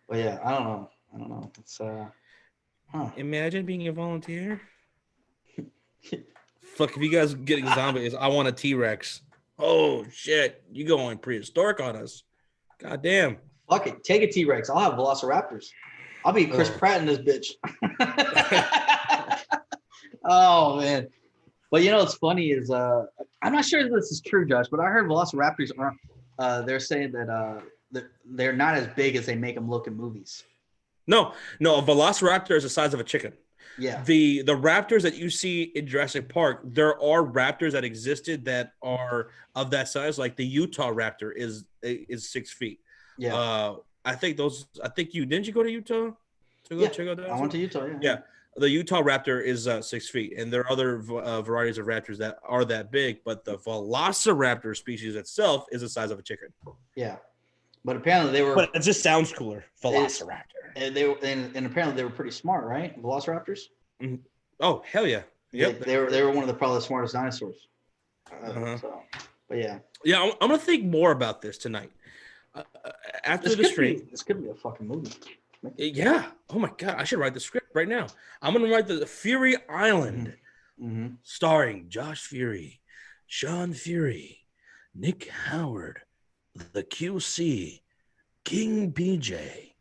But yeah, I don't know. It's Imagine being a volunteer. Fuck, if you guys getting zombies, I want a T-Rex. Oh shit, you going prehistoric on us? God damn. Fuck it, take a T-Rex. I'll have Velociraptors. I'll be Chris Pratt in this bitch. Oh man. But you know what's funny is I'm not sure if this is true, Josh, but I heard Velociraptors aren't. They're saying that they're not as big as they make them look in movies. No, a Velociraptor is the size of a chicken. Yeah. The raptors that you see in Jurassic Park, there are raptors that existed that are of that size. Like the Utah raptor is 6 feet. Yeah. Didn't you go to Utah to go check out that? I went to Utah. Yeah. Yeah. The Utah raptor is 6 feet, and there are other varieties of raptors that are that big, but the Velociraptor species itself is the size of a chicken. Yeah. But apparently they were. But it just sounds cooler, Velociraptor. And and apparently they were pretty smart, right? Velociraptors. Mm-hmm. Oh hell yeah! Yep. They were one of the probably smartest dinosaurs. But yeah. Yeah, I'm gonna think more about this tonight. After the stream, this could be a fucking movie. Yeah. Oh my god, I should write the script right now. I'm gonna write the Fury Island, starring Josh Fury, Sean Fury, Nick Howard, the QC, King BJ,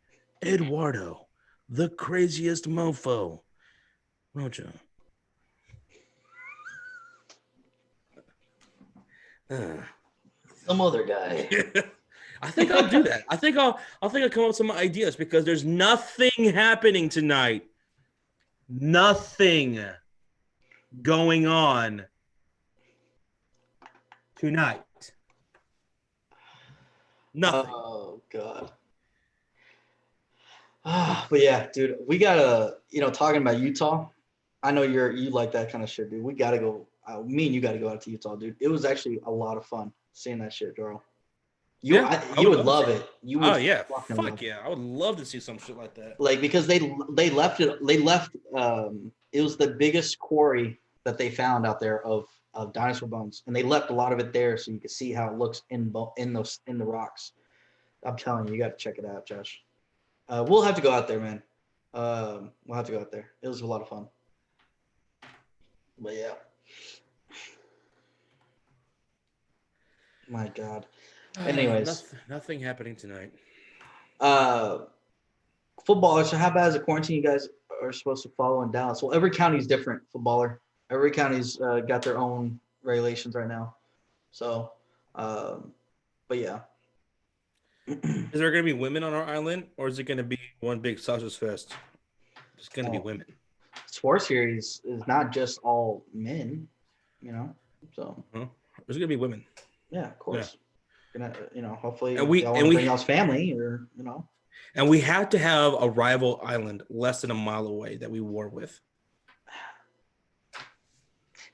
Eduardo, the craziest mofo, Rojo. Some other guy. I think I'll do that. I think I'll come up with some ideas because there's nothing happening tonight. Nothing going on tonight. Nothing. Oh God. But yeah, dude, we gotta, talking about Utah. I know you like that kind of shit, dude. We gotta go. Me and you gotta go out to Utah, dude. It was actually a lot of fun seeing that shit, girl. You would love it. You would. Oh yeah, fuck yeah! I would love to see some shit like that. Like because they left it. They left. It was the biggest quarry that they found out there of dinosaur bones, and they left a lot of it there so you can see how it looks in the rocks. I'm telling you, you got to check it out, Josh. We'll have to go out there, man. We'll have to go out there. It was a lot of fun. But yeah. My God. Anyways. Nothing happening tonight. Football. So how bad is the quarantine, you guys? are supposed to follow in Dallas. Well, every county is different, footballer. Every county's got their own regulations right now. So, but yeah. Is there going to be women on our island, or is it going to be one big sausage fest? It's going to be women. Sports series is not just all men, So there's going to be women. Yeah, of course. Yeah. Gonna, hopefully, and we bring us family, or And we had to have a rival island less than a mile away that we war with.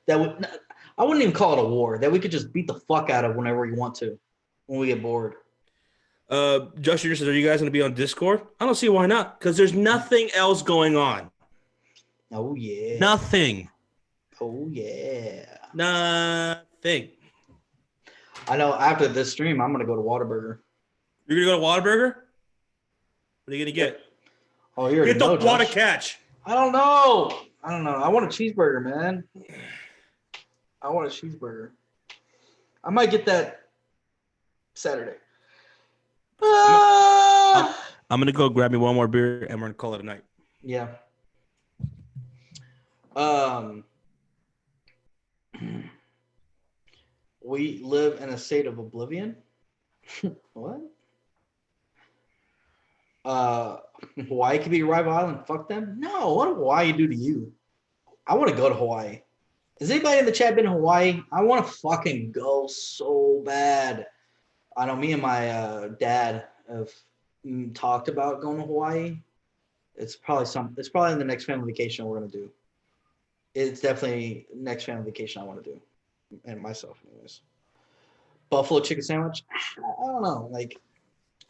I wouldn't even call it a war. That we could just beat the fuck out of whenever we want to, when we get bored. Justin says, are you guys going to be on Discord? I don't see why not, because there's nothing else going on. Oh, yeah. Nothing. Oh, yeah. Nothing. I know after this stream, I'm going to go to Whataburger. You're going to go to Whataburger? What are you going to get? Oh, you're get the water catch. I don't know. I want a cheeseburger, man. I want a cheeseburger. I might get that Saturday. I'm going to go grab me one more beer, and we're going to call it a night. Yeah. We live in a state of oblivion. What? Hawaii could be a rival island. Fuck them. No, what did Hawaii do to you? I want to go to Hawaii. Has anybody in the chat been to Hawaii? I want to fucking go so bad. I know me and my dad have talked about going to Hawaii. It's probably in the next family vacation we're gonna do. It's definitely next family vacation I want to do, and myself anyways. Buffalo chicken sandwich. I don't know. Like,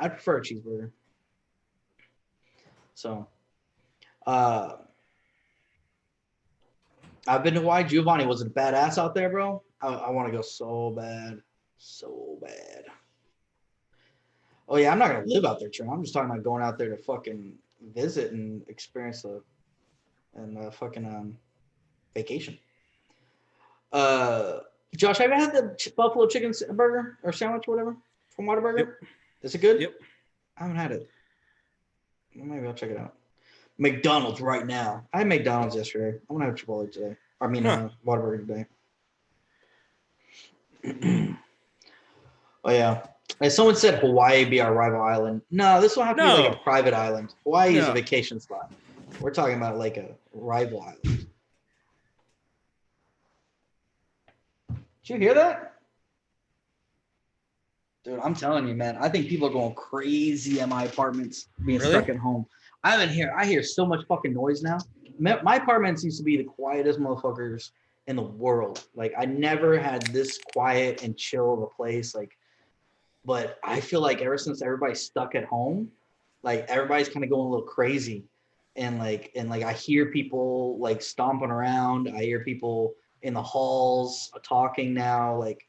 I prefer a cheeseburger. So, I've been to Hawaii. Giovanni, was it badass out there, bro? I want to go so bad. So bad. Oh, yeah, I'm not going to live out there, Trent. I'm just talking about going out there to fucking visit and experience fucking vacation. Josh, have you had the buffalo chicken burger or sandwich or whatever from Whataburger? Yep. Is it good? Yep. I haven't had it. Maybe I'll check it out. McDonald's right now. I had McDonald's yesterday. I'm gonna have Chipotle today. Whataburger today. Oh yeah. As someone said, Hawaii be our rival island. No, this will have to be like a private island. Hawaii is a vacation spot. We're talking about like a rival island. Did you hear that? Dude, I'm telling you, man. I think people are going crazy at my apartments being stuck at home. I hear so much fucking noise now. My apartments used to be the quietest motherfuckers in the world. Like, I never had this quiet and chill of a place. Like, but I feel like ever since everybody's stuck at home, like everybody's kind of going a little crazy. And I hear people like stomping around. I hear people in the halls talking now. Like,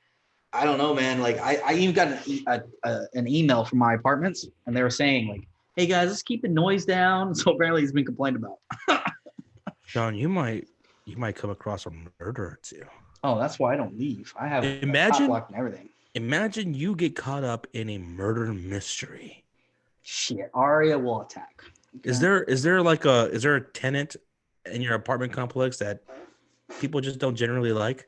I don't know, man. Like, I even got an email from my apartments, and they were saying like, "Hey guys, let's keep the noise down." So apparently, he's been complained about. Sean, you might come across a murderer too. Oh, that's why I don't leave. I have top lock and everything. Imagine you get caught up in a murder mystery. Shit, Aria will attack. Okay. Is there a tenant in your apartment complex that people just don't generally like?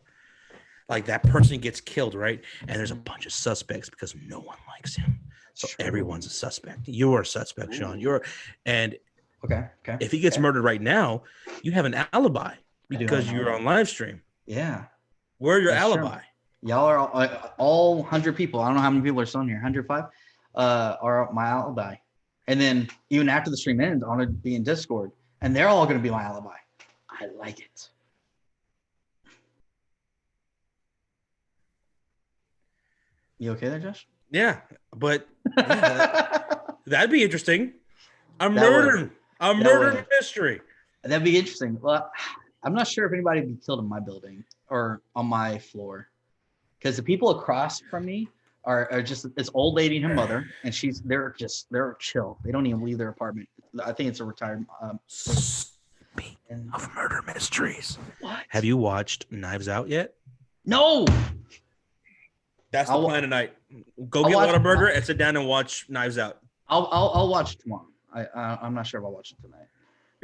Like, that person gets killed, right? And there's a bunch of suspects because no one likes him. So everyone's a suspect. You're a suspect, Sean. Okay. If he gets murdered right now, you have an alibi because you're on live stream. Yeah. Where's your alibi? True. Y'all are all 100 people. I don't know how many people are still in here. 105 are my alibi. And then even after the stream ends, I'm going to be in Discord, and they're all going to be my alibi. I like it. You okay there, Josh? Yeah, but that'd be interesting. A murder mystery. That'd be interesting. Well, I'm not sure if anybody would be killed in my building or on my floor, because the people across from me are just this old lady and her mother, and they're chill. They don't even leave their apartment. I think it's a retired. Speaking of murder mysteries, what? Have you watched Knives Out yet? No. That's the plan tonight. Go get Whataburger and sit down and watch Knives Out. I'll watch it tomorrow. I'm not sure if I'll watch it tonight.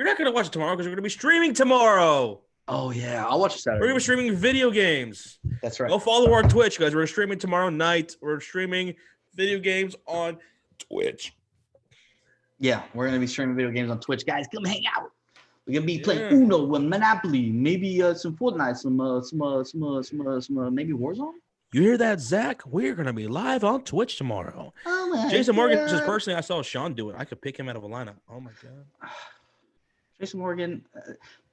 You're not gonna watch it tomorrow because we're gonna be streaming tomorrow. Oh yeah, I'll watch it Saturday. We're gonna be streaming video games. That's right. Go follow our Twitch, guys. We're streaming tomorrow night. We're streaming video games on Twitch. Yeah, we're gonna be streaming video games on Twitch, guys. Come hang out. We're gonna be playing Uno and Monopoly, maybe some Fortnite, some maybe Warzone. You hear that, Zach? We're gonna be live on Twitch tomorrow. Oh my Jason Morgan God. is personally I saw Sean do it. I could pick him out of a lineup. Oh my God. Jason Morgan,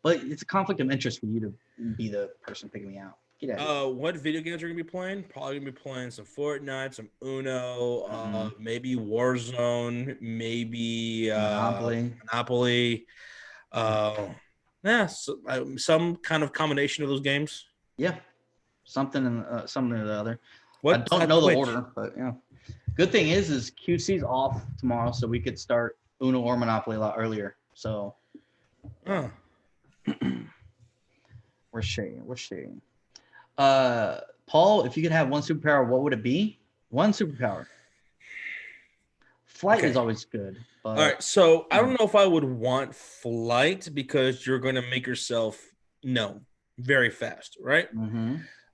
but it's a conflict of interest for you to be the person picking me out. Get out. What video games are gonna be playing? Probably gonna be playing some Fortnite, some Uno, maybe Warzone, maybe Monopoly. Some kind of combination of those games. Yeah, something or the other. What? I don't know the order, but yeah. Good thing is QC's off tomorrow, so we could start Uno or Monopoly a lot earlier. So, we're sharing. Paul, if you could have one superpower, what would it be? One superpower. Flight is always good. But, all right, so I don't know if I would want flight because you're going to make yourself known very fast, right?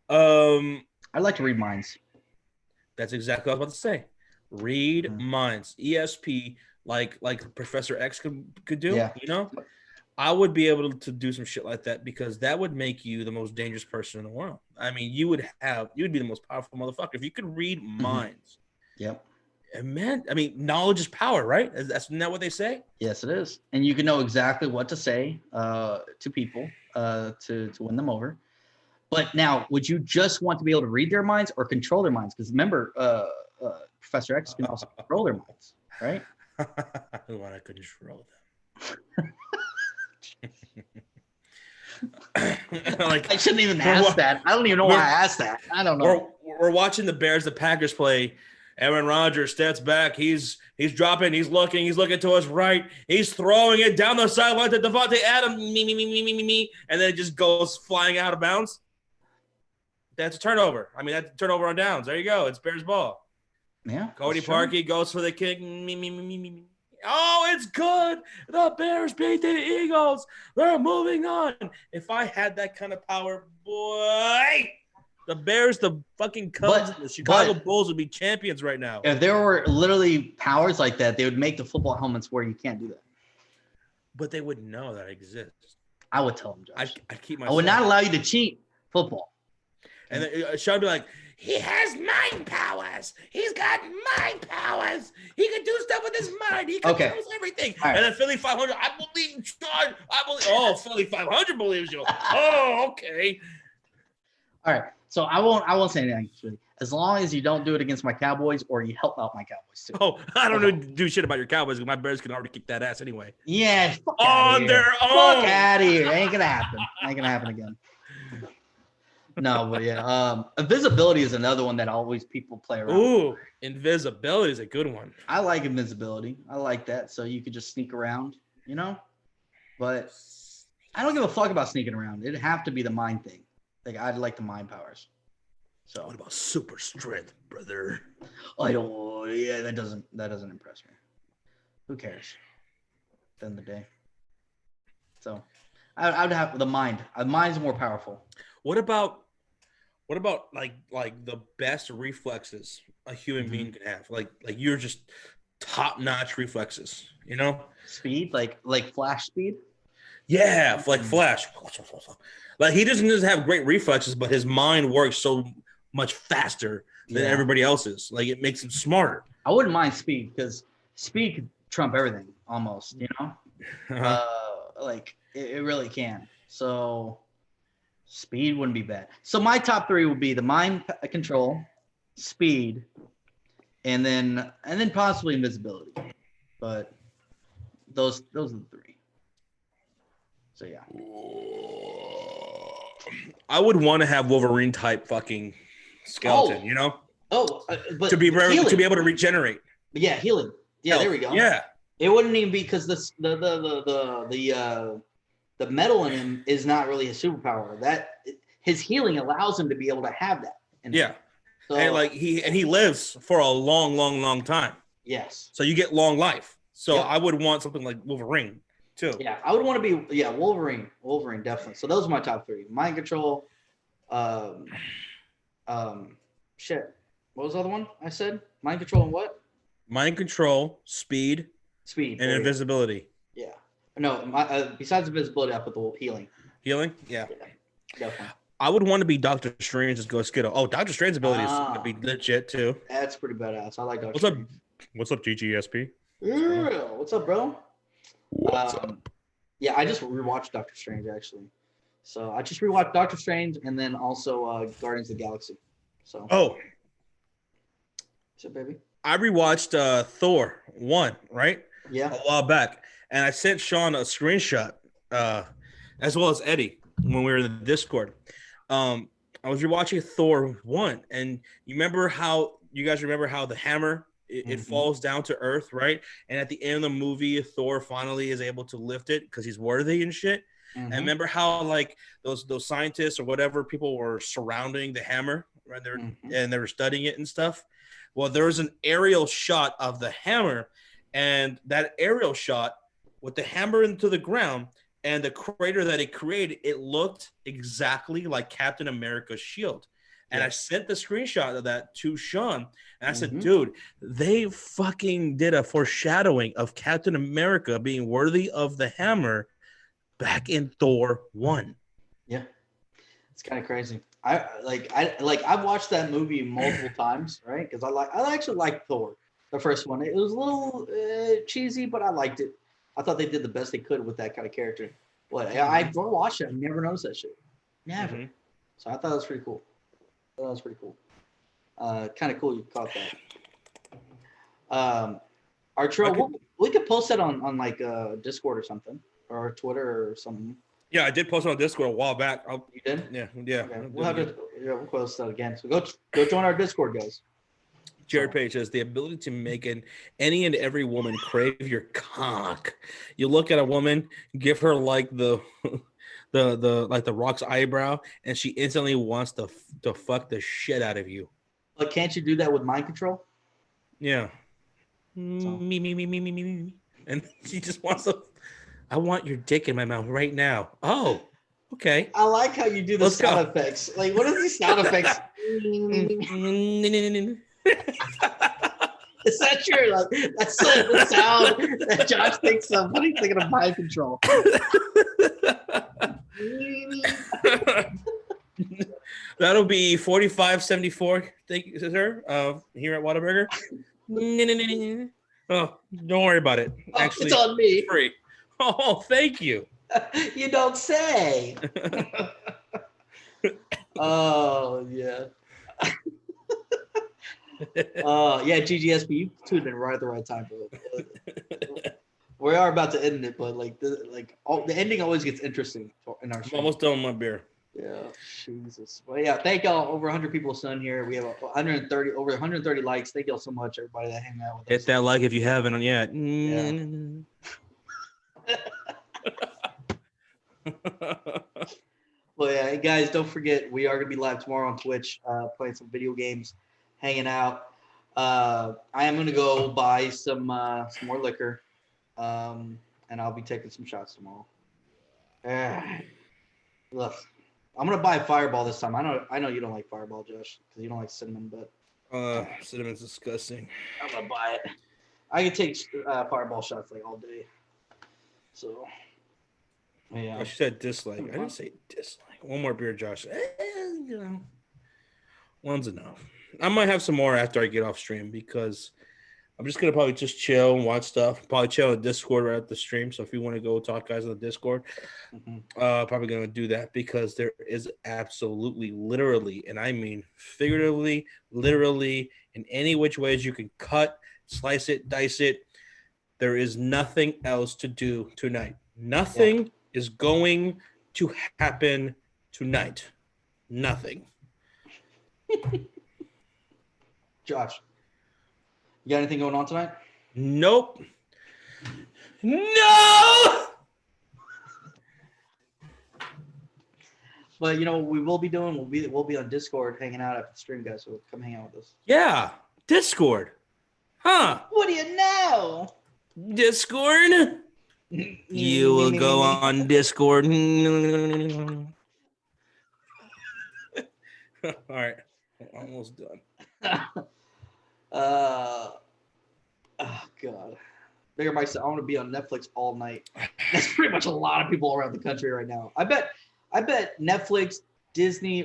I'd like to read minds. That's exactly what I was about to say. Read minds. ESP, like Professor X could do. Yeah. You know, I would be able to do some shit like that because that would make you the most dangerous person in the world. I mean, you would be the most powerful motherfucker if you could read minds. Yep. And man, I mean, knowledge is power, right? Isn't that what they say? Yes, it is. And you can know exactly what to say to people to win them over. But now, would you just want to be able to read their minds or control their minds? Because remember, Professor X can also control their minds, right? I want to control them. I shouldn't even ask that. I don't even know why I asked that. I don't know. We're watching the Packers play. Aaron Rodgers steps back. He's dropping. He's looking to his right. He's throwing it down the sideline to Devontae Adams. Me. And then it just goes flying out of bounds. That's a turnover. I mean, that's a turnover on downs. There you go. It's Bears ball. Yeah. Cody Parkey goes for the kick. Me. Oh, it's good. The Bears beat the Eagles. They're moving on. If I had that kind of power, boy, the Bears, the fucking Cubs, and the Chicago Bulls would be champions right now. If there were literally powers like that, they would make the football helmets where you can't do that. But they wouldn't know that exists. I would tell them, Josh. I'd keep my. I would not allow you to cheat football. And then Sean would be like, he has mind powers. He's got mind powers. He can do stuff with his mind. He controls everything. Right. And then Philly 500, I believe Sean. Oh, Philly 500 believes you. Oh, okay. All right. So I won't say anything, really. As long as you don't do it against my Cowboys or you help out my Cowboys too. Oh, I don't know do shit about your Cowboys because my Bears can already kick that ass anyway. Yeah. On their own. Fuck out of here. Ain't gonna happen. Ain't gonna happen again. No, but yeah. Invisibility is another one that always people play around. Ooh, invisibility is a good one. I like invisibility. I like that. So you could just sneak around, you know? But I don't give a fuck about sneaking around. It'd have to be the mind thing. Like I'd like the mind powers. So what about super strength, brother? I don't. Yeah, that doesn't impress me. Who cares? At the end of the day. So I would have the mind. Mind's more powerful. What about like the best reflexes a human being can have? Like you're just top notch reflexes. You know, speed, like Flash speed. Yeah, like Flash. Like he doesn't just have great reflexes, but his mind works so much faster than everybody else's. Like it makes him smarter. I wouldn't mind speed because speed could trump everything almost, you know? Like it really can. So speed wouldn't be bad. So my top three would be the mind control, speed, and then possibly invisibility. But those are the three. So yeah. I would want to have Wolverine type fucking skeleton, you know? But to be able to regenerate. Yeah, healing. Yeah, there we go. Yeah. It wouldn't even be because the metal in him is not really his superpower. That his healing allows him to be able to have that. So, and he lives for a long, long, long time. Yes. So you get long life. So I would want something like Wolverine. too. Yeah, I would want to be Wolverine definitely. So those are my top 3: Mind Control, shit. What was the other one I said? Mind Control and what? Mind Control, Speed, and Invisibility. Yeah. No, besides invisibility, I put the healing. Healing? Yeah. Definitely. I would want to be Doctor Strange as Ghost Kiddo. Oh, Doctor Strange's ability is going to be legit too. That's pretty badass. I like Doctor Strange. What's up, GGSP? Yeah. What's up, bro? What's up? Yeah, I just rewatched Doctor Strange actually. So I just rewatched Doctor Strange and then also Guardians of the Galaxy. So. Oh. What's up, baby? I rewatched Thor 1, right? Yeah. A while back. And I sent Sean a screenshot, as well as Eddie, when we were in the Discord. I was rewatching Thor 1, and you guys remember how the hammer, it falls down to earth, right? And at the end of the movie, Thor finally is able to lift it because he's worthy and shit. And remember how like those scientists or whatever people were surrounding the hammer, right? And they were studying it and stuff. Well, there was an aerial shot of the hammer, and that aerial shot with the hammer into the ground and the crater that it created, it looked exactly like Captain America's shield. And I sent the screenshot of that to Sean, and I said, dude, they fucking did a foreshadowing of Captain America being worthy of the hammer back in Thor 1. Yeah. It's kind of crazy. I've watched that movie multiple times, right? Because I actually like Thor, the first one. It was a little cheesy, but I liked it. I thought they did the best they could with that kind of character. But I watched it. I never noticed that shit. Never. So I thought that was pretty cool. Kind of cool you caught that. Arturo, we could post that on like Discord or something, or Twitter or something. Yeah, I did post it on Discord a while back. You did? Yeah. Okay. We'll post that again. So go join our Discord, guys. Jared Page says the ability to make any and every woman crave your cock. You look at a woman, give her like the Rock's eyebrow, and she instantly wants to fuck the shit out of you. But can't you do that with mind control? Yeah. Me. And she just wants to. I want your dick in my mouth right now. Oh, okay. I like how you do the sound effects. Like, what are these sound effects? Is that true? Like, that's the sound that Josh thinks of when he's thinking of mind control. That'll be 4574. Thank you, sir. Here at Whataburger. Oh, don't worry about it. Actually, it's on me. Free. Oh, thank you. You don't say. Oh yeah. Yeah, GGSP, you tuned in right at the right time, bro. We are about to end it, but the ending always gets interesting in our show. I'm almost done with my beer. Yeah, Jesus. Well, yeah, thank y'all. Over 100 people on here. We have over 130 likes. Thank y'all so much, everybody that hang out with us. Hit that like if you haven't yet. Yeah. Well, yeah, guys, don't forget we are gonna be live tomorrow on Twitch, playing some video games, hanging out. I am gonna go buy some more liquor, and I'll be taking some shots tomorrow. Look, I'm gonna buy a Fireball this time. I know you don't like Fireball, Josh, because you don't like cinnamon, but cinnamon's disgusting. I'm gonna buy it. I can take Fireball shots like all day. So, yeah. I said dislike. I didn't say dislike. One more beer, Josh. One's enough. I might have some more after I get off stream because I'm just gonna probably just chill and watch stuff. Probably chill on Discord right at the stream. So if you want to go talk, guys, on the Discord, probably gonna do that because there is absolutely, literally, and I mean figuratively, literally, in any which ways you can cut, slice it, dice it. There is nothing else to do tonight. Nothing is going to happen tonight. Nothing. Josh, you got anything going on tonight? Nope. No! But, we will be doing, we'll be on Discord hanging out after the stream, guys, so come hang out with us. Yeah, Discord. Huh. What do you know? Discord? You will go on Discord. All right. Almost done. Oh God. Bigger Mike said, I want to be on Netflix all night. That's pretty much a lot of people around the country right now. I bet Netflix, Disney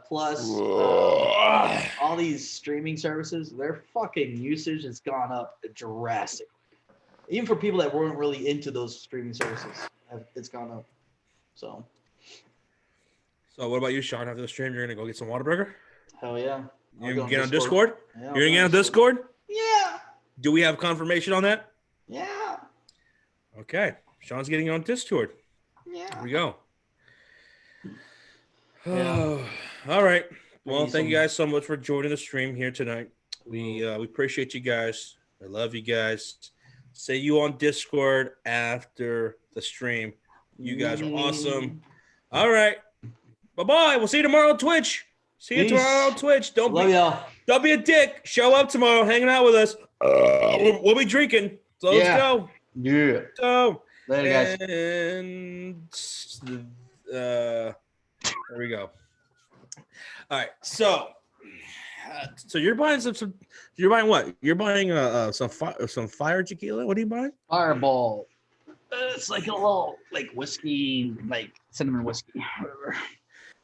Plus, all these streaming services, their fucking usage has gone up drastically. Even for people that weren't really into those streaming services, it's gone up. So what about you, Sean? After the stream, you're gonna go get some Whataburger? Hell yeah. You're gonna get on Discord? Yeah, you're gonna get on Discord? Yeah. Do we have confirmation on that? Yeah. Okay. Sean's getting on Discord. Yeah. Here we go. Yeah. All right. Well, thank you guys so much for joining the stream here tonight. We appreciate you guys. I love you guys. See you on Discord after the stream. You guys are awesome. All right. Bye-bye. We'll see you tomorrow on Twitch. See you tomorrow on Twitch. Don't be a dick. Show up tomorrow, hanging out with us. We'll be drinking. So let's go. Yeah. So later, guys. And there we go. All right. So you're buying some. You're buying what? You're buying some fire tequila. What are you buying? Fireball. It's like a little whiskey, like cinnamon whiskey, whatever.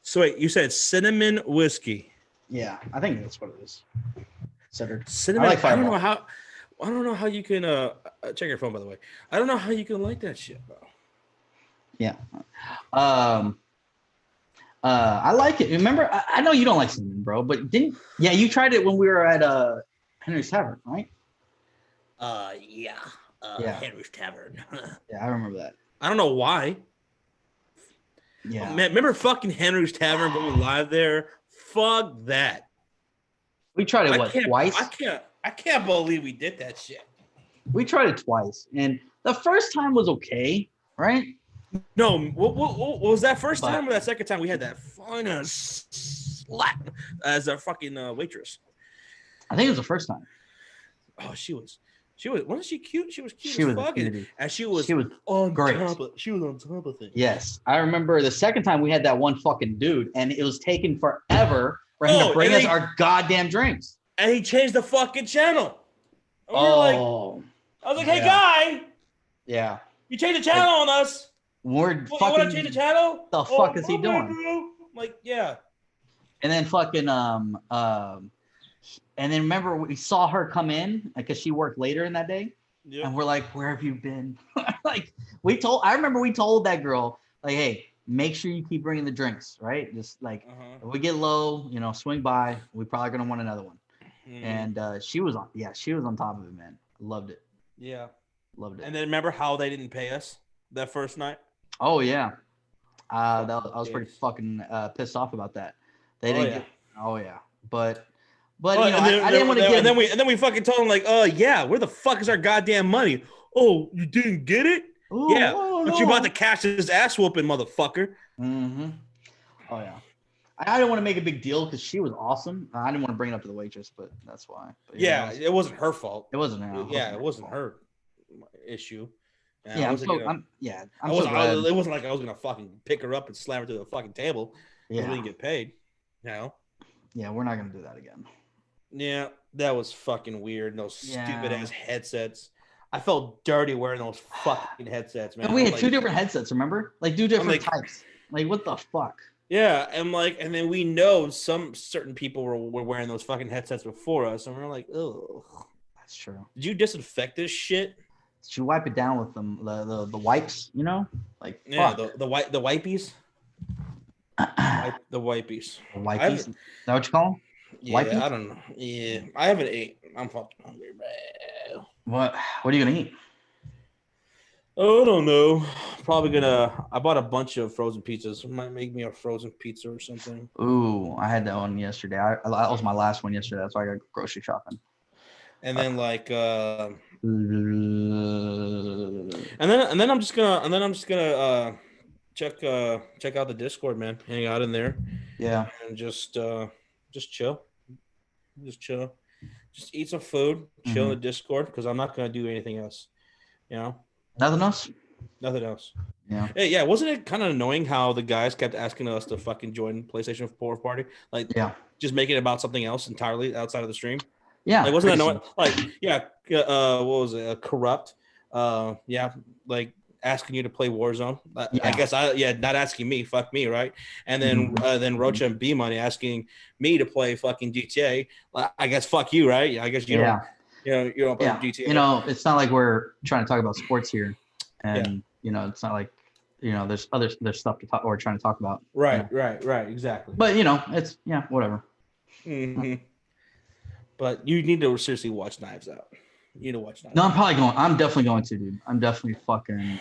So wait, you said cinnamon whiskey? Yeah, I think that's what it is. Cinnamon. I don't know how you can check your phone, by the way. I don't know how you can like that shit, bro. Yeah. I like it. Remember, I know you don't like cinnamon, bro, but you tried it when we were at Henry's Tavern, right? Yeah. Henry's Tavern. Yeah, I remember that. I don't know why. Yeah. Man, remember fucking Henry's Tavern going live there? Fuck that. We tried it twice? I can't believe we did that shit. We tried it twice, and the first time was okay, right? No, what was that first time or that second time we had that fun slap as a fucking waitress? I think it was the first time. Oh, she was. Wasn't she cute? She was cute as fuck. And she was on great. Top of things. Yes. I remember the second time we had that one fucking dude, and it was taking forever for him to bring us our goddamn drinks. And he changed the fucking channel. And I was like, hey, guy. Yeah. You changed the channel on us. We're fucking. You want to change the channel? The fuck is he doing? Bro. Like, yeah. And then fucking and then remember we saw her come in because she worked later in that day. Yep. And we're like, where have you been? I remember we told that girl, like, hey, make sure you keep bringing the drinks, right? Just like if we get low, swing by. We're probably gonna want another one. And she was on top of it, man. Loved it. Yeah. Loved it. And then remember how they didn't pay us that first night? Oh yeah. I was pretty fucking pissed off about that. They didn't But I didn't want to get. And then we fucking told them like, yeah, where the fuck is our goddamn money? Oh, you didn't get it? Ooh, yeah, but you about to cash this ass whooping, motherfucker. Mm-hmm. Oh yeah. I didn't want to make a big deal because she was awesome. I didn't want to bring it up to the waitress, but that's why. But, it wasn't her fault. It wasn't her. It wasn't her issue. It wasn't like I was gonna fucking pick her up and slam her to the fucking table. Yeah, we didn't get paid. Yeah, we're not gonna do that again. Yeah, that was fucking weird. Those stupid ass headsets. I felt dirty wearing those fucking headsets, man. And we had two different headsets, remember? Like two different types. Like what the fuck? Yeah, and then we know some certain people were wearing those fucking headsets before us, and we're like, oh, that's true. Did you disinfect this shit? Did you wipe it down with them the wipes? Like fuck. the wipies. The wipies. The wipies. Is that what you call them? Yeah, wipies? I don't know. Yeah, I haven't ate. I'm fucking hungry, bro. What are you gonna eat? Oh, I don't know. Probably I bought a bunch of frozen pizzas. Might make me a frozen pizza or something. Ooh, I had that one yesterday. That was my last one yesterday. That's why I got grocery shopping. And then and then I'm just gonna check out the Discord, man. Hang out in there. Yeah. And just chill. Just eat some food, chill in the Discord, because I'm not gonna do anything else. Nothing else? Nothing else. Yeah. Yeah. Wasn't it kind of annoying how the guys kept asking us to fucking join PlayStation 4 party? Like, just make it about something else entirely outside of the stream. Yeah. Like, wasn't that annoying? Like, what was it? Corrupt. Like asking you to play Warzone. I guess not asking me. Fuck me, right? And then Rocha and B Money asking me to play fucking GTA. I guess fuck you, right? I guess you don't. You don't play GTA. You know, it's not like we're trying to talk about sports here, and you know, it's not like there's stuff to talk or trying to talk about. Right, exactly. But you know, it's whatever. Mm-hmm. But you need to seriously watch Knives Out. You need to watch Knives Out. I'm definitely going to, dude. I'm definitely fucking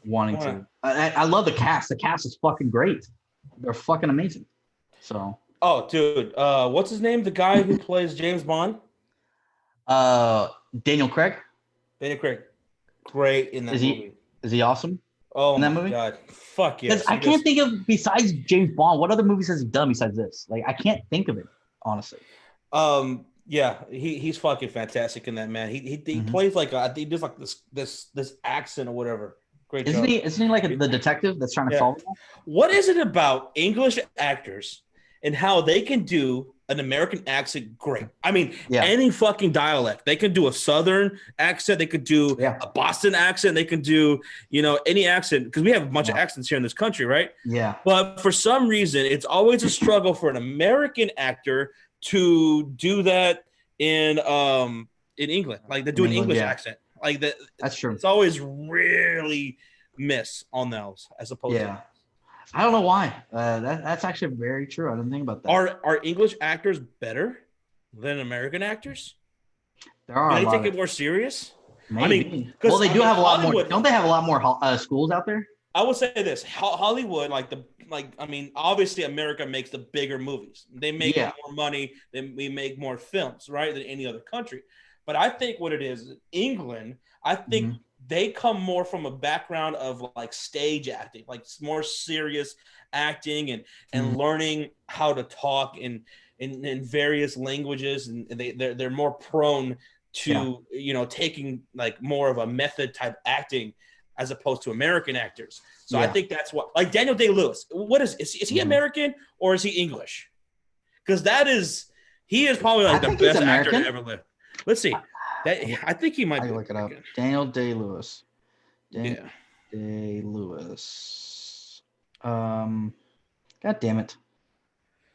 wanting to. I love the cast. The cast is fucking great. They're fucking amazing. So. Oh, dude. What's his name? The guy who plays James Bond? Daniel Craig. Daniel Craig. Great in that movie. Is he awesome? Oh, in that my movie? God. Fuck yes. I can't think of, besides James Bond, what other movies has he done besides this? Like, I can't think of it, honestly. Yeah, he's fucking fantastic in that, man. He plays like he does like this accent or whatever. Great job. Isn't he like the detective that's trying to solve it? What is it about English actors and how they can do an American accent great? I mean, any fucking dialect. They can do a Southern accent. They could do a Boston accent. They can do, any accent, because we have a bunch of accents here in this country, right? Yeah. But for some reason, it's always a struggle for an American actor to do that in England. Like, they do an English accent. Like that. That's true. It's always really miss on those as opposed to. I don't know why. That's actually very true. I didn't think about that. Are English actors better than American actors? There are. Do they take it more serious? Maybe. I mean, well, they do have a lot more. Don't they have a lot more schools out there? I would say this: Hollywood, obviously America makes the bigger movies. They make more money. We make more films, right, than any other country. But I think what it is, England, I think they come more from a background of like stage acting, like more serious acting and learning how to talk in various languages, and they're more prone to taking like more of a method type acting as opposed to American actors. So I think that's what, like Daniel Day-Lewis, is he American or is he English? Because he is probably like the best actor to ever live. Let's see. I think he might be. Look it up. Daniel Day-Lewis. Day-Lewis. God damn it.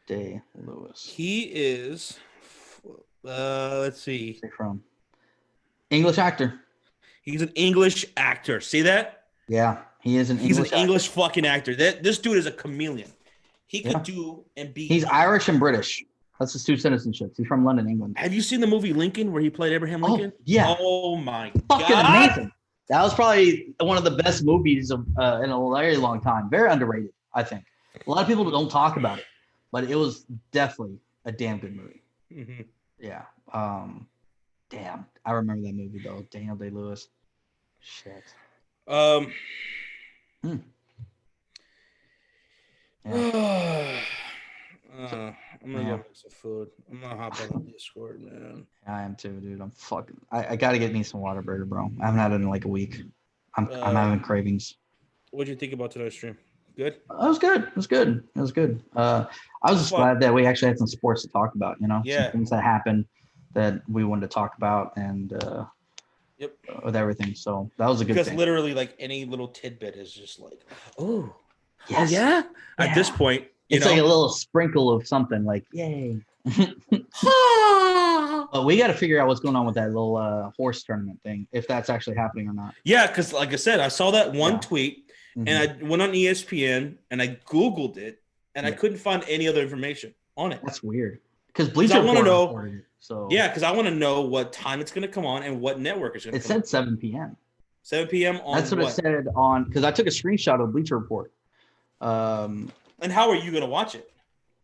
Day-Lewis. He is. Let's see. From English actor. He's an English actor. See that? Yeah, he is an English. He's an English fucking actor. This dude is a chameleon. He could do and be. He's Irish and British. That's his two citizenships. He's from London, England. Have you seen the movie Lincoln where he played Abraham Lincoln? Yeah. Oh my fucking God. Amazing. That was probably one of the best movies in a very long time. Very underrated, I think. A lot of people don't talk about it, but it was definitely a damn good movie. Mm-hmm. Yeah. Damn. I remember that movie though. Daniel Day-Lewis. Shit. Yeah. I'm gonna go make some food. I'm gonna hop on the Discord, man. I am too, dude. I'm fucking. I gotta get me some Whataburger, bro. I haven't had it in like a week. I'm having cravings. What'd you think about tonight's stream? Good. It was good. It was good. I was just glad that we actually had some sports to talk about. Some things that happened that we wanted to talk about, and with everything. So that was a good thing. Because literally, like any little tidbit is just like, yeah. At this point. It's like a little sprinkle of something, like yay! But we got to figure out what's going on with that little horse tournament thing, if that's actually happening or not. Yeah, because like I said, I saw that one tweet, and I went on ESPN and I Googled it, and I couldn't find any other information on it. That's weird. Because Bleacher Report reported it. So yeah, because I want to know what time it's going to come on and what network it's going to. It said 7 p.m. 7 p.m. on. That's what it said on. Because I took a screenshot of Bleacher Report. And how are you going to watch it?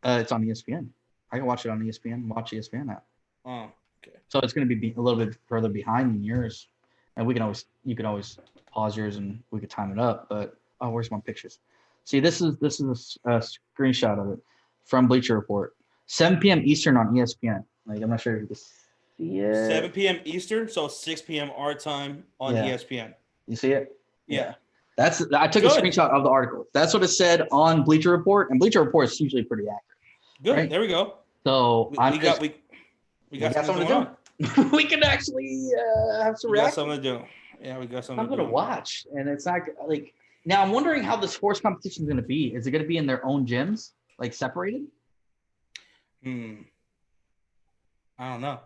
It's on ESPN. I can watch it on ESPN. Watch ESPN app. Oh, okay. So it's going to be a little bit further behind than yours, and you can always pause yours and we could time it up. But where's my pictures? See, this is a screenshot of it from Bleacher Report. 7 p.m. Eastern on ESPN. Like, I'm not sure if you can see it. 7 p.m. Eastern, so 6 p.m. our time on ESPN. You see it? Yeah. I took a screenshot of the article. That's what it said on Bleacher Report, and Bleacher Report is usually pretty accurate. Good. Right? There we go. So we got something to do. We can actually have some reaction. Something to do. Yeah, we got something. I'm gonna watch, and it's not like now. I'm wondering how the sports competition is gonna be. Is it gonna be in their own gyms, like separated? I don't know.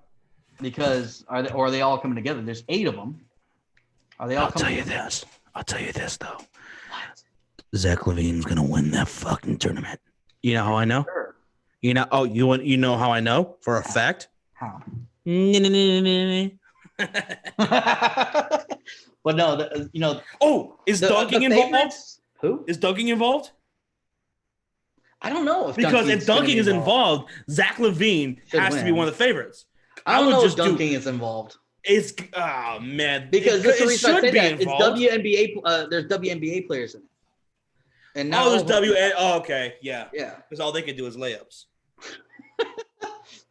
Because are they all coming together? There's 8 of them. Are they all? I'll tell you this though. What? Zach Levine's gonna win that fucking tournament. You know how I know? Sure. You know? Oh, you know how I know for a fact? How? But no, Oh, is dunking involved? Favorites? Who is dunking involved? I don't know because if dunking is involved, Zach Levine has to be one of the favorites. I don't know if dunking is involved. It's man, because this is the reason I say that. It's WNBA. There's WNBA players in it. And now there's WNBA. Oh, okay, yeah. Because all they can do is layups.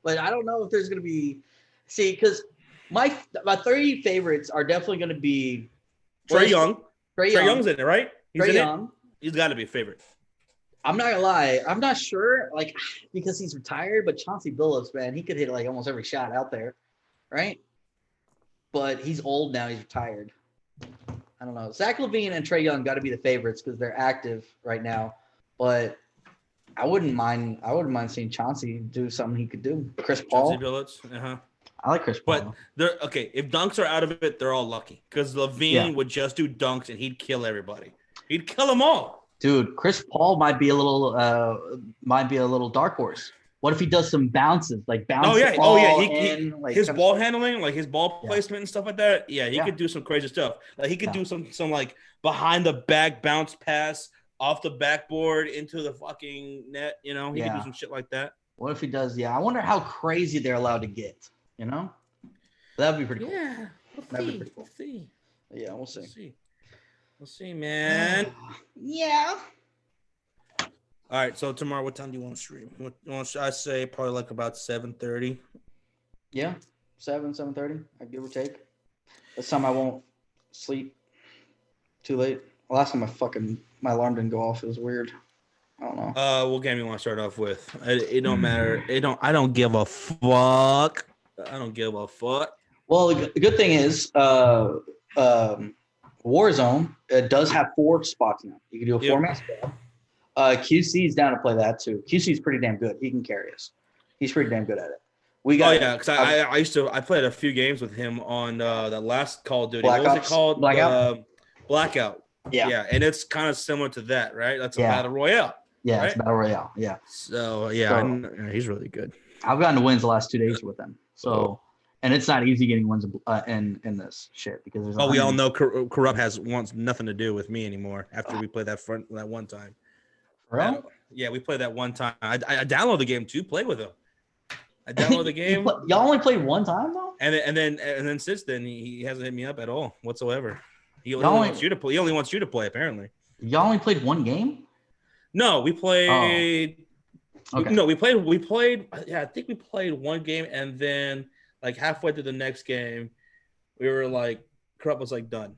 But I don't know if there's going to be. See, because my 30 favorites are definitely going to be Trae Young. Trae Young's in it, right? Trae Young. He's got to be a favorite. I'm not gonna lie. I'm not sure, like, because he's retired, but Chauncey Billups, man, he could hit like almost every shot out there, right? But he's old now. He's retired. I don't know. Zach LaVine and Trae Young got to be the favorites because they're active right now. But I wouldn't mind seeing Chauncey do something he could do. Chris Paul. Chauncey Billups. I like Chris Paul. But they're okay. If dunks are out of it, they're all lucky because LaVine would just do dunks and he'd kill everybody. He'd kill them all. Dude, Chris Paul might be a little dark horse. What if he does some bounces, like bounce? His ball handling, like his ball placement and stuff like that. Yeah, he could do some crazy stuff. Like he could do some like behind the back bounce pass off the backboard into the fucking net. You know, he could do some shit like that. What if he does? Yeah, I wonder how crazy they're allowed to get. You know, that'd be pretty cool. Yeah, that'd be pretty cool. We'll see. Yeah, we'll see. We'll see, man. Yeah. All right. So tomorrow, what time do you want to stream? What should I say? Probably like about 7:30. Yeah, 7:30. I give or take. This time I won't sleep too late. Last time my alarm didn't go off. It was weird. I don't know. What game you want to start off with? It don't matter. I don't give a fuck. I don't give a fuck. Well, the good thing is, Warzone does have 4 spots now. You can do a 4-man squad. QC's down to play that too. QC's pretty damn good. He can carry us. He's pretty damn good at it. Because I played a few games with him on the last Call of Duty. What was it called? Blackout. Yeah, and it's kind of similar to that, right? That's a battle royale. Yeah, right? It's battle royale. Yeah. So he's really good. I've gotten to wins the last 2 days with him. So. And it's not easy getting wins in this shit because there's. We all know Corrupt wants nothing to do with me anymore after we played that one time. Right? Yeah, we played that one time. I downloaded the game to play with him. I downloaded the game. Y'all only played one time though. And then since then he hasn't hit me up at all whatsoever. He only wants you to play. He only wants you to play apparently. Y'all only played one game? No, we played. Oh. Okay. No, we played. Yeah, I think we played one game and then. Like halfway through the next game, we were like, Corrupt was like done.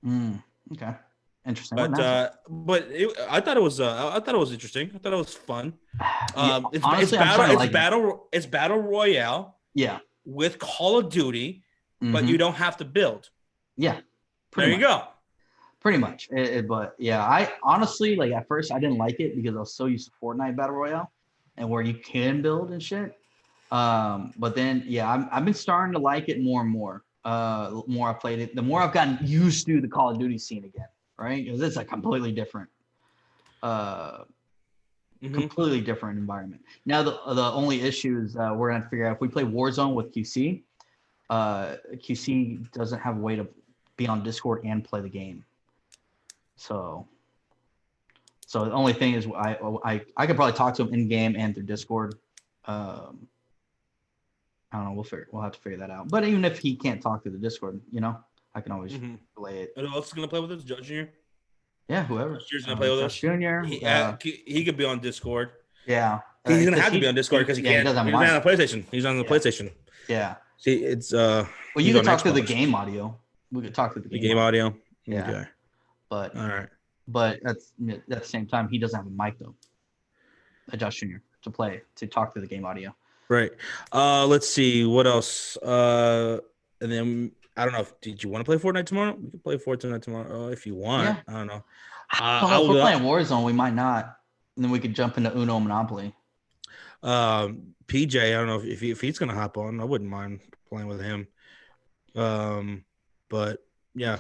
Okay, interesting. I thought it was interesting. I thought it was fun. It's battle royale. Yeah. With Call of Duty, but you don't have to build. Yeah. There you go. Pretty much. But yeah, I honestly like at first I didn't like it because I was so used to Fortnite battle royale, and where you can build and shit. But then I've been starting to like it more and more. The more I played it, the more I've gotten used to the Call of Duty scene again, right? Because it's a completely different completely different environment. Now the only issue is we're gonna have to figure out if we play Warzone with QC, QC doesn't have a way to be on Discord and play the game. So the only thing is I could probably talk to him in game and through Discord. I don't know. We'll have to figure that out. But even if he can't talk through the Discord, I can always relay it. Who else is gonna play with us? Judge Jr. Yeah, whoever. Judge's gonna play with us. Junior. He could be on Discord. Yeah, he's gonna have to be on Discord because he can't. He's not on the PlayStation. He's on the PlayStation. Yeah. See, it's Well, you can talk through the game audio. We could talk through the game audio. Yeah. Okay. But All right. But at the same time, he doesn't have a mic though. Josh Jr. to talk through the game audio. Right. Let's see what else. And then I don't know. Did you want to play Fortnite tomorrow? We can play Fortnite tomorrow if you want. Yeah. I don't know. I don't know. If we're playing Warzone, we might not. And then we could jump into Uno Monopoly. PJ, I don't know if he's gonna hop on. I wouldn't mind playing with him. But yeah.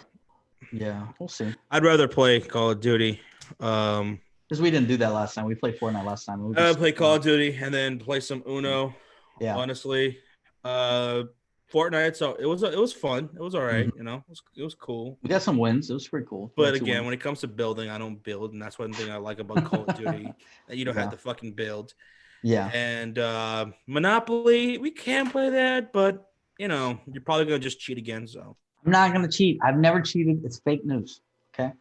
Yeah, we'll see. I'd rather play Call of Duty. Because we didn't do that last time. We played Fortnite last time. Play Call of Duty and then play some Uno. Yeah. Honestly, Fortnite. So it was fun. It was all right. Mm-hmm. You know, it was cool. We got some wins. It was pretty cool. But again, when it comes to building, I don't build, and that's one thing I like about Call of Duty that you don't have to fucking build. Yeah. And Monopoly, we can play that, but you know, you're probably gonna just cheat again. So I'm not gonna cheat. I've never cheated. It's fake news. Okay.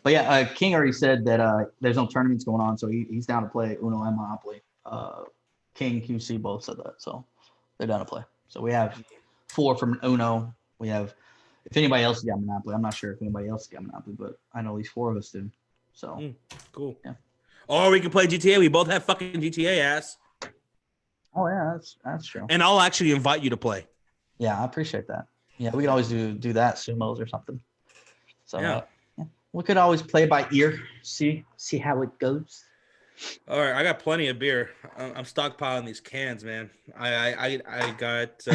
But yeah, King already said that there's no tournaments going on, so he's down to play Uno and Monopoly. King, QC both said that, so they're down to play. So we have 4 from Uno. We have, if anybody else has got Monopoly, I'm not sure if anybody else has got Monopoly, but I know at least 4 of us do. So cool. Yeah. Or we can play GTA. We both have fucking GTA ass. Oh yeah, that's true. And I'll actually invite you to play. Yeah, I appreciate that. Yeah, we could always do that, sumos or something. So yeah. We could always play by ear, see how it goes. All right, I got plenty of beer. I'm stockpiling these cans, man. I got.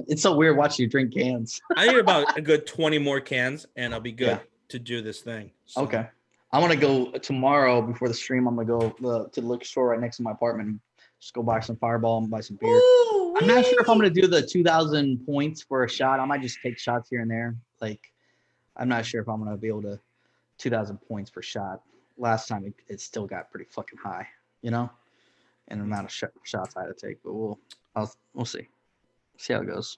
It's so weird watching you drink cans. I need about a good 20 more cans, and I'll be good to do this thing. So. Okay, I'm gonna go tomorrow before the stream. I'm gonna go to the liquor store right next to my apartment. And just go buy some Fireball and buy some beer. Ooh, I'm not sure if I'm gonna do the 2,000 points for a shot. I might just take shots here and there. Like, I'm not sure if I'm gonna be able to 2,000 points per shot. Last time it still got pretty fucking high, you know, and the amount of shots I had to take. But we'll see how it goes.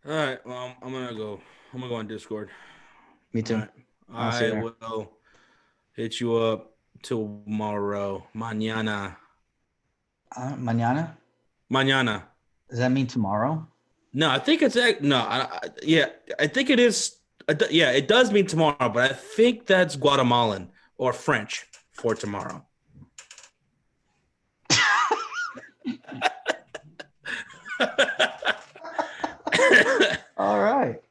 All right. Well, I'm gonna go on Discord. Me too. Right. I will hit you up tomorrow. Mañana. Mañana. Does that mean tomorrow? No, I think it's no. I think it is. Yeah, it does mean tomorrow, but I think that's Guatemalan or French for tomorrow. All right.